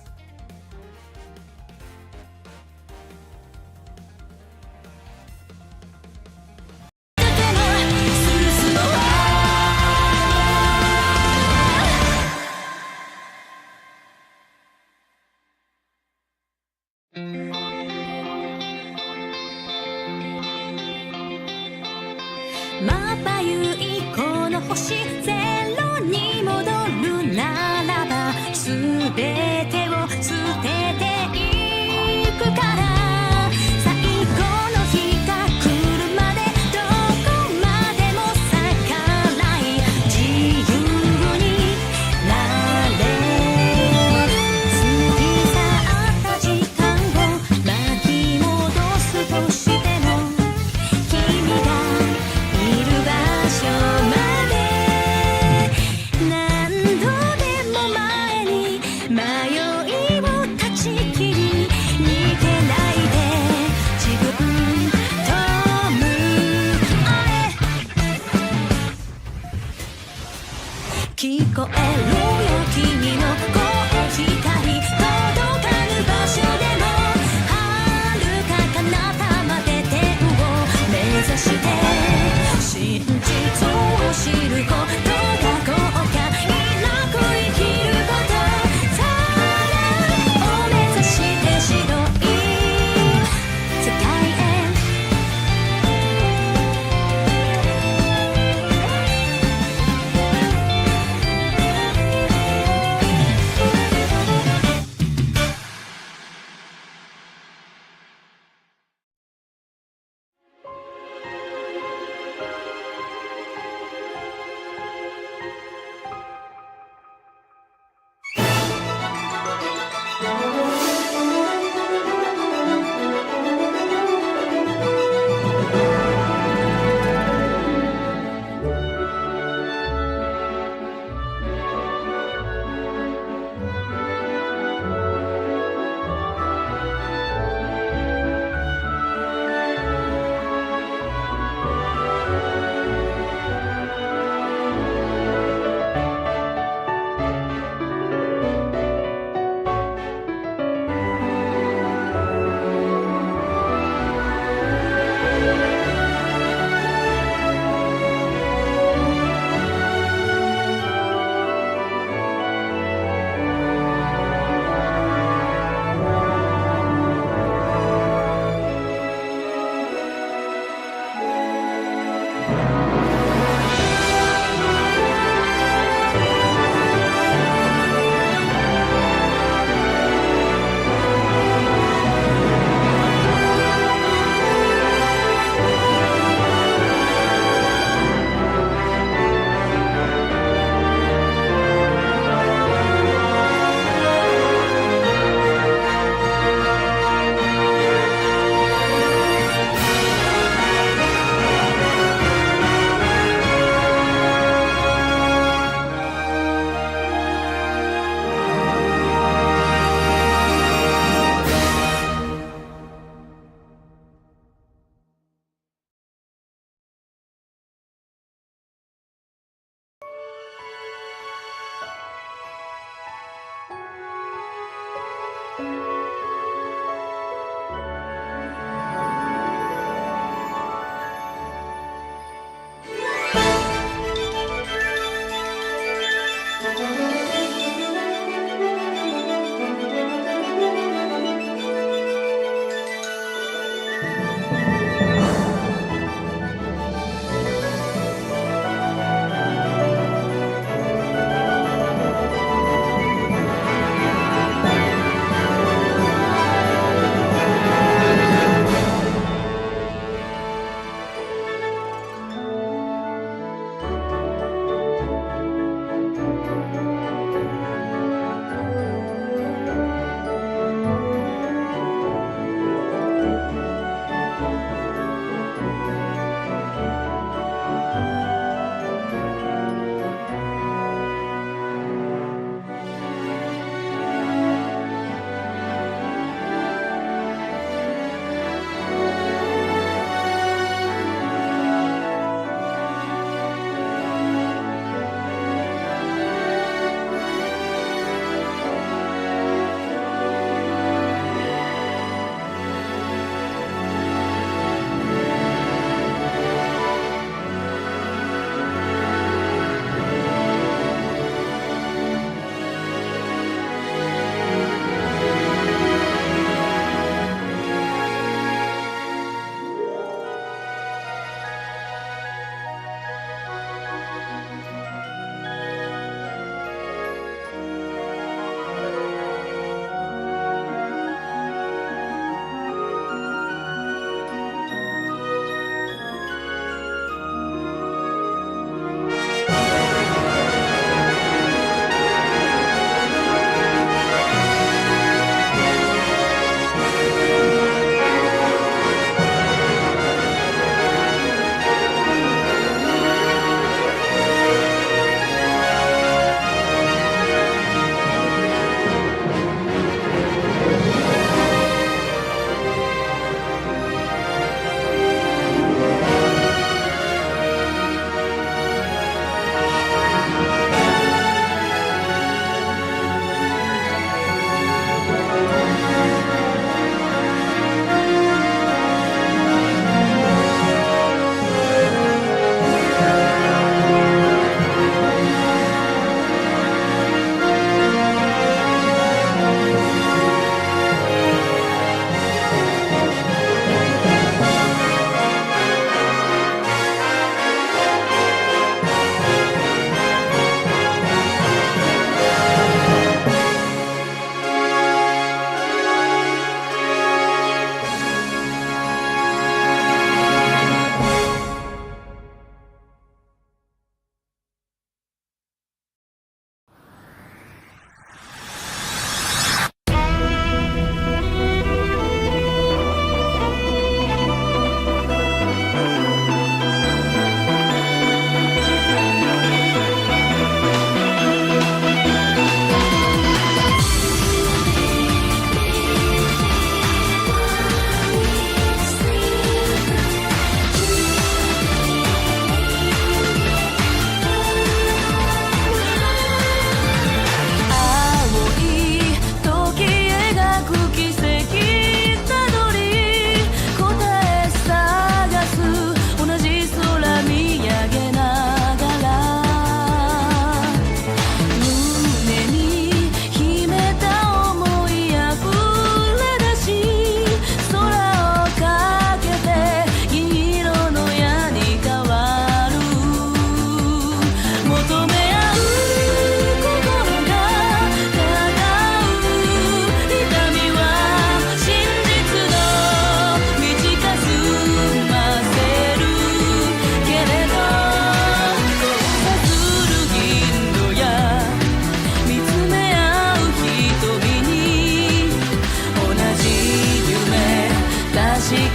「まばゆいこの星ゼロに戻るならば」「すべてを捨てていくから」「最後の日が来るまでどこまでも逆らい自由になれ」「過ぎ去った時間を巻き戻すとしても」「君がいる場所まで」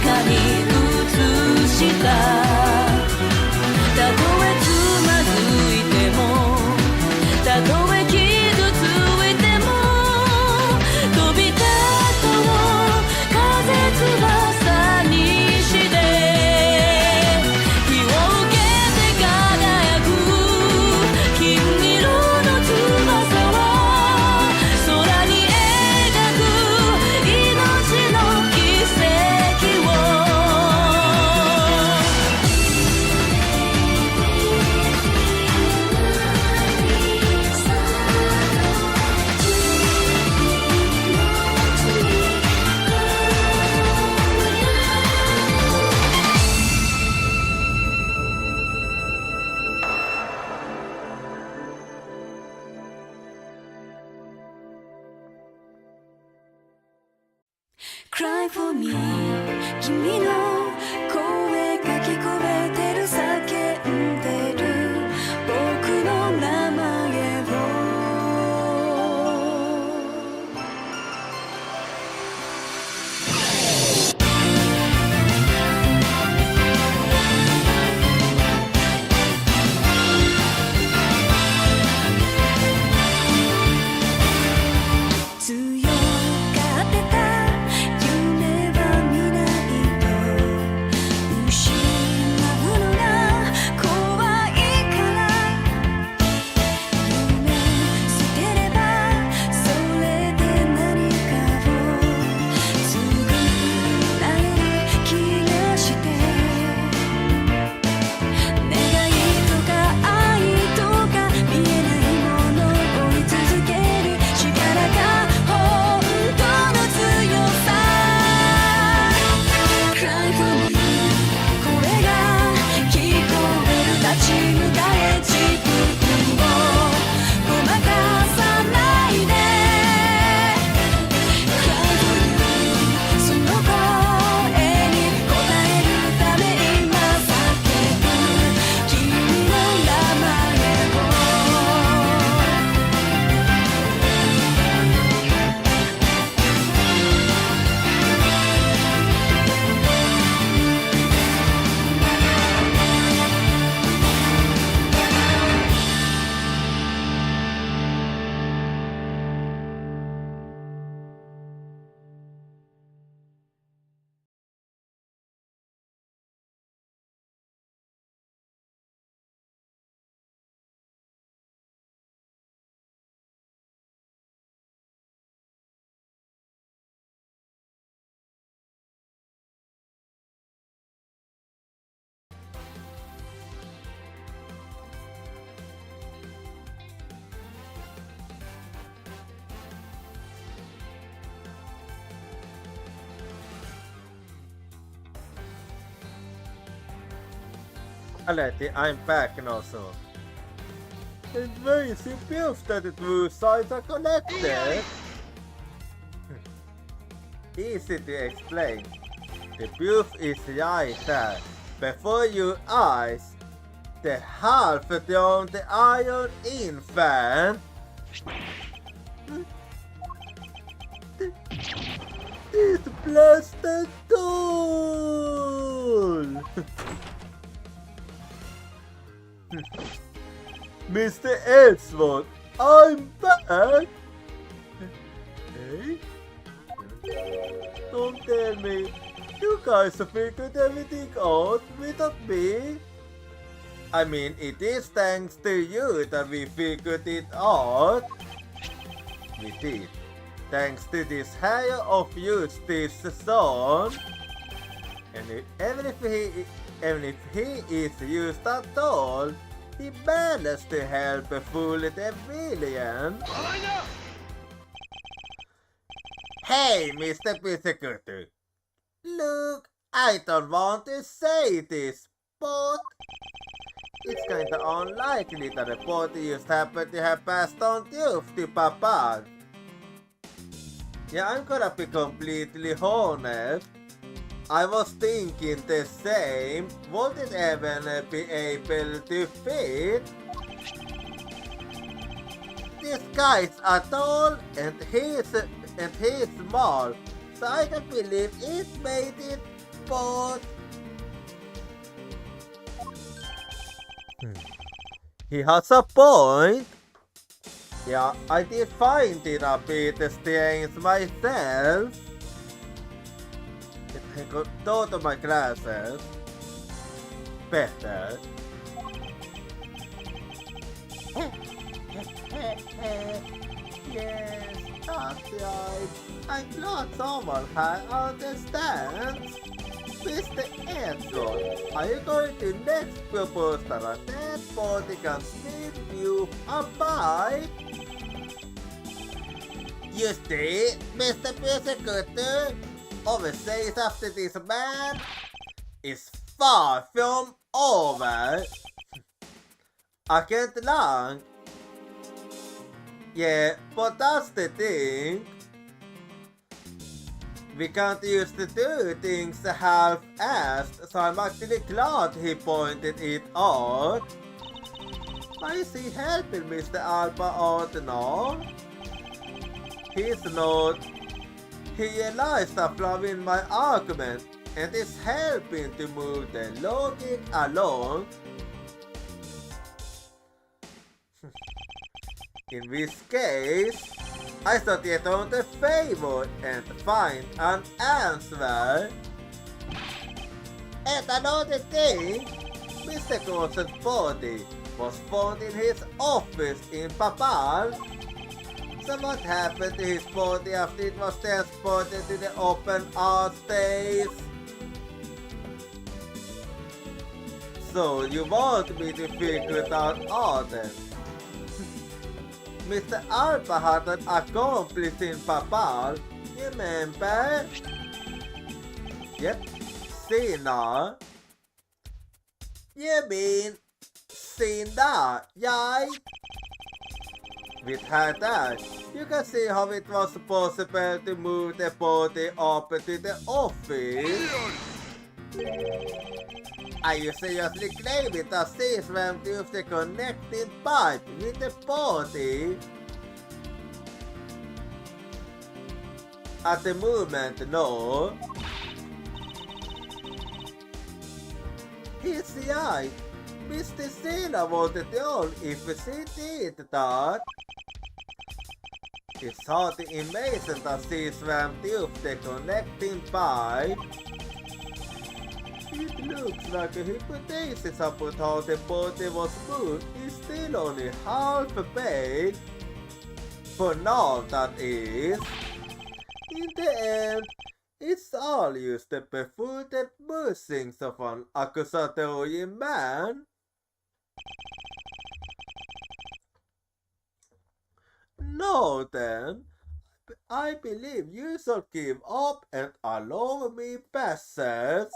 中に映したたとえつまずいてもたとえ傷ついても飛び立とう風翼にして火を受けて輝く金色の翼は空に描く命の奇跡をCry for me 君の声が聞こえてる叫んでる僕の名前を強がってた夢は見ないと失うのが怖いから夢捨てればそれで何かを作られる気がして願いとか愛とか見えないものを追い続ける力が本当の強さ Cry for me 声が聞こえる立ち向かえ自分をごまかさないで Cry for you その声に応えるため今叫ぶ君の名前をAlrighty, I'm back now, so. It's very simple that the two sides are connected. Easy to explain. The proof is right there. Before your eyes, the half from the iron infant. This blasted tool! Mr. Edgeworth, I'm back! Hey? Don't tell me, you guys figured everything out without me? I mean, it is thanks to you that we figured it out. We did. Thanks to this higher of use this zone. And even if he is used at all, he managed to help fool the villain. Hey, Mr. Prosecutor. Look, I don't want to say this, but it's kinda unlikely that the party just happened to have passed on youth to Papa. Yeah, I'm gonna be completely honest. I was thinking the same. Would it even be able to fit? These guys are tall and he's small, so I don't believe it made it boat. He has a point. Yeah, I did find it a bit strange myself. I got out of my glasses. Better. Yes, that's right. I'm glad someone understands. Mr. Edson, are you going to next propose that a dead body can feed you a bite? You see, Mr. Persecutor, overseas after this man is far from over. I can't long. Yeah, but that's the thing. We can't used to do things half-assed, so I'm actually glad he pointed it out. Why is he helping Mr. Alba out now? He's not. He realized a flaw in my argument and is helping to move the logic along. In this case, I thought get on the favor and find an answer. And another thing, Mr. Coulson's body was found in his office in Papal. So what happened to his body after it was transported to the open art space? So you want me to figure it out all then? Mr. Alba had an accomplice in Papal, remember? Yep, Sina. You mean Sina, right? With her that, you can see how it was possible to move the body up to the office. Are you seriously claiming that she swam through the connecting pipe with the body? At the moment, no. He's right. Mr. Sina wanted to know if she did that. It's hardly amazing that she swam through the connecting pipe. It looks like a hypothesis about how the body was moved is still only half baked. For now, that is. In the end, it's all just the befuddled musings of an accusatory man. No then, I believe you should give up and allow me passage.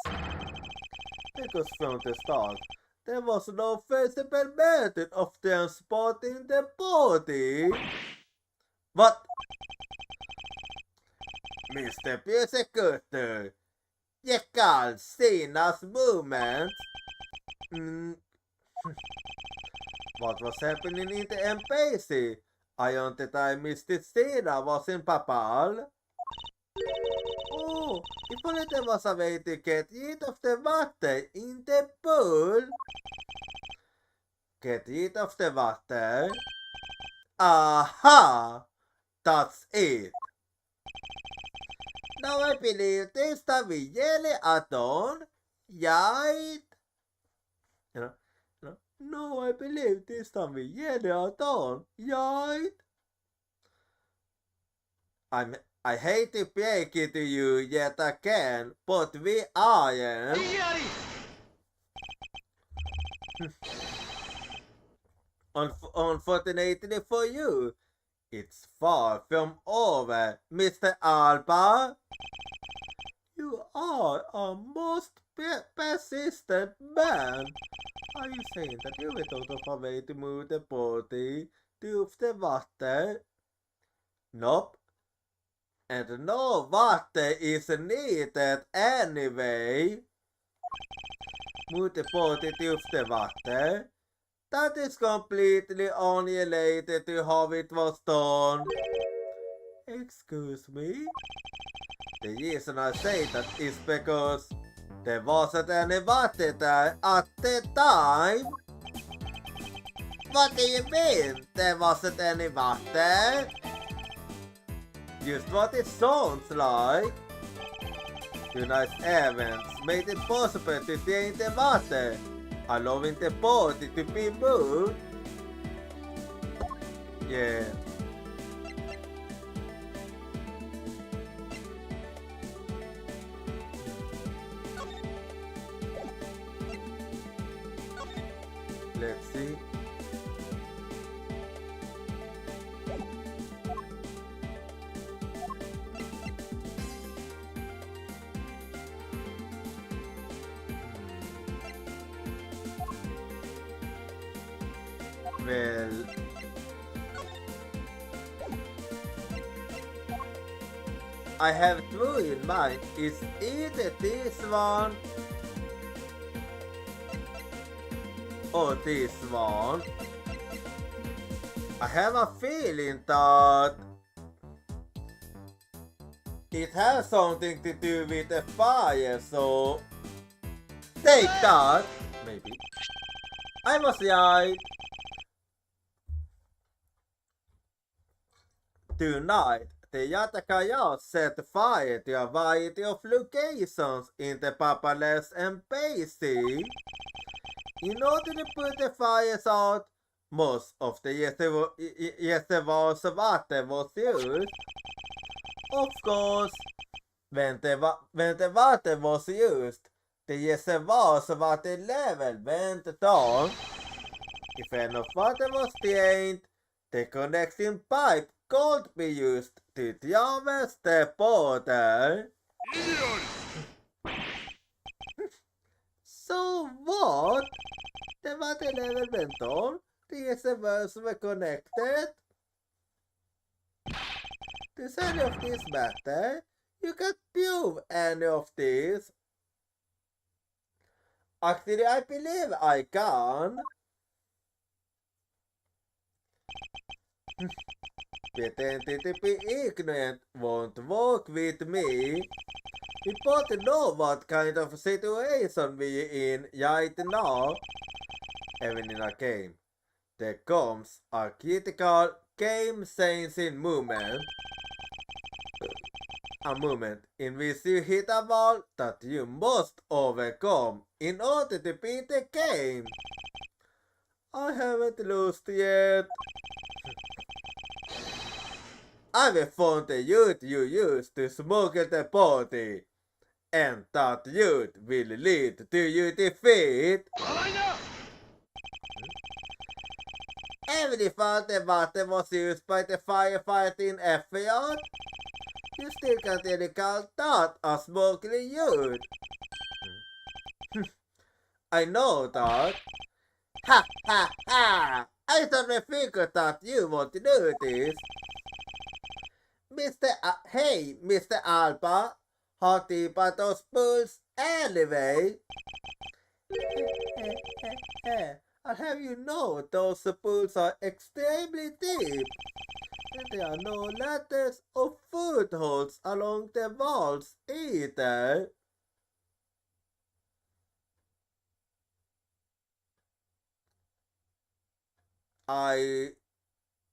Because from the start, there was no feasible method of transporting the body. What? Mr. Persecutor, you can't see Sina's movements. What was happening in the embassy? I wanted I Mr. Sina was in Papal. Oh, if only there was a way to get rid of the water in the pool. Get rid of the water? Aha! That's it. Now I believe this that we really are done, right? No, I believe this time we really are done, right? I hate to break it to you yet again, but we aren't. Unfortunately for you, it's far from over, Mr. Alba. You are a most persistent man. Are you saying that you went out of a way to move the body to the water? Nope. And no water is needed anyway. Move the body to the water. That is completely unrelated to how it was done. Excuse me? The reason I say that is because Det var så att ni varit där at the time. What do you mean? Det var så att ni varit där. Just what it sounds like. Tonight's events made it possible to stay in the water, allowing the body to be moved. Yeah. Let's see. Well, I have two in mind. Is either this one or this one. I have a feeling that it has something to do with the fire, so take that. Maybe. I was right. Tonight, the Yatakaya set fire to a variety of locations in the Papales Embassy. In order to put the fires out, most of the reservoirs water was used. Of course, when the water was used, the reservoirs water level went down. If enough water was drained, the connecting pipe could be used to traverse the border. So what? The water level went down, the reservoirs were connected. Does any of this matter? You can't prove any of this. Actually, I believe I can. Pretending to be ignorant won't work with me. We both know what kind of situation we're in right now. Even in a game, there comes a critical game-changing moment. A moment in which you hit a wall that you must overcome in order to beat the game. I haven't lost yet. I will find the youth you used to smuggle the body, and that youth will lead to your defeat. Even if all the water was used by the firefighting effort, you still can't really call that a smuggling youth. I know that. Ha ha ha! I thought figured that you want to do this. Hey, Mr. Alba, how deep are those pools anyway? I'll have you know those pools are extremely deep, and there are no ladders or footholds along the walls either.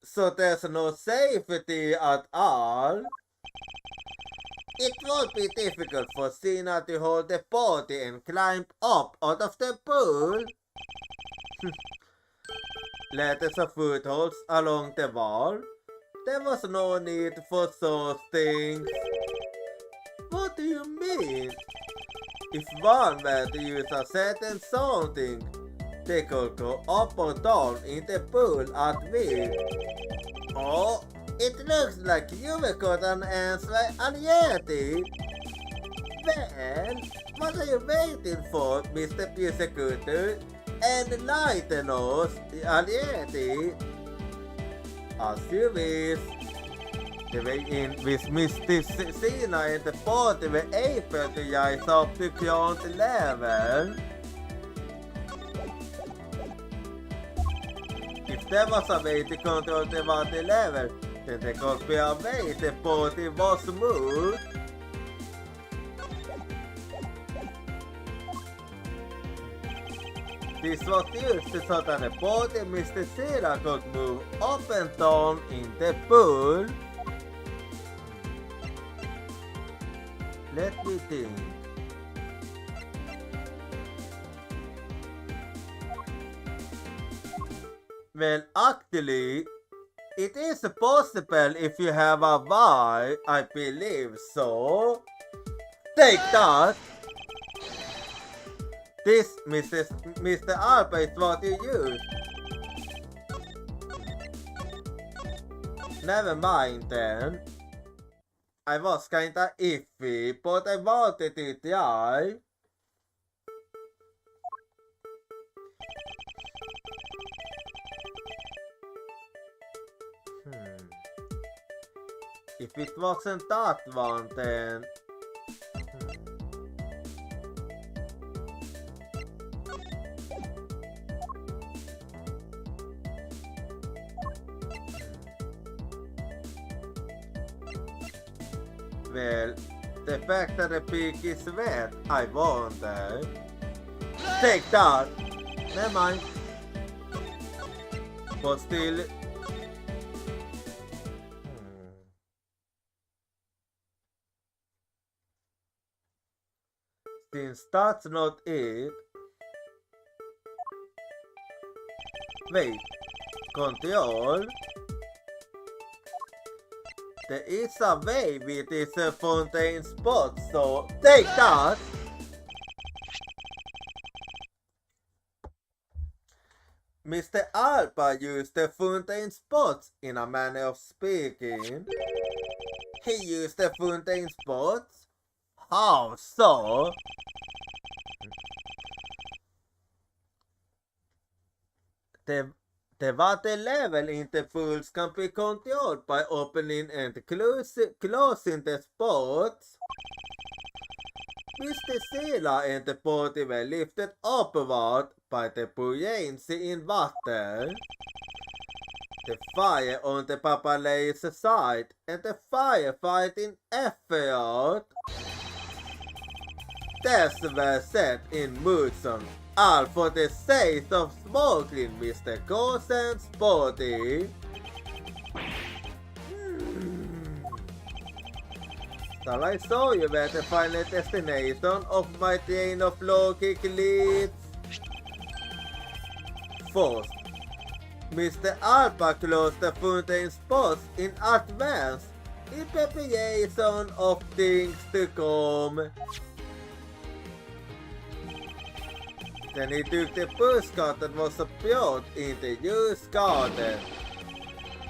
So there's no safety at all? It would be difficult for Sina to hold the body and climb up out of the pool. Letters of footholds along the wall. There was no need for those things. What do you mean? If one were to use a certain something, they could go up or down in the pool at will. Oh, it looks like you were got an answer already. Well, what are you waiting for, Mr. Prosecutor? Enlighten us already. As you wish. The way in which Mr. Sina and the body were able to rise up to ground level. If there was a way to control the water level, then there could be a way the body was moved. This was used so that the body Mr. Sina could move up and down in the pool. Let me think. Well, actually, it is possible if you have a Y, I believe so. Take that! This, Mr. Alpha, is what you use. Never mind then. I was kinda iffy, but I wanted it, yeah. If it wasn't that one, then... Well, the fact that the pig is wet, I wonder. Take that! Never mind. But still... Since that's not it... Wait. Control? There is a way with this fountain spot, so take that! Mr. Alpha used the fountain spots in a manner of speaking. He used the fountain spots? How so? The water level in the pools can be controlled by opening and closing the spots. Mr. Sila and the body were lifted upward by the buoyancy in water. The fire on the Papalay's side and the firefighting effort. Deaths were set in motion, all for the sake of smuggling Mr. Gosen's body. Shall I show you where the final destination of my train of logic leads? First, Mr. Alpha closed the fountain spots in advance in preparation of things to come. Then he took the pushcart that was built in the used garden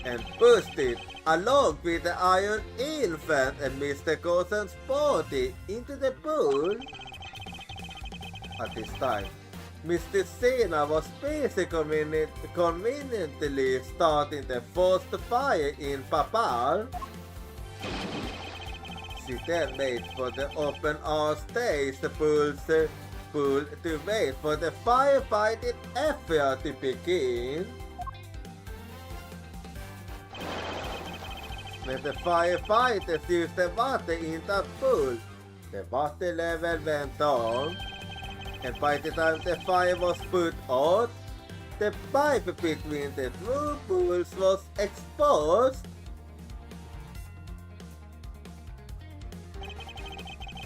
and pushed it along with the iron elephant and Mr. Gosen's body into the pool. At this time, Mr. Sina was busy conveniently starting the first fire in Papal. She then made for the open air stage pool to wait for the firefighting effort to begin. When the firefighters used the water in that pool, the water level went down, and by the time the fire was put out, the pipe between the two pools was exposed.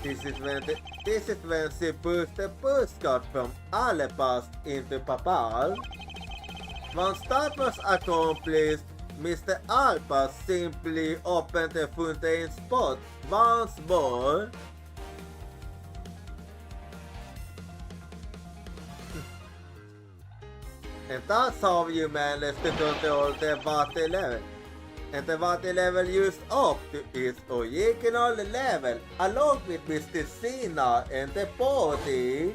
This is when she pushed the pushcart from Alebast into Papal. Once that was accomplished, Mr. Alpha simply opened the fountain spot once more. And that's how you managed to control the water level. And the water level used up to its original level along with Mr. Sina and the body.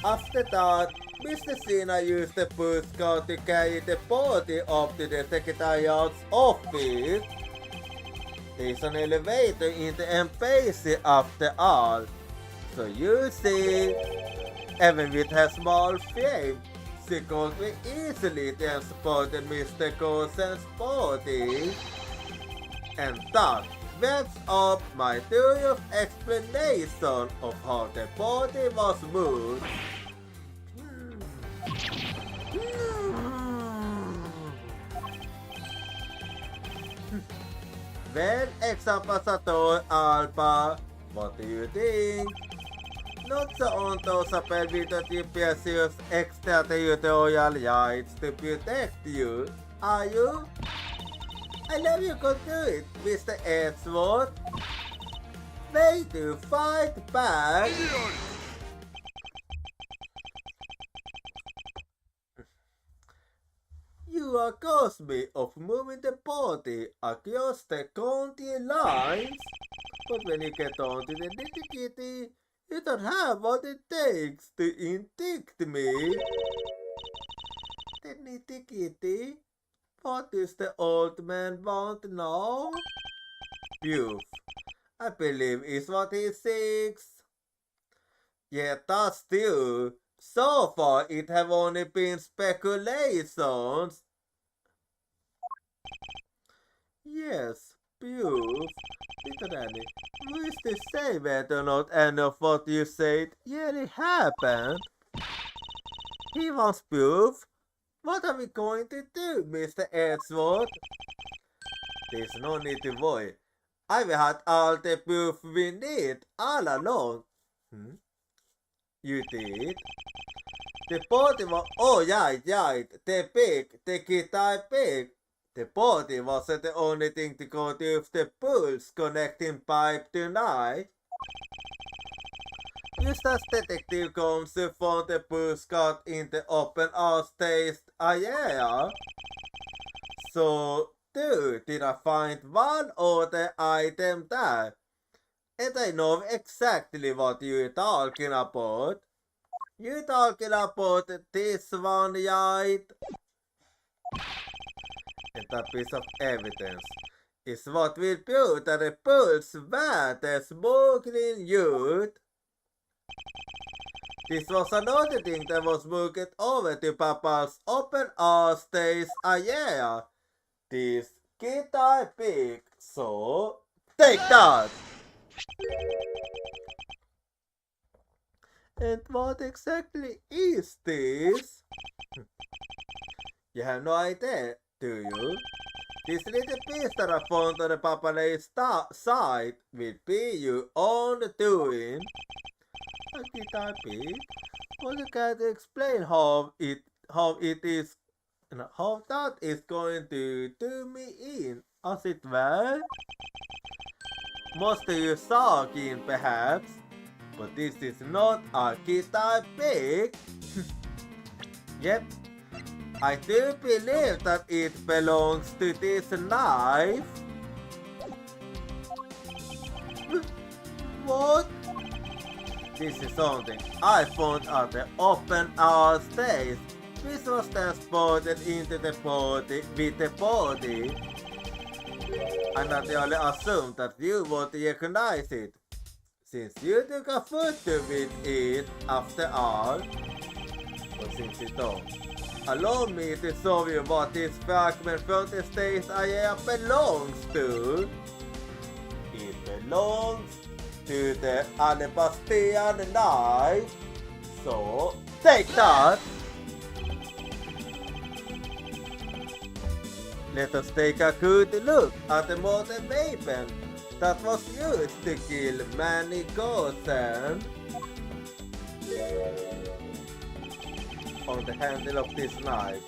After that, Mr. Sina used the pushcart to carry the body up to the Secretariat's office. There's an elevator in the embassy after all. So you see, even with her small frame, she could be easily transported Mr. Gosen's body. And that wraps up my theory of explanation of how the body was moved. Well, ex-ambassador Alba, what do you think? Not so untouchable with the precious extraterritorial rights to protect you, are you? I love you could do it, Mr. Edgeworth. Way to fight back! You accused me of moving the party across the county lines, but when you get on to the nitty-gritty, you don't have what it takes to indict me. The nitty-gritty? What does the old man want now? Youth, I believe is what he seeks. Yet that's still, so far it have only been speculations. Yes, proof. Literally, who is to say whether or not any of what you said really happened? He wants proof. What are we going to do, Mr. Edgeworth? There's no need to worry. I've had all the proof we need all along. You did? The body was... Oh, right. The pig. The guitar pig. The body wasn't the only thing to go to the pulse connecting pipe tonight. Just as Detective Combs found the pulse cut in the open stage area. So, dude, did I find one other item there? And I know exactly what you're talking about. You're talking about this one, right? And that piece of evidence is what will prove that the pulse were the smuggling youth. This was another thing that was moved over to Papa's open stage area. This guitar pick. So, take that! And what exactly is this? You have no idea, do you? This little piece that I found on the Papa's side will be your own doing. A guitar pick? Well, you can't explain how that is going to do me in, as it were. Most of you saw keen perhaps, but this is not a guitar pick. Yep, I do believe that it belongs to this knife. What? This is something I found at the open stage. This was transported into the body with the body. I naturally assumed that you would recognize it, since you took a photo with it after all. But since you don't, allow me to show you what this fragment from the stage area belongs to. It belongs to the alabastrian knife. So, take that! Let us take a good look at the modern weapon that was used to kill Manny Gosen. On the handle of this knife,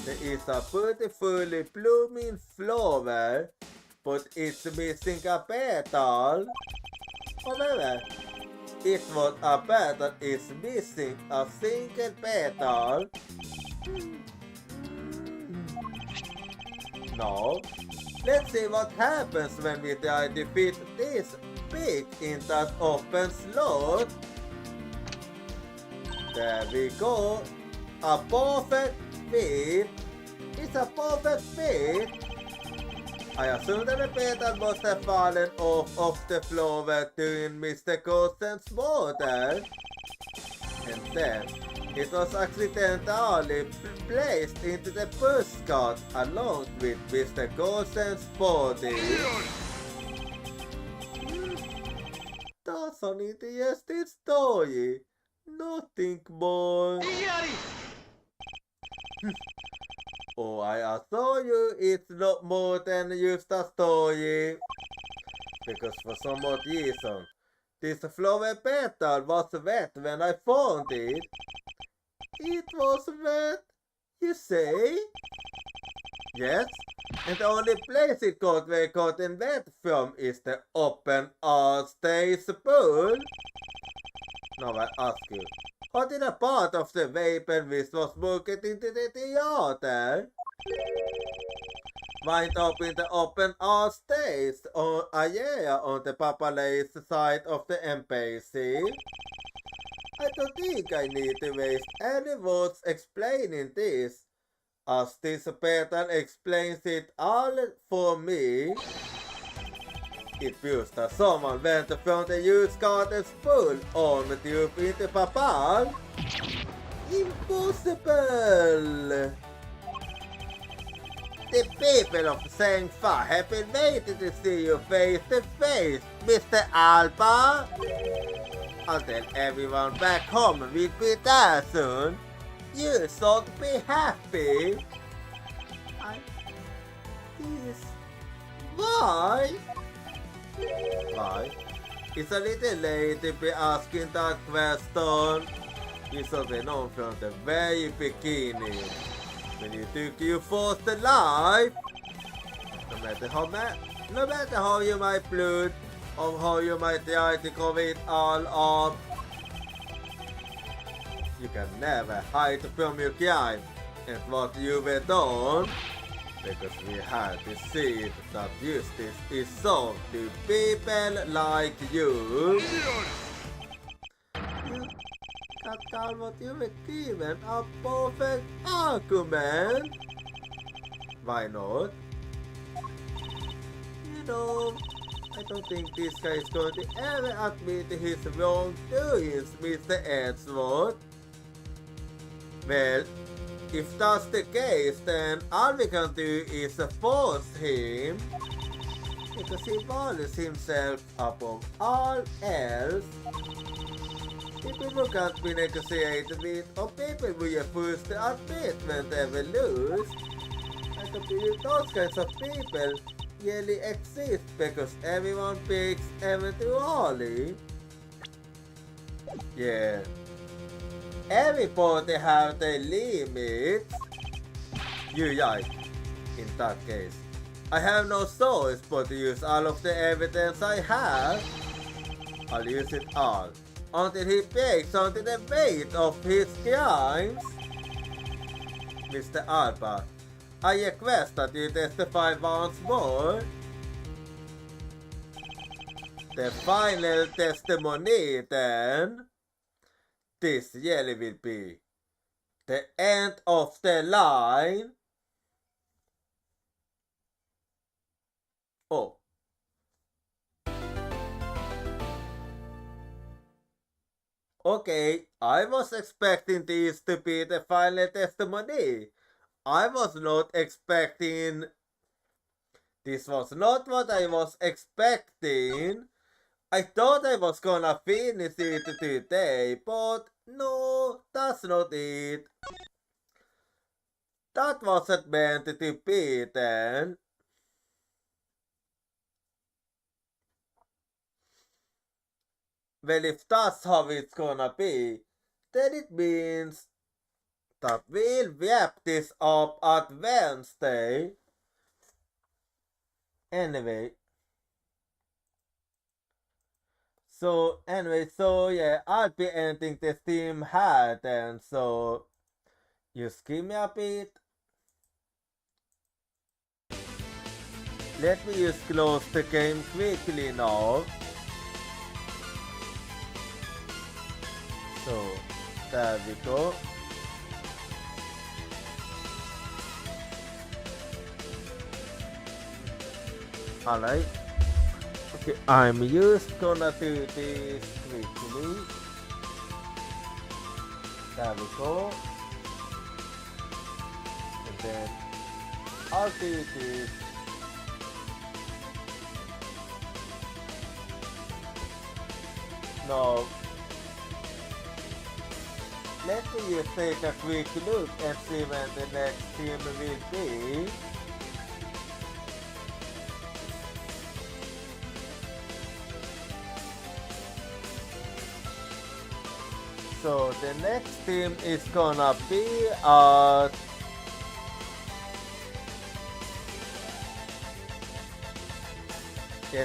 there is a beautifully blooming flower, but it's missing a petal. However, it's not a petal, it's missing a single petal. Now, let's see what happens when we try to fit this pig in that open slot. There we go. A perfect fit. It's a perfect fit. I assume that the petal must have fallen off of the flower during Mr. Gosen's murder. And then, it was accidentally placed into the bushcart along with Mr. Gosen's body. That's an interesting story. Nothing more. Oh, I assure you it's not more than just a story. Because for some odd reason, this flower petal was wet when I found it. It was wet, you say? Yes, and the only place it got very caught in wet from is the open all stays pool. Now I ask you, how did a part of the vapor mist was moved into the theater? Wind up in the open all stays on a year on the Papalais side of the embassy. I don't think I need to waste any words explaining this, as this pattern explains it all for me. It proves that someone went from the used garden's pool on the tube into Papal. Impossible! The people of Sengfa have been waiting to see you face to face, Mr. Alba. I'll tell everyone back home we'll be there soon. You should be happy. Why? Why? It's a little late to be asking that question. You should have known from the very beginning. When you took your first life. No matter how you might blood, or how you might try to cover it all up, you can never hide from your crime and what you were done, because we had to see that justice is served to people like you. You cut down what you were given a perfect argument. Why not? You know, I don't think this guy is going to ever admit his wrongdoings, Mr. Edgeworth. Well, if that's the case, then all we can do is force him, because he values himself above all else. People who can't be negotiated with, or people who refuse to admit when they will lose. I don't believe those kinds of people really exist, because everyone picks everything early. Yeah. Everybody have their limits. You're right. In that case, I have no choice but to use all of the evidence I have. I'll use it all until he breaks under the weight of his crimes. Mr. Alba, I request that you testify once more. The final testimony then. This really will be the end of the line. Oh. Okay, I was expecting this to be the final testimony. I was not expecting... This was not what I was expecting. I thought I was gonna finish it today, but no, that's not it. That wasn't meant to be then. Well, if that's how it's gonna be, then it means that we'll wrap this up at Wednesday. Anyway. So yeah, I'll be ending the Steam hat, and so just give me a bit. Let me just close the game quickly now. So there we go. Alright. Okay, I'm just gonna do this quickly. There we go. And then I'll do this. No. let me just take a quick look and see when the next team will be. So the next team is gonna be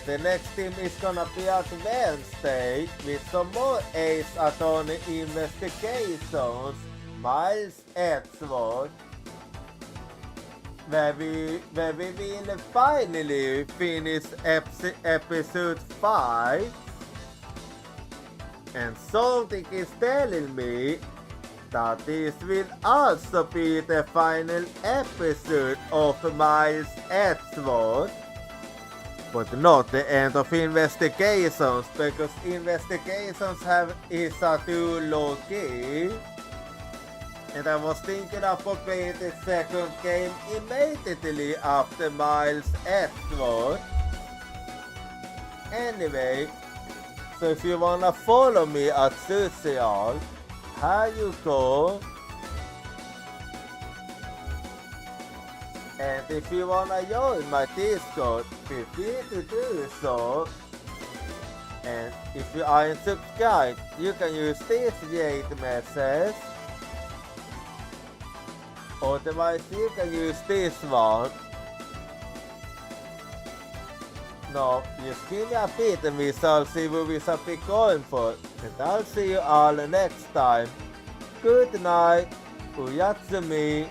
the next team is gonna be at Wednesday with some more Ace Attorney investigations, Miles Edgeworth, where we will finally finish episode 5. And something is telling me that this will also be the final episode of Miles Edgeworth. But not the end of investigations, because investigations is a too low key. And I was thinking of playing the second game immediately after Miles Edgeworth. Anyway, so if you wanna follow me at social, here you go. And if you wanna join my Discord, feel free to do so. And if you aren't subscribed, you can use this Jade message. Otherwise, you can use this one. No, just give me a bit and we shall see what we shall be going for. And I'll see you all next time. Good night. Uyatsumi.